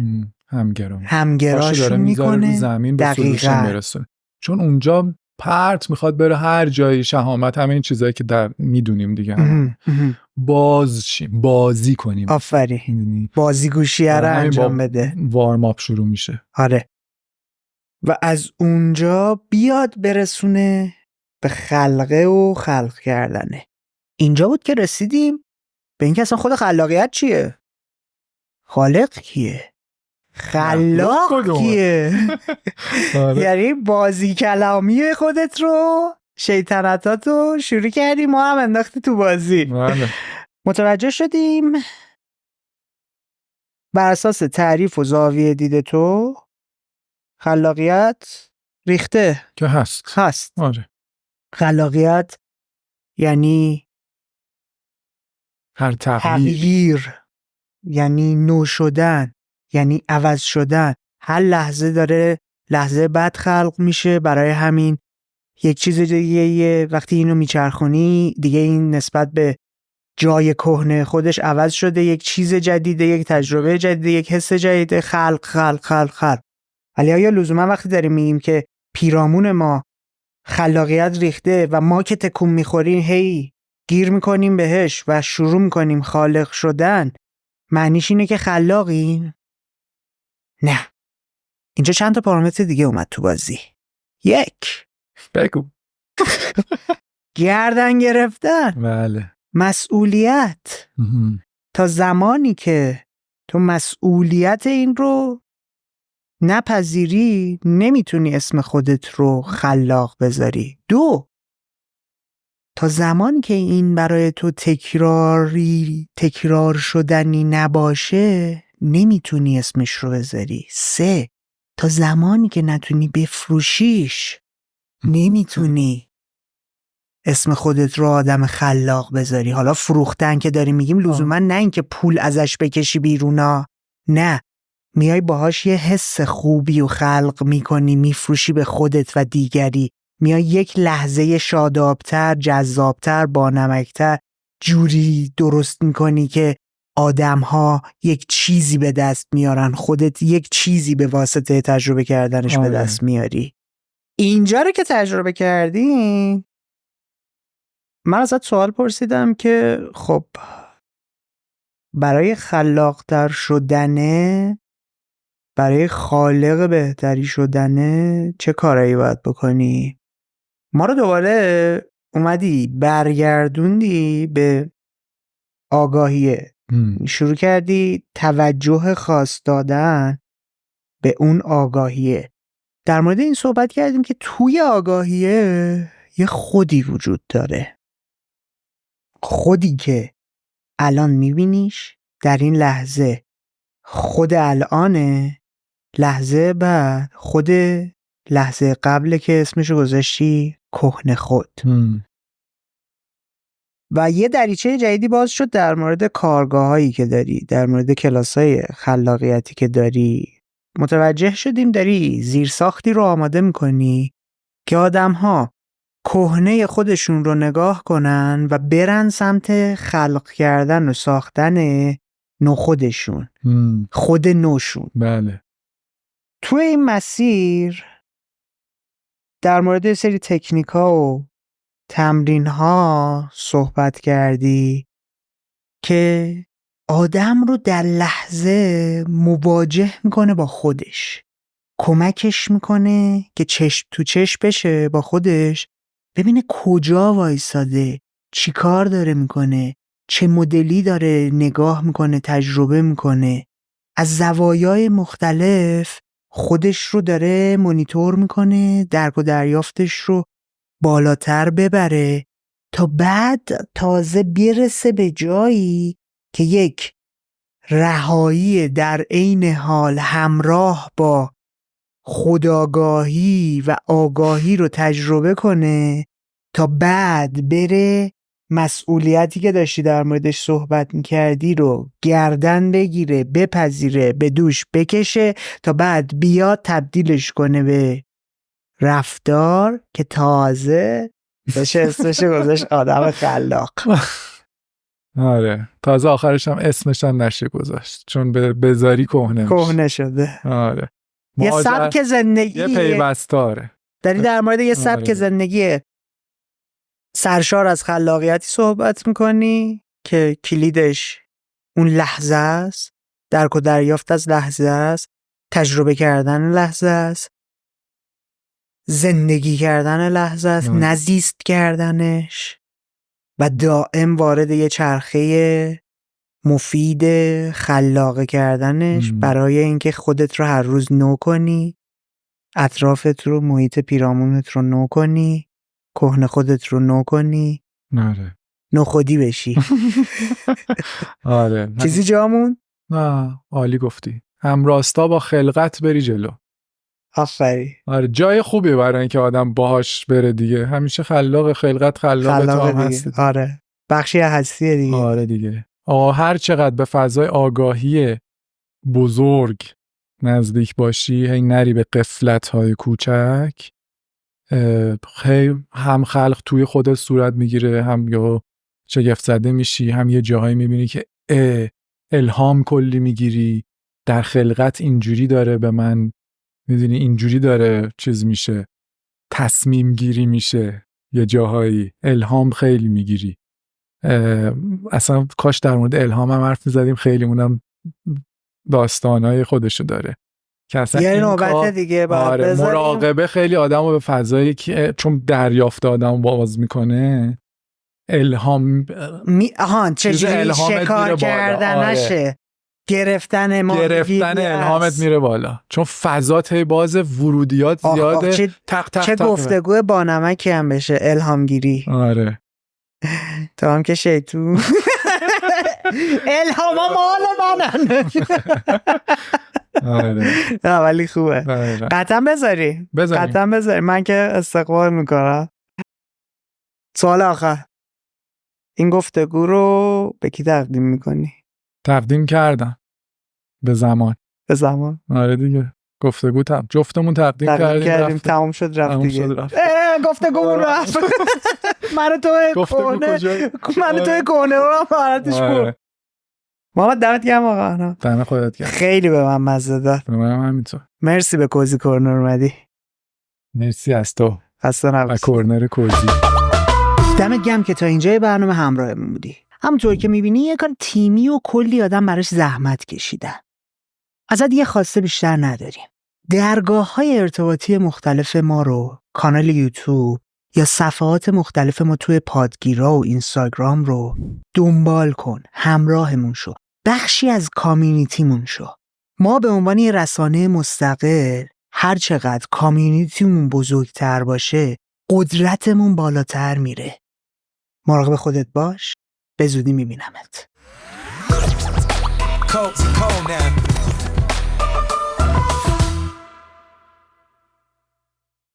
همگراشون میکنه. زمین به سولوشن برسونه. چون اونجا پرت میخواد بره هر جایی، شهامت، همه این چیزایی که در میدونیم دیگه. بازی کنیم. آفرین. بازیگوشی رو انجام بده. وارم آپ شروع میشه. آره. و از اونجا بیاد برسونه به خلقه و خلق کردنه. اینجا بود که رسیدیم به اینکه اصلا خود خلاقیت چیه؟ خالق کیه؟ خلاق کیه؟ یعنی بازی کلامی خودت رو، شیطنتاتو شروع کردی، ما هم انداختی تو بازی. متوجه شدیم بر اساس تعریف و زاویه دید تو خلاقیت ریخته که هست. آره. خلاقیت یعنی هر تغییر، یعنی نو شدن، یعنی عوض شدن. هر لحظه داره لحظه بعد خلق میشه. برای همین یک چیز دیگه وقتی اینو میچرخونی دیگه این نسبت به جای کهنه خودش عوض شده، یک چیز جدیده، یک تجربه جدیده، یک حس جدیده. خلق. ولی آیا لزوما وقتی داریم میگیم که پیرامون ما خلاقیت ریخته و ما که تکون میخوریم هی گیر میکنیم بهش و شروع میکنیم خالق شدن، معنیش اینه که خلاقیم؟ نه. اینجا چند تا پارامتر دیگه اومد تو بازی. 1 بگو. گردن گرفتن. بله. مسئولیت. تا زمانی که تو مسئولیت این رو نپذیری نمیتونی اسم خودت رو خلاق بذاری. 2 تا زمانی که این برای تو تکرار شدنی نباشه نمیتونی اسمش رو بذاری. 3 تا زمانی که نتونی بفروشیش نمیتونی اسم خودت رو آدم خلاق بذاری. حالا فروختن که داریم میگیم لزوما نه اینکه پول ازش بکشی بیرونا، نه، میای باهاش یه حس خوبی و خلق میکنی، میفروشی به خودت و دیگری، میای یک لحظه شادابتر، جذابتر، بانمکتر جوری درست میکنی که آدم‌ها یک چیزی به دست میارن، خودت یک چیزی به واسطه تجربه کردنش به دست میاری. اینجا رو که تجربه کردیم من ازت سوال پرسیدم که خب برای خلاقتر شدنه، برای خالق بهتری شدنه چه کارایی باید بکنی؟ ما رو دوباره اومدی برگردوندی به آگاهیه. شروع کردی توجه خاص دادن به اون آگاهیه. در مورد این صحبت کردیم که توی آگاهیه یه خودی وجود داره. خودی که الان میبینیش در این لحظه، خود الانه، لحظه بعد خود لحظه قبل که اسمشو گذاشتی کهنه خود. و یه دریچه جدیدی باز شد در مورد کارگاهایی که داری، در مورد کلاسای خلاقیتی که داری. متوجه شدیم داری زیرساختی رو آماده میکنی که آدم‌ها کهنه خودشون رو نگاه کنن و برن سمت خلق کردن و ساختن نو خودشون، خود نوشون. بله. توی این مسیر در مورد سری تکنیک‌ها و تمرین‌ها صحبت کردی که آدم رو در لحظه مواجه میکنه با خودش، کمکش میکنه که چشم تو چشم بشه با خودش، ببینه کجا وایساده، چی کار داره میکنه، چه مدلی داره نگاه میکنه، تجربه میکنه، از زوایای مختلف خودش رو داره مانیتور میکنه، درک و دریافتش رو بالاتر ببره تا بعد تازه برسه به جایی که یک رهایی در عین حال همراه با خودآگاهی و آگاهی رو تجربه کنه تا بعد بره مسئولیتی که داشتی در موردش صحبت میکردی رو گردن بگیره، بپذیره، به دوش بکشه تا بعد بیاد تبدیلش کنه به رفتار که تازه بشه اسمش گذاشت آدم خلاق. آره، تازه آخرش هم اسمش هم نشه گذاشت چون به بزاری کهنه شده. آره، یه سبک زندگی، یه پیوستاره. داری در مورد یه سبک زندگی سرشار از خلاقیتی صحبت میکنی که کلیدش اون لحظه است، درک و دریافت از لحظه است، تجربه کردن لحظه است، زندگی کردن لحظه است، نزیست کردنش و دائم وارد یه چرخه مفید خلاقه کردنش برای اینکه خودت رو هر روز نو کنی، اطرافت رو، محیط پیرامونت رو نو کنی، کهنه خودت رو نو کنی، نو خودی بشی. آره. چیزی جامون؟ نه، عالی گفتی. همراستا با خلقت بری جلو. آفرین. آره، جای خوبیه برای اینکه آدم باهاش بره دیگه. همیشه خلاق، خلقت خلاق تو هم هستی. آره، بخشی هستیه دیگه. آره دیگه. هر چقدر به فضای آگاهی بزرگ نزدیک باشی، هی نری به غفلت‌های کوچک، هم خلق توی خودت صورت میگیره، هم یا شگفت زده میشی، هم یه جاهایی میبینی که الهام کلی میگیری، در خلقت اینجوری داره به من، میدونی اینجوری داره چیز میشه، تصمیم گیری میشه، یه جاهایی الهام خیلی میگیری. اصلا کاش در مورد الهام هم حرف می‌زدیم، خیلی اونم داستانای خودشو داره که اصلا یه نوبت دیگه باید بذاریم. مراقبه خیلی آدمو به فضایی که چون دریافت آدمو باز میکنه، الهام چجوری شکار کردن نشه، گرفتن الهامت میره بالا، چون فضات باز، ورودیات زیاده. چه گفتگو با نمکی هم بشه الهامگیری. آره تو هم که شیطون الهاما مال منن. آره ولی خوبه. قطعا بذاری. من که استقبال میکنم. سوال آخر، این گفتگو رو به کی تقدیم میکنی؟ تقدیم کردم به زمان. آره دیگه، گفتگو جفتمون تقدیم کردیم. تمام شد رفت دیگه. گفتگو رفت. من تو کونه رو مهارتش بود. محمد دمت گرم آقا. دم خودت گرم. خیلی به من مزه داد. به منم همینطور. مرسی به کوزی کورنر اومدی. مرسی از تو. خسته نباشی. کورنر کوزی. دمت گرم که تا اینجای برنامه همراهمون بودی. همونطور که میبینی یه کار تیمی و کلی آدم براش زحمت کشیدن. ازت یه خواسته بیشتر نداریم. درگاه‌های ارتباطی مختلف ما رو، کانال یوتیوب یا صفحات مختلف ما توی پادگیرا و اینستاگرام رو دنبال کن، همراهمون شو، بخشی از کامیونیتیمون شو. ما به عنوان یه رسانه مستقل هر چقدر کامیونیتیمون بزرگتر باشه قدرتمون بالاتر میره. مراقب خودت باش، به زودی میبینمت.